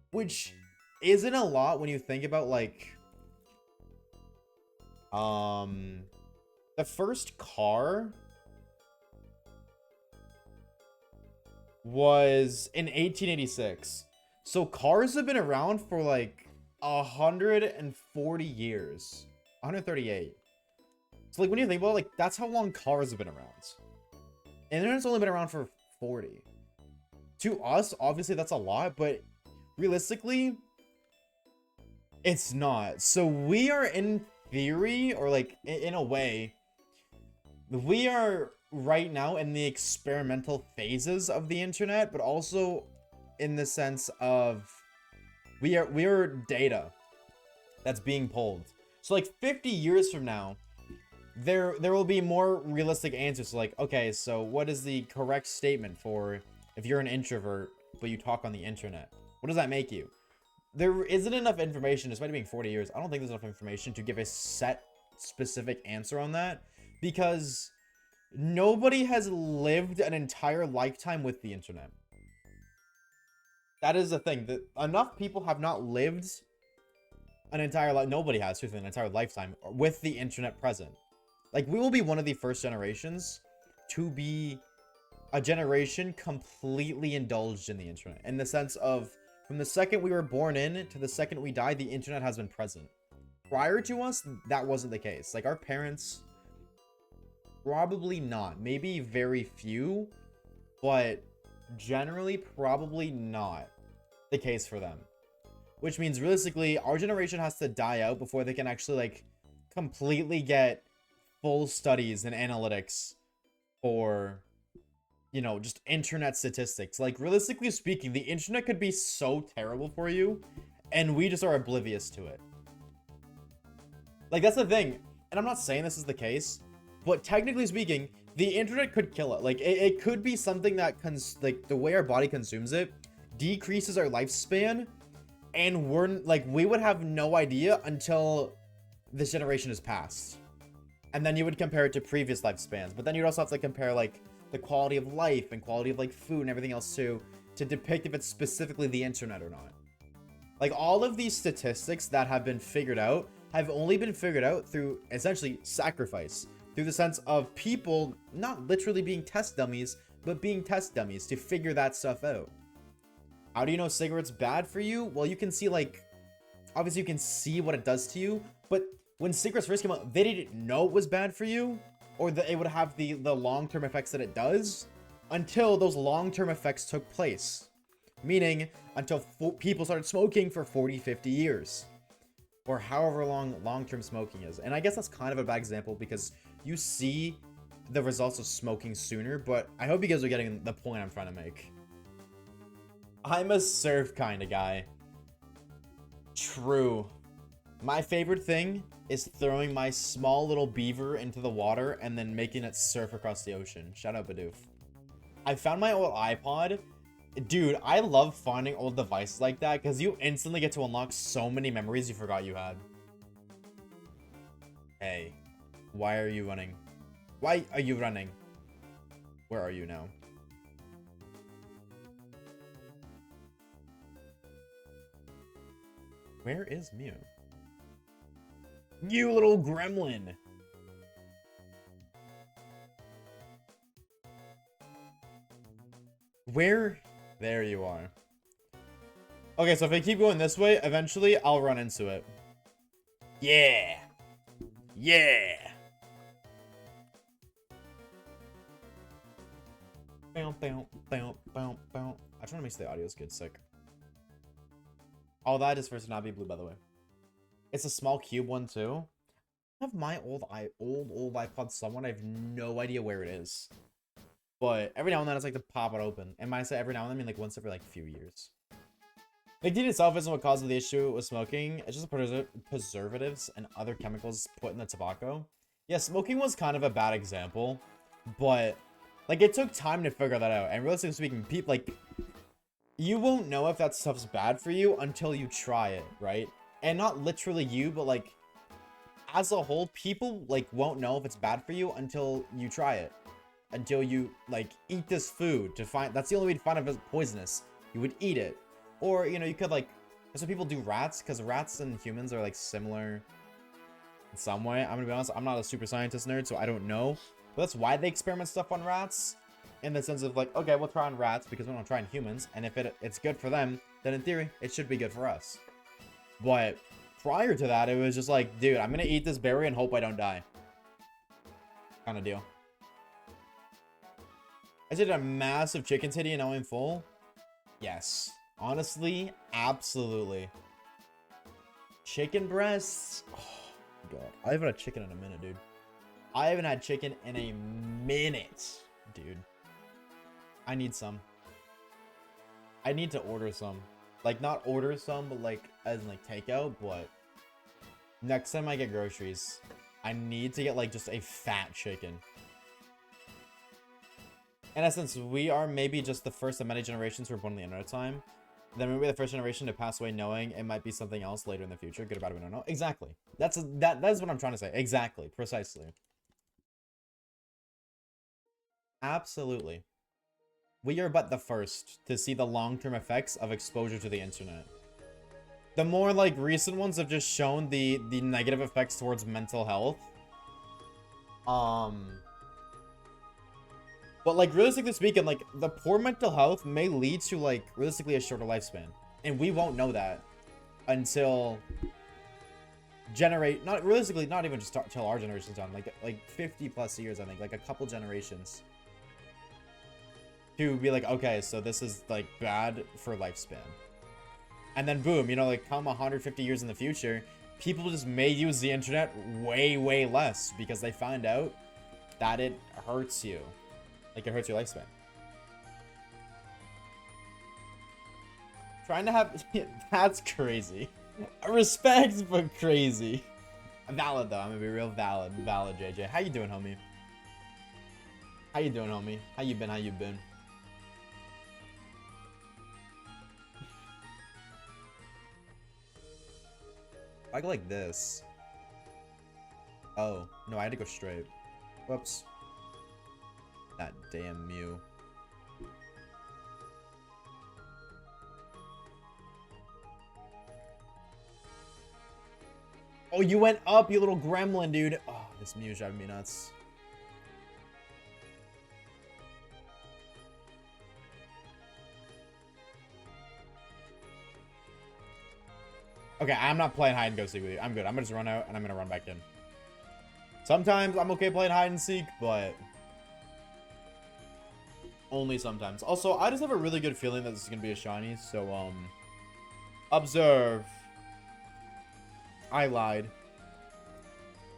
Which isn't a lot when you think about, like... The first car was in 1886. So cars have been around for like 140 years. 138. So like when you think about it, like that's how long cars have been around. Internet's only been around for 40. To us, obviously that's a lot, but realistically, it's not. So we are in theory, or like in a way, we are right now in the experimental phases of the internet, but also in the sense of we are data that's being pulled. So like 50 years from now, there will be more realistic answers. So like, okay, so what is the correct statement for if you're an introvert but you talk on the internet? What does that make you? There isn't enough information, despite it being 40 years. I don't think there's enough information to give a set, specific answer on that. Because nobody has lived an entire lifetime with the internet. That is the thing. That enough people have not lived an entire life. Nobody has, truthfully, an entire lifetime with the internet present. Like, we will be one of the first generations to be a generation completely indulged in the internet. In the sense of... From the second we were born in to the second we died, the internet has been present. Prior to us, that wasn't the case. Like, our parents, probably not. Maybe very few, but generally probably not the case for them. Which means, realistically, our generation has to die out before they can actually, like, completely get full studies and analytics for... you know, just internet statistics. Like, realistically speaking, the internet could be so terrible for you, and we just are oblivious to it. Like, that's the thing. And I'm not saying this is the case, but technically speaking, the internet could kill it. Like, it could be something that, like, the way our body consumes it decreases our lifespan, and we would have no idea until this generation is passed. And then you would compare it to previous lifespans. But then you'd also have to compare, like, the quality of life and quality of like food and everything else too, to depict if it's specifically the internet or not. Like, all of these statistics that have been figured out have only been figured out through essentially sacrifice, through the sense of people not literally being test dummies, but being test dummies to figure that stuff out. How do you know cigarettes bad for you? Well, you can see, like, obviously you can see what it does to you, but when cigarettes first came out, they didn't know it was bad for you, or that it would have the long-term effects that it does, until those long-term effects took place. Meaning, until people started smoking for 40, 50 years. Or however long long-term smoking is. And I guess that's kind of a bad example, because you see the results of smoking sooner, but I hope you guys are getting the point I'm trying to make. I'm a surf kind of guy. True. My favorite thing is throwing my small little beaver into the water and then making it surf across the ocean. Shout out Bidoof. I found my old iPod. Dude, I love finding old devices like that because you instantly get to unlock so many memories you forgot you had. Hey, why are you running? Why are you running? Where are you now? Where is Mew? You little gremlin! Where? There you are. Okay, so if I keep going this way, eventually I'll run into it. Yeah! Yeah! Bow, bow, bow, bow, bow. I'm trying to make sure the audio is good, sick. Oh, that is for Tsunami Blue, by the way. It's a small cube one, too. I have my old iPod somewhere. I have no idea where it is. But every now and then, it's like to pop it open. And when I say every now and then, I mean like once every like few years. Nicotine itself isn't what causes the issue with smoking. It's just the preservatives and other chemicals put in the tobacco. Yeah, smoking was kind of a bad example. But, like, it took time to figure that out. And realistically speaking, people, like, you won't know if that stuff's bad for you until you try it, right? And not literally you, but, like, as a whole, people, like, won't know if it's bad for you until you try it. Until you, like, eat this food to find... That's the only way to find if it's poisonous. You would eat it. Or, you know, you could, like... That's what people do rats, because rats and humans are, like, similar in some way. I'm gonna be honest, I'm not a super scientist nerd, so I don't know. But that's why they experiment stuff on rats. In the sense of, like, okay, we'll try on rats because we don't try on humans. And if it's good for them, then in theory, it should be good for us. But prior to that, it was just like, dude, I'm gonna eat this berry and hope I don't die. Kind of deal. I did a massive chicken titty and now I'm full. Yes. Honestly, absolutely. Chicken breasts. Oh, God. I haven't had chicken in a minute, dude. I haven't had chicken in a minute, dude. I need some. I need to order some. Like, not order some, but like, as in like takeout, but next time I get groceries, I need to get like just a fat chicken. In essence, we are maybe just the first of many generations who were born in the internet time. Then we'll be the first generation to pass away knowing it might be something else later in the future. Good or bad, we don't know. Exactly. That is what I'm trying to say. Exactly. Precisely. Absolutely. We are but the first to see the long-term effects of exposure to the internet. The more, like, recent ones have just shown the negative effects towards mental health. But, like, realistically speaking, like, the poor mental health may lead to, like, realistically a shorter lifespan. And we won't know that until not realistically, not even just till our generation's done. Like 50 plus years, I think. Like, a couple generations. To be like, okay, so this is, like, bad for lifespan. And then, boom, you know, like, come 150 years in the future, people just may use the internet way, way less because they find out that it hurts you. Like, it hurts your lifespan. Trying to have... That's crazy. Respect, but crazy. Valid, though. I'm gonna be real valid. Valid, JJ. How you doing, homie? How you doing, homie? How you been? How you been? I go like this. Oh. No, I had to go straight. Whoops. That damn Mew. Oh, you went up, you little gremlin, dude. Oh, this Mew is driving me nuts. Okay, I'm not playing hide and go seek with you. I'm good. I'm gonna just run out and I'm gonna run back in. Sometimes I'm okay playing hide and seek, but only sometimes. Also, I just have a really good feeling that this is gonna be a shiny, so observe. I lied.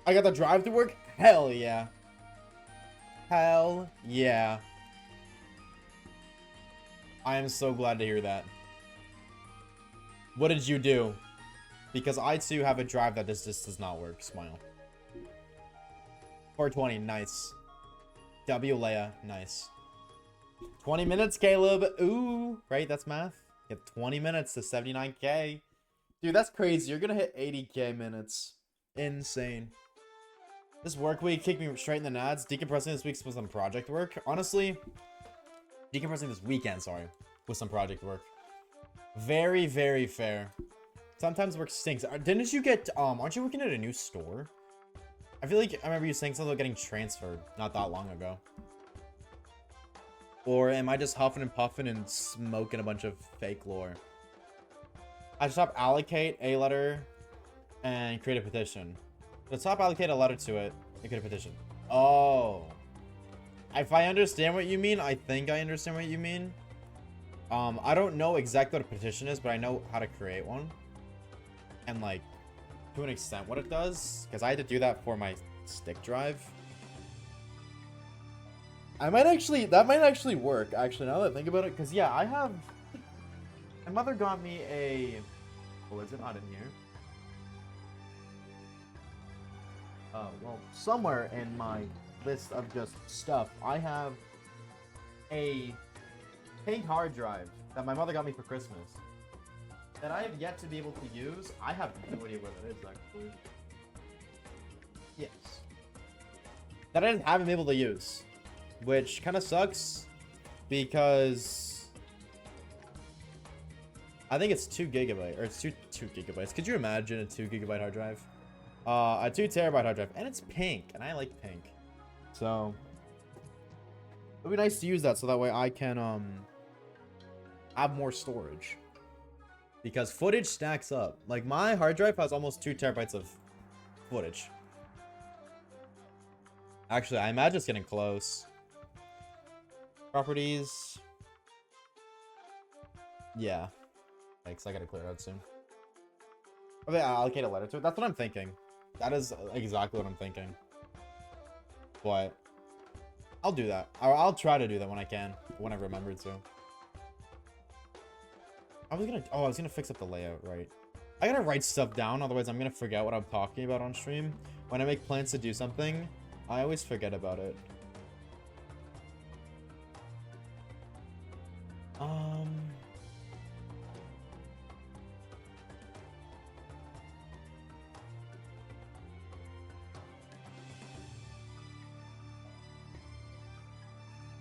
I got the drive to work? Hell yeah. Hell yeah. I am so glad to hear that. What did you do? Because I too have a drive that this just does not work. Smile. 420, nice. W Leia, nice. 20 minutes, Caleb. Ooh, right? That's math. You have 20 minutes to 79K. Dude, that's crazy. You're gonna hit 80K minutes. Insane. This work week kicked me straight in the nads. Decompressing this week was some project work. Honestly, decompressing this weekend, sorry, with some project work. Very, very fair. Sometimes work stinks. Didn't you get, aren't you working at a new store? I feel like I remember you saying something about getting transferred not that long ago. Or am I just huffing and puffing and smoking a bunch of fake lore? I stop allocate a letter and create a petition. The top allocate a letter to it and create a petition. Oh. If I understand what you mean, I think I understand what you mean. I don't know exactly what a petition is, but I know how to create one. And like, to an extent what it does. Because I had to do that for my stick drive. That might actually work, actually, now that I think about it. Because yeah, my mother got me a, oh, is it not in here? Well, somewhere in my list of just stuff, I have a pink hard drive that my mother got me for Christmas that I have yet to be able to use. I have no idea where that is, actually. Yes. That I haven't been able to use, which kind of sucks because I think it's 2 gigabyte, or it's 2 gigabytes. Could you imagine a 2 gigabyte hard drive? A 2 terabyte hard drive, and it's pink, and I like pink. So it'd be nice to use that so that way I can have more storage. Because footage stacks up. Like my hard drive has almost 2 terabytes of footage. Actually, I imagine it's getting close. Properties. Yeah. Thanks, I gotta clear out soon. Okay, I'll allocate a letter to it. That's what I'm thinking. That is exactly what I'm thinking. But I'll do that. I'll try to do that when I can. When I remember to. I was gonna fix up the layout, right? I gotta write stuff down, otherwise I'm gonna forget what I'm talking about on stream. When I make plans to do something, I always forget about it. I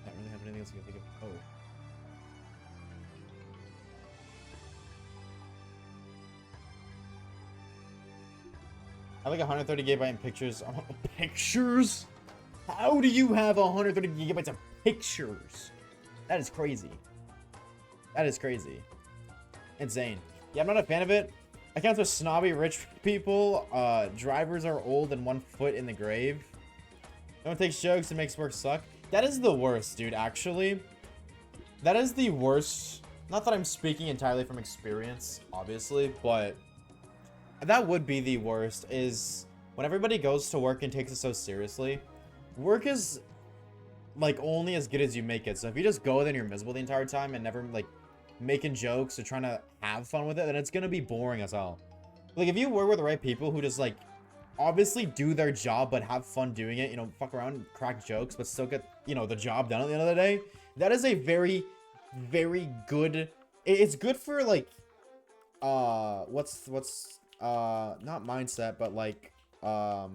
don't really have anything else I can think of. Oh. I have like 130 gigabyte in pictures. Pictures? How do you have 130 gigabytes of pictures? That is crazy. That is crazy. Insane. Yeah, I'm not a fan of it. Accounts with snobby rich people. Drivers are old and 1 foot in the grave. No one takes jokes and makes work suck. That is the worst, dude, actually. That is the worst. Not that I'm speaking entirely from experience, obviously, but that would be the worst, is when everybody goes to work and takes it so seriously. Work is like only as good as you make it. So if you just go there and you're miserable the entire time and never like making jokes or trying to have fun with it, then it's gonna be boring as hell. Like if you work with the right people who just like obviously do their job but have fun doing it, you know, fuck around, crack jokes, but still get, you know, the job done at the end of the day, that is a very, very good, it's good for like what's not mindset, but like I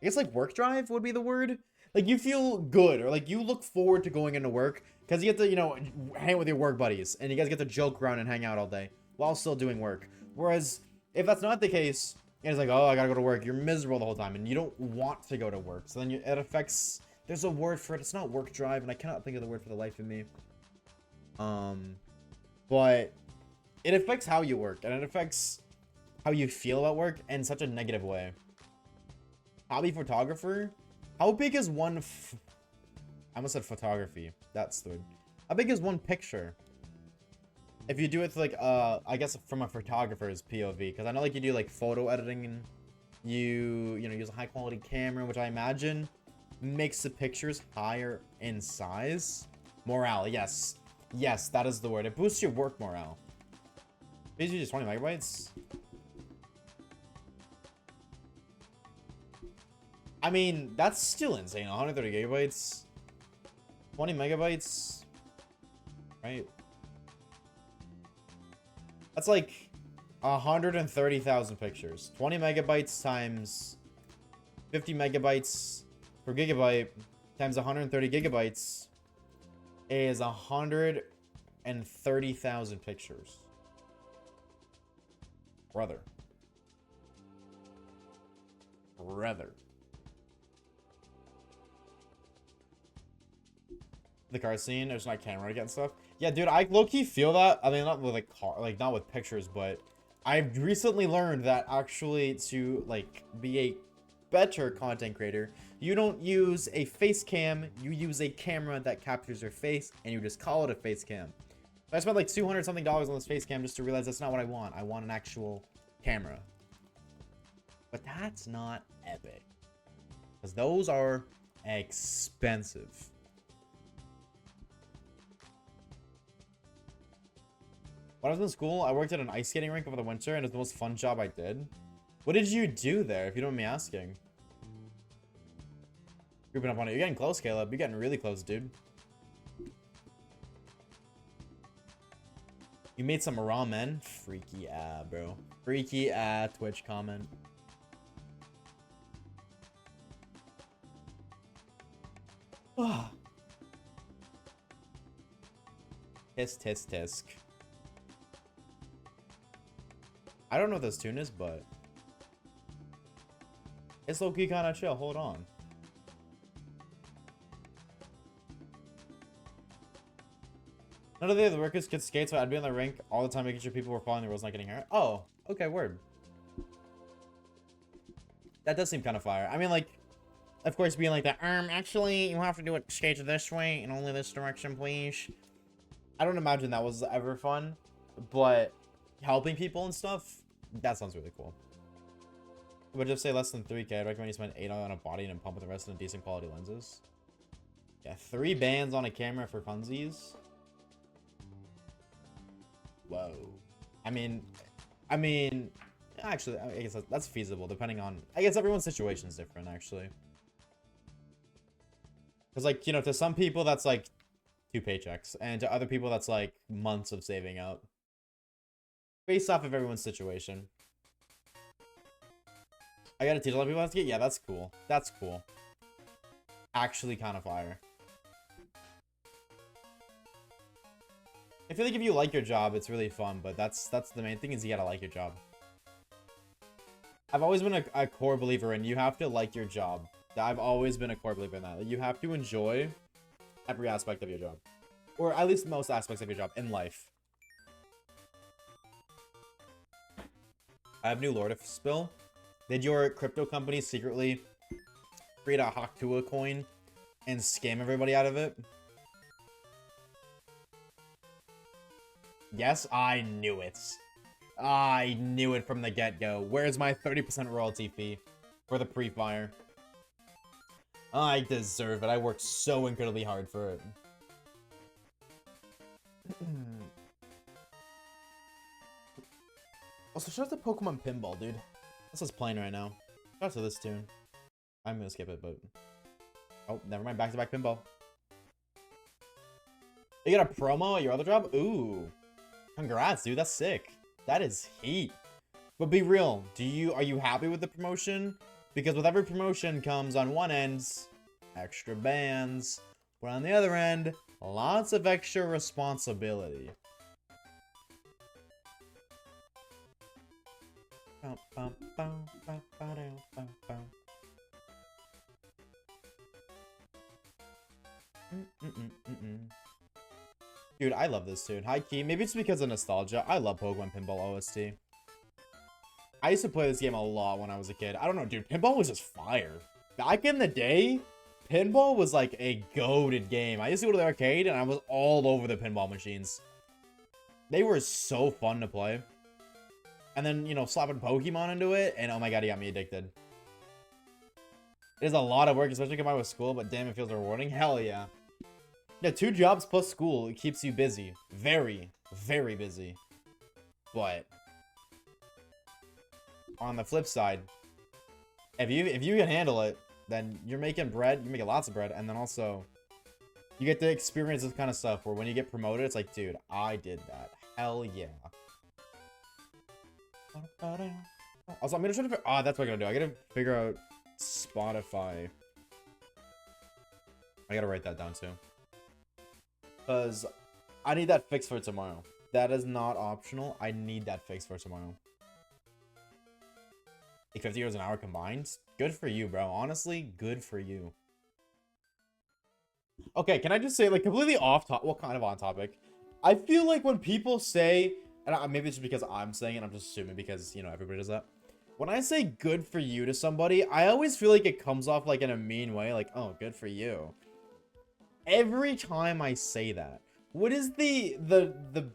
guess like work drive would be the word. Like you feel good, or like you look forward to going into work because you get to, you know, hang with your work buddies and you guys get to joke around and hang out all day while still doing work. Whereas if that's not the case, and it's like, oh, I gotta go to work, you're miserable the whole time and you don't want to go to work. So then it affects, there's a word for it. It's not work drive, and I cannot think of the word for the life of me. But it affects how you work, and it affects how you feel about work in such a negative way. Hobby photographer. How big is one? I almost said photography. That's the word. How big is one picture? If you do it like I guess from a photographer's POV, because I know like you do like photo editing and you know use a high quality camera, which I imagine makes the pictures higher in size. Morale, yes, yes, that is the word. It boosts your work morale. Basically, just 20 megabytes. I mean, that's still insane. 130 gigabytes, 20 megabytes. right? That's like 130,000 pictures. 20 megabytes times 50 megabytes per gigabyte times 130 gigabytes is 130,000 pictures. Brother. The car scene, there's not camera again stuff. Yeah, dude, I low-key feel that. I mean, not with like car, like not with pictures, but I've recently learned that actually to like be a better content creator, you don't use a face cam, you use a camera that captures your face, and you just call it a face cam. I spent like $200 something on this face cam just to realize that's not what I want. I want an actual camera. But that's not epic. Because those are expensive. When I was in school, I worked at an ice skating rink over the winter, and it was the most fun job I did. What did you do there, if you don't mind me asking? Grouping up on it. You're getting close, Caleb. You're getting really close, dude. You made some ramen? Freaky bro. Freaky Twitch comment. Tisk, tisk, tisk. I don't know what this tune is, but it's low-key kind of chill. Hold on. None of the other workers could skate, so I'd be on the rink all the time making sure people were following the rules, not getting hurt. Oh, okay, word. That does seem kind of fire. I mean, like, of course, being like that, actually, you have to do it skate this way and only this direction, please. I don't imagine that was ever fun, but helping people and stuff, that sounds really cool. But just say less than 3K. I'd recommend you spend 8 on a body and pump with the rest in decent quality lenses. Yeah, 3 bands on a camera for funsies. Whoa. I mean, actually, I guess that's feasible depending on, I guess everyone's situation is different, actually. Because, like, you know, to some people, that's like 2 paychecks. And to other people, that's like months of saving up. Based off of everyone's situation. I gotta teach a lot of people how to skate? Yeah, that's cool. That's cool. Actually kind of fire. I feel like if you like your job, it's really fun, but that's the main thing is you gotta like your job. I've always been a core believer in you have to like your job. I've always been a core believer in that. Like, you have to enjoy every aspect of your job. Or at least most aspects of your job in life. I have new Lord of Spill. Did your crypto company secretly create a Haktua coin and scam everybody out of it? Yes, I knew it. I knew it from the get-go. Where's my 30% royalty fee for the pre-fire? I deserve it. I worked so incredibly hard for it. Also, shout out to Pokemon Pinball, dude. This is playing right now. Shout out to this tune. I'm gonna skip it, but... Oh, never mind. Back-to-back pinball. You got a promo at your other job? Ooh. Congrats, dude. That's sick. That is heat. But be real. Are you happy with the promotion? Because with every promotion comes on one end, extra bands. But on the other end, lots of extra responsibility. Dude, I love this tune. High key, maybe it's because of nostalgia. I love Pokemon Pinball OST. I used to play this game a lot when I was a kid. I don't know, dude. Pinball was just fire. Back in the day, pinball was like a goated game. I used to go to the arcade and I was all over the pinball machines. They were so fun to play. And then, you know, slapping Pokemon into it, and oh my god, he got me addicted. It is a lot of work, especially combined with school, but damn, it feels rewarding. Hell yeah. Yeah, 2 jobs plus school, it keeps you busy. Very, very busy. But on the flip side, if you can handle it, then you're making bread, you're making lots of bread, and then also You get to experience this kind of stuff where when you get promoted, it's like, dude, I did that. Hell yeah. Also, I'm gonna try to. Oh, that's what I gotta do. I gotta figure out Spotify. I gotta write that down too. Because I need that fixed for tomorrow. That is not optional. I need that fixed for tomorrow. Like 50 euros an hour combined. Good for you, bro. Honestly, good for you. Okay, can I just say, like, completely off topic? Well, kind of on topic. I feel like when people say, and maybe it's just because I'm saying it, I'm just assuming because, you know, everybody does that. When I say good for you to somebody, I always feel like it comes off, like, in a mean way. Like, oh, good for you. Every time I say that, what is the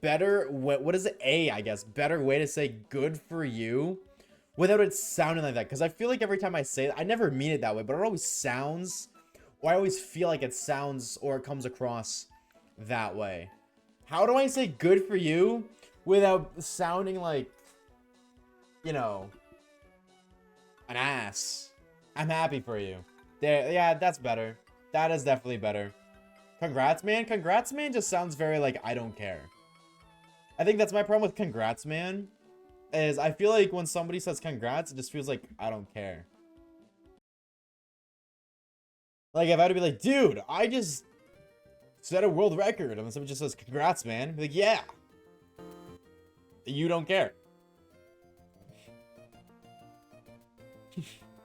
better, what is it, I guess, better way to say good for you without it sounding like that? Because I feel like every time I say it, I never mean it that way, but it always sounds, or I always feel like it sounds or it comes across that way. How do I say good for you without sounding like, you know, an ass? I'm happy for you. There, yeah, that's better. That is definitely better. Congrats, man. Congrats, man just sounds very like, I don't care. I think that's my problem with congrats, man. Is I feel like when somebody says congrats, it just feels like I don't care. Like if I had to be like, dude, I just set a world record, and then somebody just says congrats, man, I'd be like, yeah. You don't care.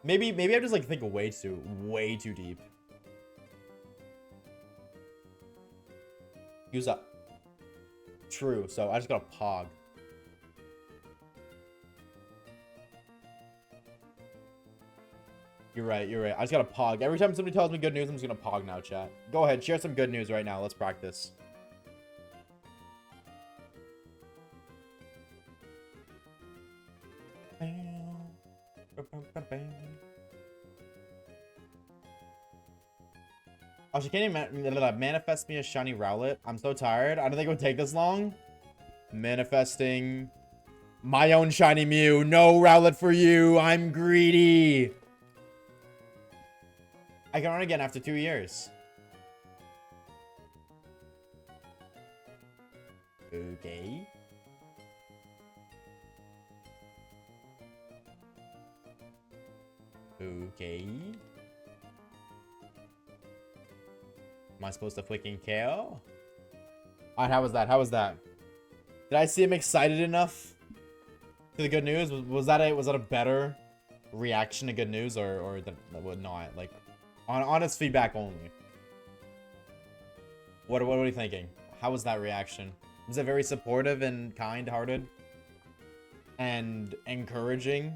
maybe I just like think way too deep. Use up. True, so I just got a pog. You're right, you're right. I just got a pog. Every time somebody tells me good news, I'm just gonna pog now, chat. Go ahead, share some good news right now. Let's practice. Oh, she can't even manifest me a shiny Rowlet. I'm so tired. I don't think it would take this long. Manifesting my own shiny Mew. No Rowlet for you. I'm greedy. I can run again after 2 years. Okay. Okay. Am I supposed to freaking care? Alright, how was that? How was that? Did I seem excited enough to the good news? Was that a better reaction to good news or not? Like, honest feedback only. What are you thinking? How was that reaction? Was it very supportive and kind-hearted? And encouraging?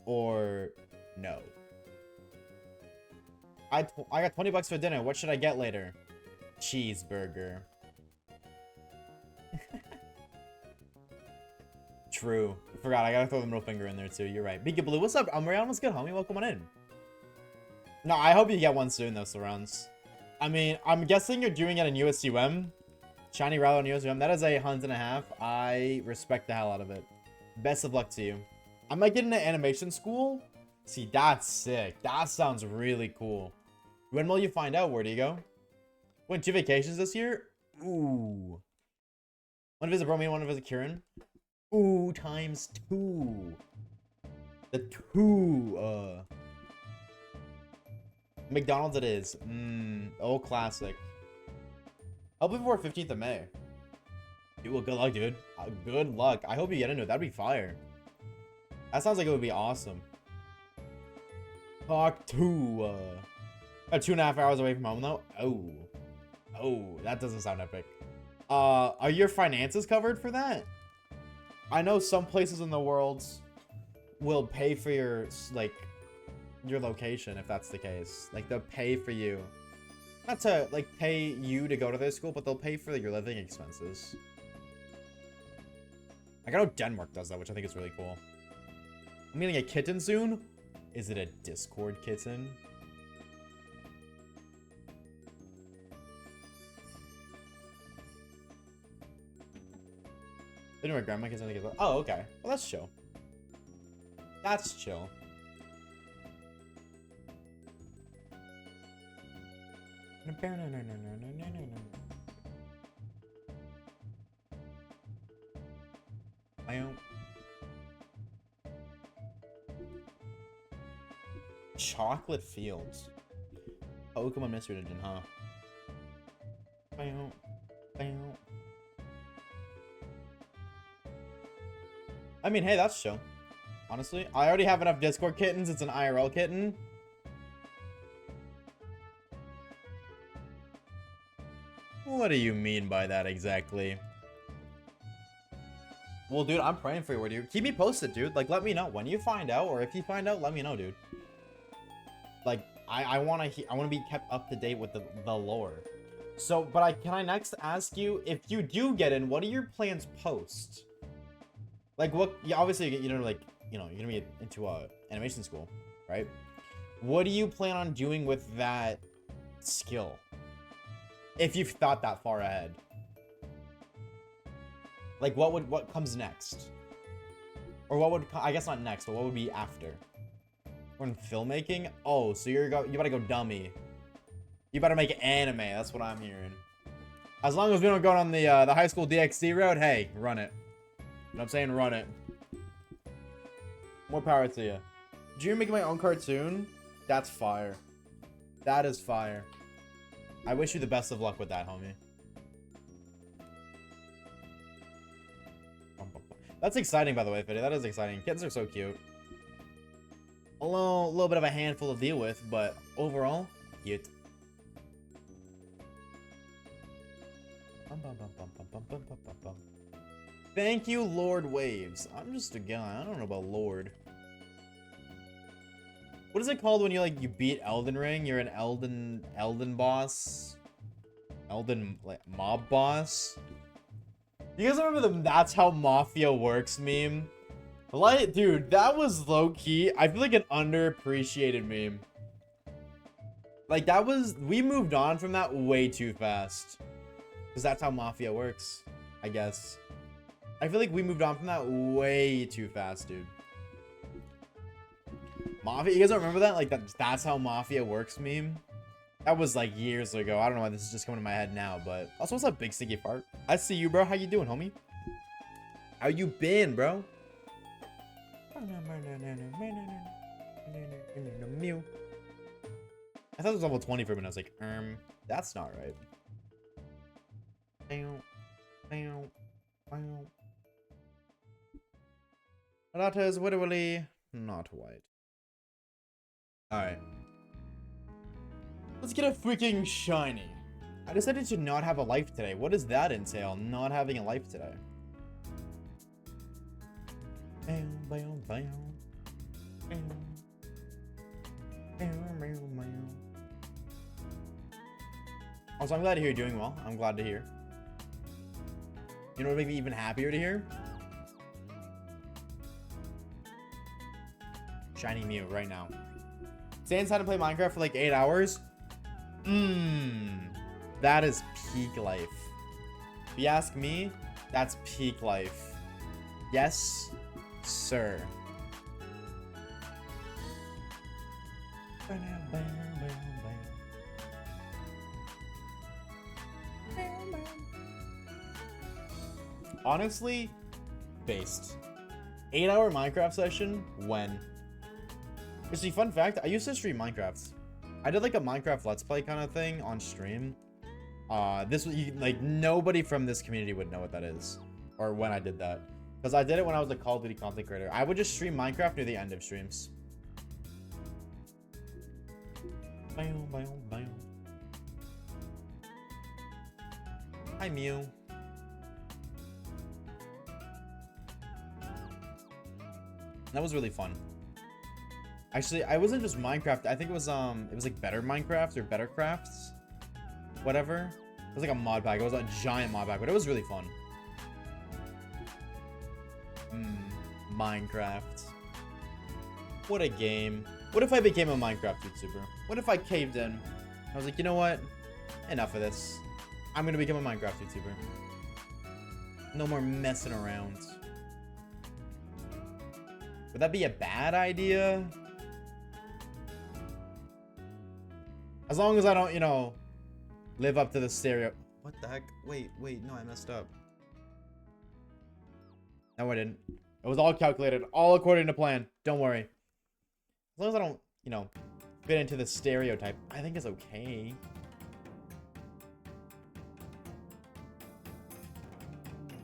Or no? I got 20 bucks for dinner. What should I get later? Cheeseburger. True. I forgot. I gotta throw the middle finger in there too. You're right. Beaky Blue, what's up? Mariana, what's good, homie? Welcome on in. No, I hope you get one soon, though, Surrounds. I mean, I'm guessing you're doing it in USUM. Shiny Rowlet in USUM. That is a hunt and a half. I respect the hell out of it. Best of luck to you. I might get into animation school. See, that's sick. That sounds really cool. When will you find out? Where do you go? Went 2 vacations this year? Ooh. Want to visit Bromine, want to visit Kieran? Ooh, ×2. The 2, McDonald's it is. Old classic. I'll be before 15th of May. Dude, well, good luck, dude. Good luck. I hope you get into it. That'd be fire. That sounds like it would be awesome. Talk 2. 2.5 hours away from home, though. Oh, that doesn't sound epic. Are your finances covered for that? I know some places in the world will pay for your, like, your location, if that's the case. Like, they'll pay for you. Not to, like, pay you to go to their school, but they'll pay for, like, your living expenses. Like, I know Denmark does that, which I think is really cool. I'm getting a kitten soon. Is it a Discord kitten? Then my grandma gets something. Oh, okay. Well, that's chill. That's chill. Chocolate Fields. Pokemon Mystery Dungeon, huh? I mean, hey, that's chill. Honestly, I already have enough Discord kittens. It's an IRL kitten. What do you mean by that exactly? Well, dude, I'm praying for you, dude. Keep me posted, dude. Like, let me know when you find out, or if you find out, let me know, dude. Like, I wanna be kept up to date with the lore. So, but can I next ask you, if you do get in, what are your plans post? Like, what? Yeah, obviously, you know, like, you know, you're gonna be into animation school, right? What do you plan on doing with that skill? If you've thought that far ahead. Like, what comes next? Or what would, I guess not next, but what would be after? We're in filmmaking? Oh, so you gotta go dummy. You better make anime, that's what I'm hearing. As long as we don't go on the high school DxD road, hey, run it. You know what I'm saying? Run it. More power to you. Dream making my own cartoon? That's fire. That is fire. I wish you the best of luck with that, homie. That's exciting, by the way, Fiddy. That is exciting. Kittens are so cute. A little bit of a handful to deal with, but overall, cute. Thank you, Lord Waves. I'm just a guy. I don't know about Lord. What is it called when you beat Elden Ring? You're an Elden boss? Elden like mob boss? You guys remember the "That's How Mafia Works" meme? Like, dude, that was low-key. I feel like an underappreciated meme. Like, that was... We moved on from that way too fast. Because that's how Mafia works, I guess. I feel like we moved on from that way too fast, dude. Mafia... You guys don't remember that? Like, that's how Mafia works meme? That was, like, years ago. I don't know why this is just coming to my head now, but... Also, what's up, Big Sticky Fart? I see you, bro. How you doing, homie? How you been, bro? I thought it was level 20 for a minute. I was like, that's not right. That is literally not white. Alright. Let's get a freaking shiny. I decided to not have a life today. What does that entail? Not having a life today. Also, I'm glad to hear you're doing well. I'm glad to hear. You know what would make me even happier to hear? Shiny Mew right now. Stay inside and play Minecraft for like 8 hours? That is peak life. If you ask me, that's peak life. Yes, sir. Honestly, based. 8-hour Minecraft session? When? Actually, fun fact, I used to stream Minecraft. I did like a Minecraft Let's Play kind of thing on stream. This was like nobody from this community would know what that is. Or when I did that. Because I did it when I was a Call of Duty content creator. I would just stream Minecraft near the end of streams. Hi, Mew. That was really fun. Actually, I wasn't just Minecraft. I think it was like Better Minecraft or Better Crafts. Whatever. It was like a mod pack. It was a giant mod pack, but it was really fun. Minecraft. What a game. What if I became a Minecraft YouTuber? What if I caved in? I was like, you know what? Enough of this. I'm gonna become a Minecraft YouTuber. No more messing around. Would that be a bad idea? As long as I don't, you know, live up to the stereo. What the heck? Wait, no, I messed up. No, I didn't. It was all calculated, all according to plan. Don't worry. As long as I don't, you know, fit into the stereotype, I think it's okay.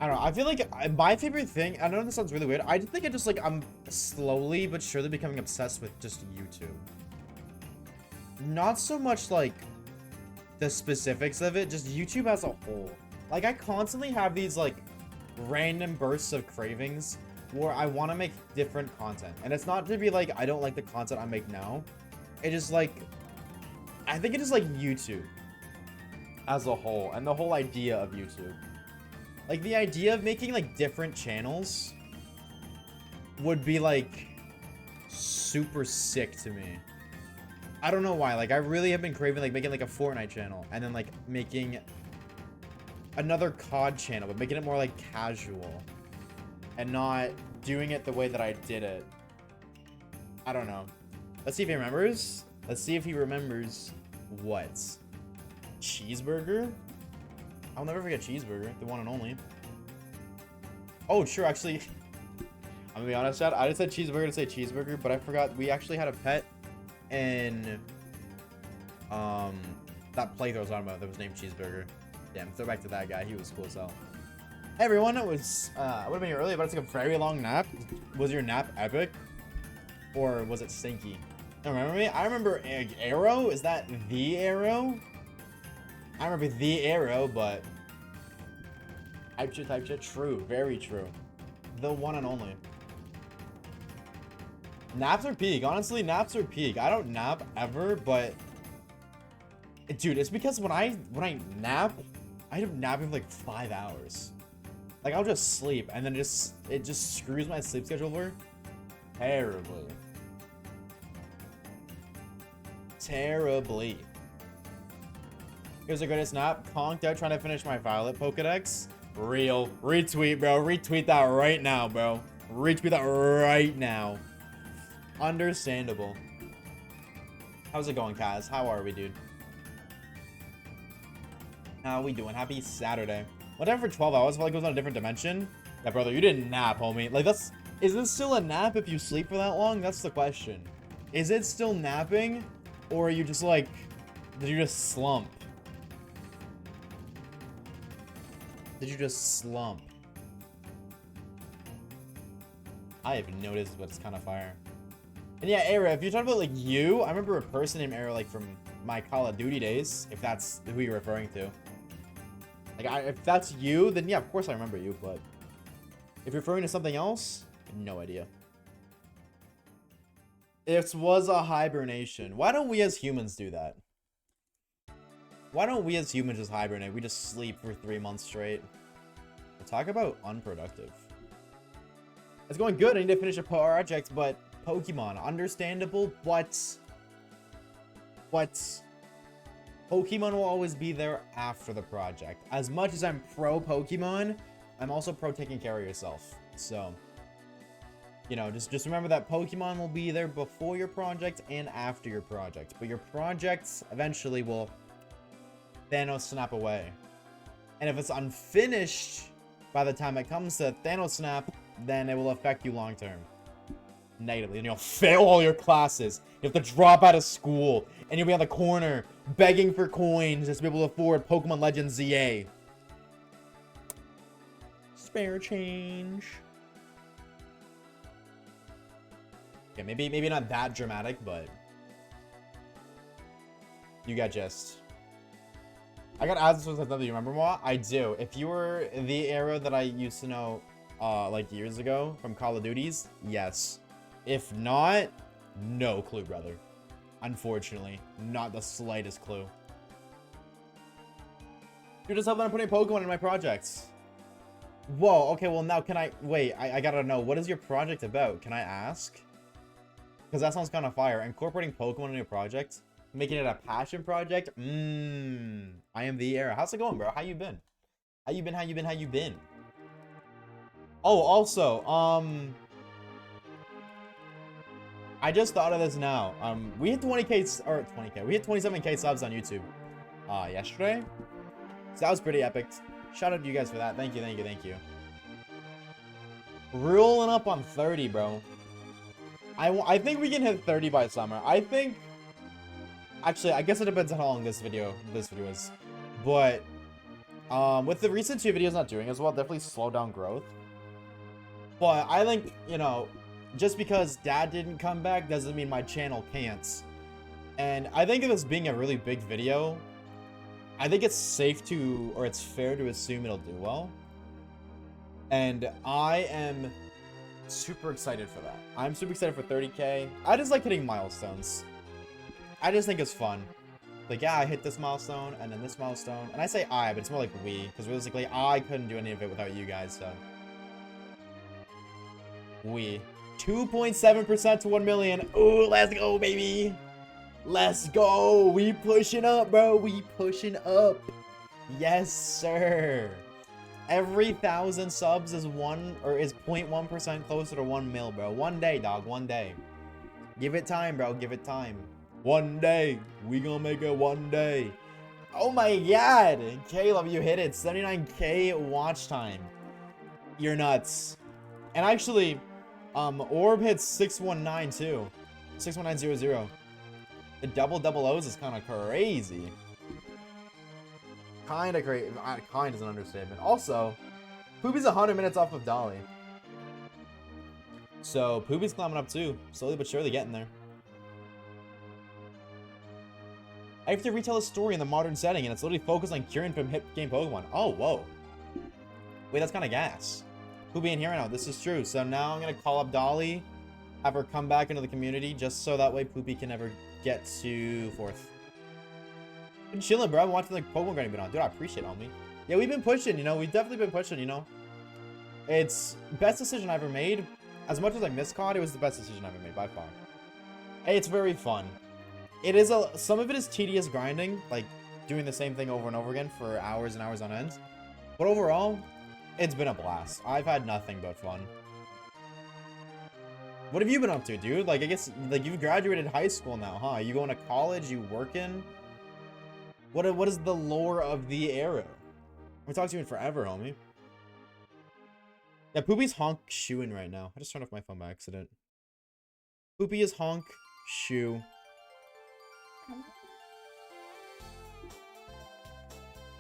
I don't know. I feel like my favorite thing, I know this sounds really weird. I think I'm slowly but surely becoming obsessed with just YouTube. Not so much like the specifics of it, just YouTube as a whole. Like, I constantly have these like random bursts of cravings where I want to make different content. And it's not to be like, I don't like the content I make now. It is like, I think it is like YouTube as a whole and the whole idea of YouTube. Like, the idea of making, like, different channels would be, like, super sick to me. I don't know why. Like, I really have been craving, like, making, like, a Fortnite channel. And then, like, making another COD channel. But making it more, like, casual. And not doing it the way that I did it. I don't know. Let's see if he remembers. Let's see if he remembers what? Cheeseburger? I'll never forget Cheeseburger, the one and only. Oh, sure, actually. I'm gonna be honest, Chad. I just said Cheeseburger to say Cheeseburger, but I forgot we actually had a pet in that playthrough I was talking about that was named Cheeseburger. Damn, throw back to that guy. He was cool as hell. Hey everyone, it was I would have been here earlier, but it's like a very long nap. Was your nap epic? Or was it stinky? Don't remember me? I remember Arrow. Is that the Arrow? I remember the Arrow, but type shit, true, very true. The one and only. Naps are peak. Honestly, naps are peak. I don't nap ever, but dude, it's because when I nap, I end up napping for like 5 hours. Like, I'll just sleep and then it just screws my sleep schedule over terribly. Terribly. Here's the greatest nap. Conked out trying to finish my Violet Pokedex. Real. Retweet, bro. Retweet that right now, bro. Retweet that right now. Understandable. How's it going, Kaz? How are we, dude? How we doing? Happy Saturday. What time for 12 hours? I feel like it was on a different dimension. Yeah, brother, you didn't nap, homie. Like, is this still a nap if you sleep for that long? That's the question. Is it still napping? Or are you just like, did you just slump? Did you just slump? I have noticed, but it's kind of fire. And yeah, Era, if you're talking about like you, I remember a person named Era like from my Call of Duty days, if that's who you're referring to. Like, if that's you, then yeah, of course I remember you, but if you're referring to something else, no idea. It was a hibernation. Why don't we as humans do that? Why don't we as humans just hibernate? We just sleep for 3 months straight. We'll talk about unproductive. It's going good. I need to finish a project, but Pokemon, understandable, but Pokemon will always be there after the project. As much as I'm pro Pokemon, I'm also pro taking care of yourself. So, you know, just remember that Pokemon will be there before your project and after your project. But your projects eventually will Thanos snap away. And if it's unfinished by the time it comes to Thanos snap, then it will affect you long term. Negatively. And you'll fail all your classes. You have to drop out of school. And you'll be on the corner begging for coins just to be able to afford Pokemon Legends ZA. Spare change. Yeah, maybe not that dramatic, but you got gist. I got asked this another. You remember what? I do. If you were the era that I used to know, like years ago from Call of Duties, yes. If not, no clue, brother. Unfortunately, not the slightest clue. You just help that I'm putting Pokemon in my projects. Whoa. Okay. Well, now can I wait? I gotta know, what is your project about? Can I ask? Because that sounds kind of fire. Incorporating Pokemon in your project. Making it a passion project? I am the era. How's it going, bro? How you been? How you been? Oh, also, I just thought of this now. We hit 20k, or 20k. We hit 27k subs on YouTube, yesterday. So that was pretty epic. Shout out to you guys for that. Thank you. Rolling up on 30, bro. I think we can hit 30 by summer. I think... Actually, I guess it depends on how long this video is. But, with the recent 2 videos not doing as well, definitely slow down growth. But I think, you know, just because Dad didn't come back doesn't mean my channel can't. And I think of this being a really big video, I think it's safe to, or it's fair to assume it'll do well. And I am super excited for that. I'm super excited for 30K. I just like hitting milestones. I just think it's fun. Like, yeah, I hit this milestone, and then this milestone. And I say I, but it's more like we. Because realistically, I couldn't do any of it without you guys, so. We. 2.7% to 1 million. Ooh, let's go, baby. Let's go. We pushing up, bro. We pushing up. Yes, sir. Every 1,000 subs is 0.1% closer to 1 mil, bro. One day, dog. One day. Give it time, bro. Give it time. One day. We gonna make it one day. Oh my god. Caleb, you hit it. 79K watch time. You're nuts. And actually, Orb hits 619 too. 61900. The double O's is kind of crazy. Kind of crazy. Kind is an understatement. Also, Poopy's 100 minutes off of Dolly. So, Poopy's climbing up too. Slowly but surely getting there. I have to retell a story in the modern setting, and it's literally focused on curing from hit game Pokemon. Oh, whoa. Wait, that's kind of gas. Poopy in here right now. This is true. So now I'm going to call up Dolly, have her come back into the community, just so that way Poopy can never get to 4th. Been chilling, bro. I'm watching the Pokemon Granny been on. Dude, I appreciate it, homie. Yeah, we've been pushing, you know. We've definitely been pushing, you know. It's best decision I ever made. As much as I miss COD, it was the best decision I ever made by far. Hey, it's very fun. It is some of it is tedious grinding, like doing the same thing over and over again for hours and hours on end. But overall, it's been a blast. I've had nothing but fun. What have you been up to, dude? Like, I guess, like, you've graduated high school now, huh? You going to college? You working? What is the lore of the era? We talked to you in forever, homie. Yeah, Poopy's honk shoeing right now. I just turned off my phone by accident. Poopy is honk shoe.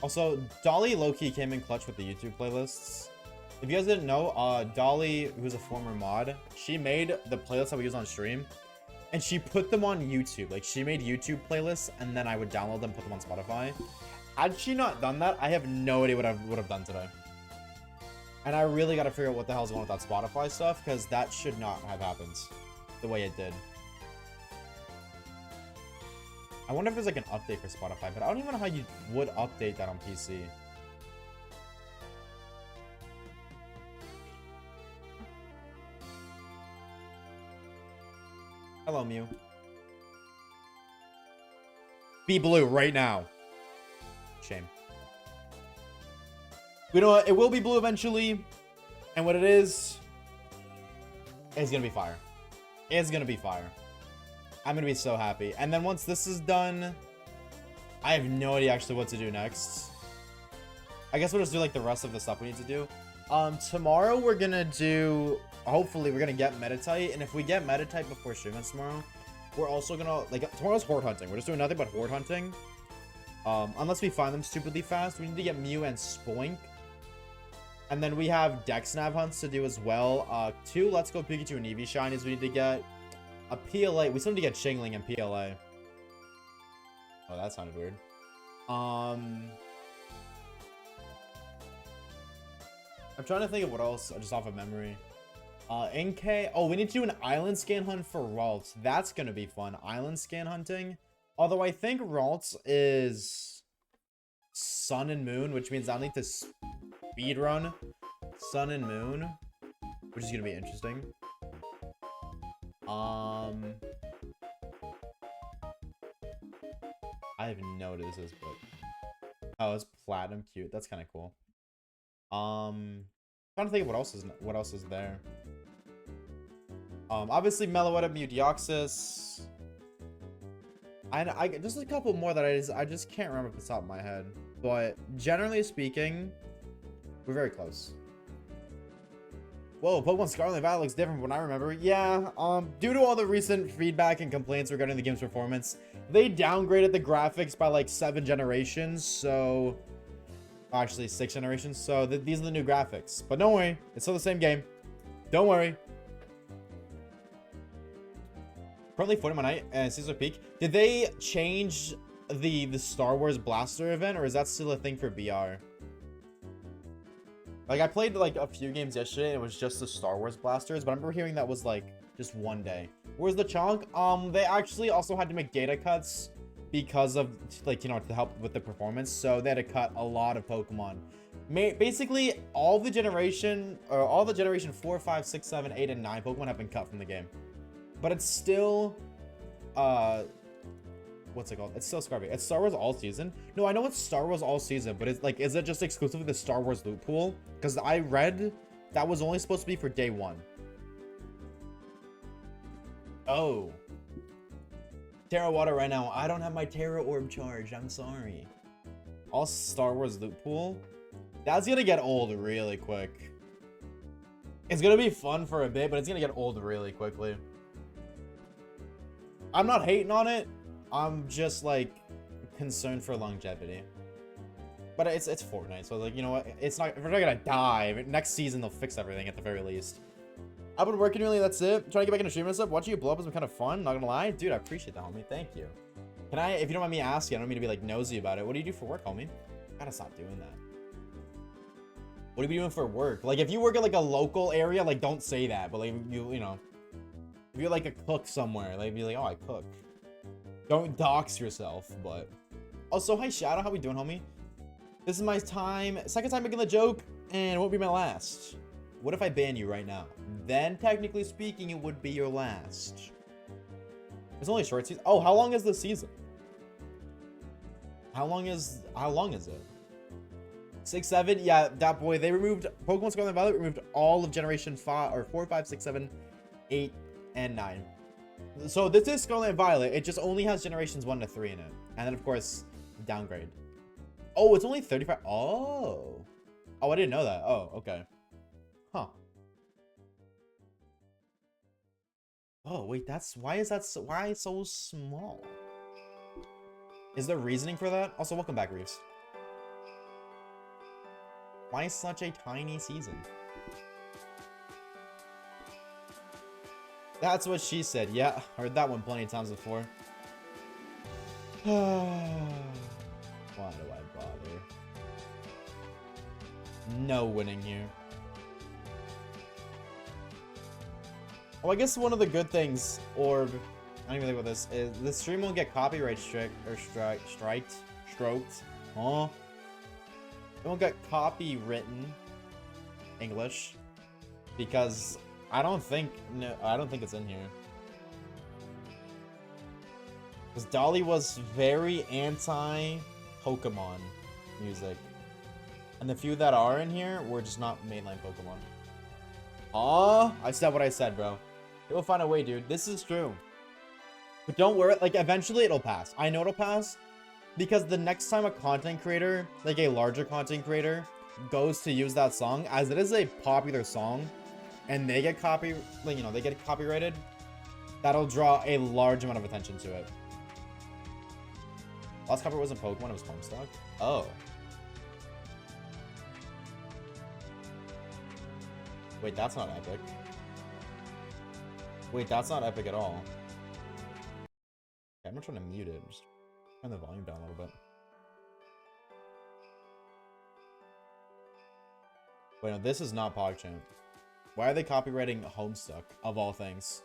Also, Dolly low-key came in clutch with the YouTube playlists. If you guys didn't know, Dolly, who's a former mod, she made the playlists that we use on stream, and she put them on YouTube. Like, she made YouTube playlists, and then I would download them, put them on Spotify. Had she not done that, I have no idea what I would have done today. And I really got to figure out what the hell's going on with that Spotify stuff, because that should not have happened the way it did. I wonder if there's like an update for Spotify, but I don't even know how you would update that on PC. Hello, Mew. Be blue right now. Shame. We know it will be blue eventually, and what it is gonna be fire. It's gonna be fire. I'm gonna be so happy. And then once this is done, I have no idea actually what to do next. I guess we'll just do like the rest of the stuff we need to do. Tomorrow we're gonna do, hopefully we're gonna get Meditite, and if we get Meditite before streaming tomorrow, we're also gonna, like, tomorrow's horde hunting. We're just doing nothing but horde hunting. Unless we find them stupidly fast, we need to get Mew and Spoink. And then we have Dex Nav hunts to do as well. 2 Let's Go Pikachu and Eevee Shinies we need to get. A PLA. We still need to get Shingling and PLA. Oh, that sounded weird. I'm trying to think of what else, just off of memory. NK. Oh, we need to do an island scan hunt for Ralts. That's going to be fun. Island scan hunting. Although I think Ralts is Sun and Moon, which means I'll need to speedrun Sun and Moon, which is going to be interesting. I have no idea this is, but oh, it's platinum cute. That's kind of cool. Trying to think of what else is there. Obviously Meloetta, Mewdeoxys. I just a couple more that I just can't remember off the top of my head. But generally speaking, we're very close. Whoa, Pokemon Scarlet and Violet looks different from what I remember. Yeah, due to all the recent feedback and complaints regarding the game's performance, they downgraded the graphics by like 7 generations, so... Actually, 6 generations, so these are the new graphics. But don't worry, it's still the same game. Don't worry. Currently 40 Night and Caesar Peak. Did they change the Star Wars Blaster event, or is that still a thing for VR? Like, I played like a few games yesterday and it was just the Star Wars blasters, but I remember hearing that was like just one day. Where's the chunk? They actually also had to make data cuts because of, like, you know, to help with the performance, so they had to cut a lot of Pokemon. Basically all the generation 4, 5, 6, 7, 8, and 9 Pokemon have been cut from the game, but it's still what's it called? It's still Scarby. It's Star Wars All Season. No, I know it's Star Wars All Season, but it's like, is it just exclusively the Star Wars loot pool? Because I read that was only supposed to be for day 1. Oh. Terra Water right now. I don't have my Terra Orb charged. I'm sorry. All Star Wars loot pool? That's gonna get old really quick. It's gonna be fun for a bit, but it's gonna get old really quickly. I'm not hating on it. I'm just like concerned for longevity. But it's Fortnite, so like, you know what? It's not, we're not gonna die. Next season they'll fix everything at the very least. I've been working really, that's it. Trying to get back into streaming and stuff. Watching you blow up has been kind of fun, not gonna lie. Dude, I appreciate that, homie. Thank you. Can I, if you don't mind me asking, I don't mean to be like nosy about it. What do you do for work, homie? I gotta stop doing that. What are you doing for work? Like, if you work at like a local area, like, don't say that. But like, you know, if you're like a cook somewhere, like, be like, oh, I cook. Don't dox yourself, but... Also, hi, Shadow. How we doing, homie? This is my second time making the joke, and it won't be my last. What if I ban you right now? Then, technically speaking, it would be your last. It's only a short season. Oh, how long is the season? How long is it? 6, 7? Yeah, that boy. They removed... Pokemon Scarlet and Violet removed all of Generation 5, or 4, 5, 6, 7, 8, and 9. So this is Scarlet and Violet. It just only has generations 1 to 3 in it. And then, of course, downgrade. Oh, it's only 35. Oh. Oh, I didn't know that. Oh, okay. Huh. Oh, wait, that's... Why is that so... Why so small? Is there reasoning for that? Also, welcome back, Reeves. Why such a tiny season? That's what she said. Yeah, heard that one plenty of times before. Why do I bother? No winning here. Oh, I guess one of the good things, Orb, I don't even think about this, is the stream won't get copyright stroked. Huh? It won't get copywritten English because I don't think it's in here. Because Dolly was very anti-Pokemon music. And the few that are in here were just not mainline Pokemon. I said what I said, bro. It will find a way, dude. This is true. But don't worry, like, eventually it'll pass. I know it'll pass. Because the next time a content creator, like a larger content creator, goes to use that song, as it is a popular song, and they get they get copyrighted, that'll draw a large amount of attention to it. Last copyright wasn't Pokemon, it was Homestuck. Oh. Wait, that's not epic. Wait, that's not epic at all. Okay, I'm not trying to mute it. Just turn the volume down a little bit. Wait, no, this is not PogChamp. Why are they copywriting Homestuck, of all things?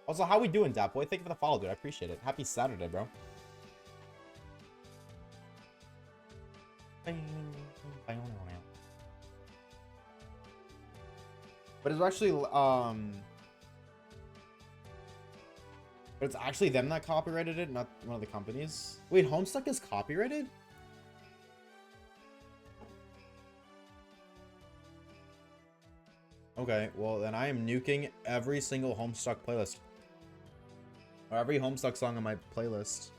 Also, how we doing, Dap Boy? Thank you for the follow, dude. I appreciate it. Happy Saturday, bro. But it's actually, but it's actually them that copyrighted it, not one of the companies. Wait, Homestuck is copyrighted? Okay, well then I am nuking every single Homestuck playlist. Or every Homestuck song on my playlist.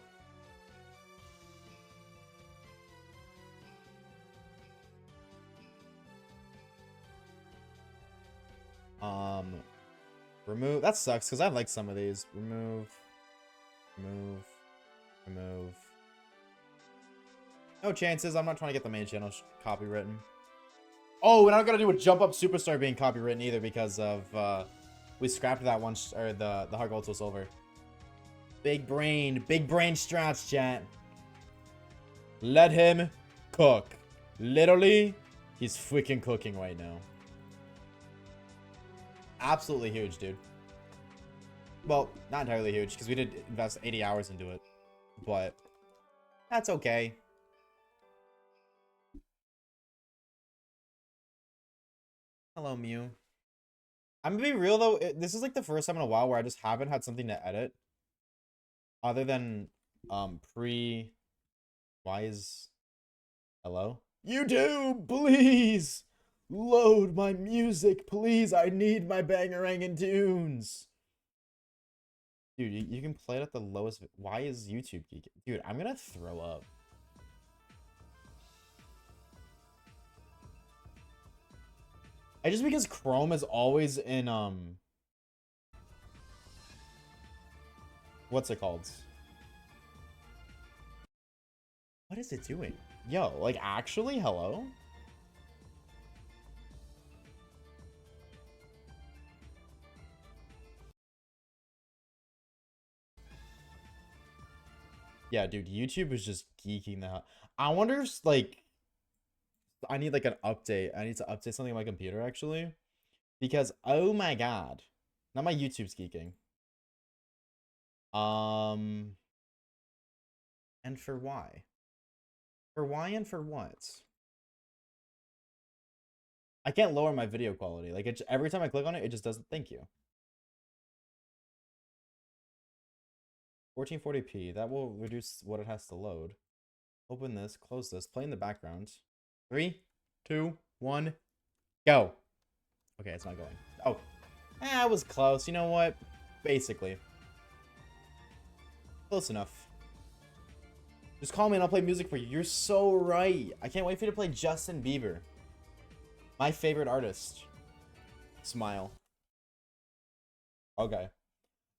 Remove. That sucks because I like some of these. Remove. Remove. Remove. No chances. I'm not trying to get the main channel copywritten. Oh, and I'm gonna do a jump up superstar being copywritten either because of we scrapped that one or the hard gold to silver. Big brain strats, chat. Let him cook. Literally, he's freaking cooking right now. Absolutely huge, dude. Well, not entirely huge because we did invest 80 hours into it, but that's okay. Hello, Mew. I'm gonna be real though. This is like the first time in a while where I just haven't had something to edit, other than pre. Why is hello? YouTube, please load my music, please. I need my bangarang tunes. Dude, you can play it at the lowest. Why is YouTube geeking? Dude, I'm gonna throw up. I just because Chrome is always in what's it called? What is it doing? Yo, like actually, hello? Yeah, dude, YouTube is just geeking the hell. I wonder if like I need like an update. I need to update something on my computer actually. Because oh my god. Now my YouTube's geeking. And for why? For why and for what? I can't lower my video quality. Like it, every time I click on it, it just doesn't. Thank you. 1440p. That will reduce what it has to load. Open this, close this, play in the background. 3, 2, 1, go. Okay, it's not going. Oh, I was close. You know what? Basically. Close enough. Just call me and I'll play music for you. You're so right. I can't wait for you to play Justin Bieber. My favorite artist. Smile. Okay.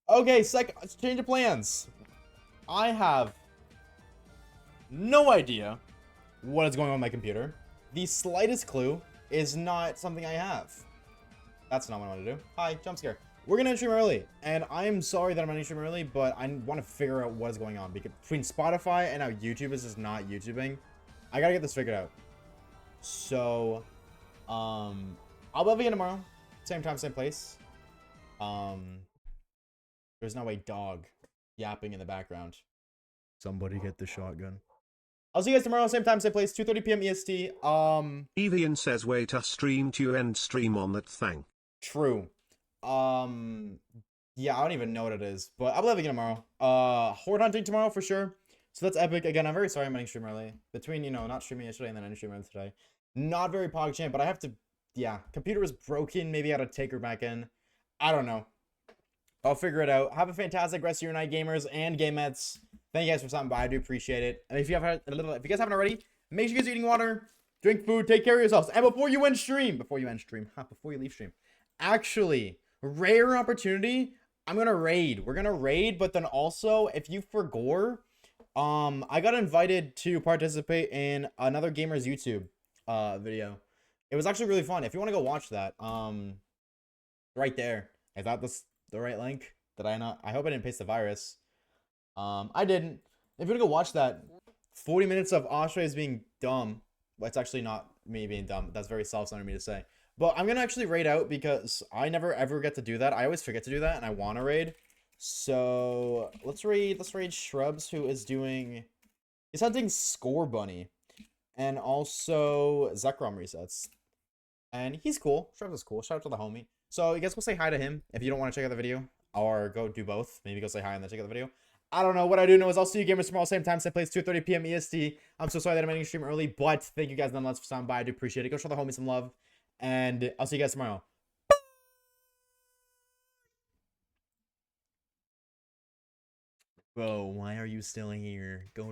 Okay, let's change of plans. I have no idea what is going on with my computer. The slightest clue is not something I have. That's not what I want to do. Hi, jump scare. We're gonna stream early, and I'm sorry that I'm gonna stream early, but I want to figure out what is going on because between Spotify and how YouTube is just not YouTubing, I gotta get this figured out. So, I'll be up again tomorrow, same time, same place. There's now a dog yapping in the background. Somebody get the shotgun. I'll see you guys tomorrow, same time, same place, 2:30 p.m. EST. Evian says wait a stream to end stream on that thing. True. Yeah, I don't even know what it is, but I'll be living tomorrow. Horde hunting tomorrow for sure. So that's epic. Again, I'm very sorry I'm ending stream early. Between, you know, not streaming yesterday and then ending stream early today. Not very PogChamp, but I have to, yeah. Computer was broken. Maybe I had to take her back in. I don't know. I'll figure it out. Have a fantastic rest of your night, gamers and gamettes. Thank you guys for stopping by. I do appreciate it. And if you guys haven't already, make sure you guys are eating water, drink food, take care of yourselves. And before you leave stream, actually, rare opportunity, I'm gonna raid. We're gonna raid, but then also, if you forgore, I got invited to participate in another gamer's YouTube video. It was actually really fun. If you want to go watch that, right there. I thought this the right link. Did I not? I hope I didn't paste the virus. I didn't. If you want to go watch that, 40 minutes of Oshawaves being dumb. Well, it's actually not me being dumb. That's very self-centered of me to say. But I'm gonna actually raid out because I never ever get to do that. I always forget to do that, and I want to raid. So let's raid Shrubs, who is doing. He's hunting Score Bunny, and also Zekrom resets, and he's cool. Shrubs is cool. Shout out to the homie. So you guys go say hi to him if you don't want to check out the video, or go do both. Maybe go say hi and then check out the video. I don't know. What I do know is I'll see you gamers tomorrow, same time, same place, 2:30 p.m. EST. I'm so sorry that I'm ending stream early, but thank you guys nonetheless for stopping by. I do appreciate it. Go show the homies some love. And I'll see you guys tomorrow. Bro, why are you still here? Go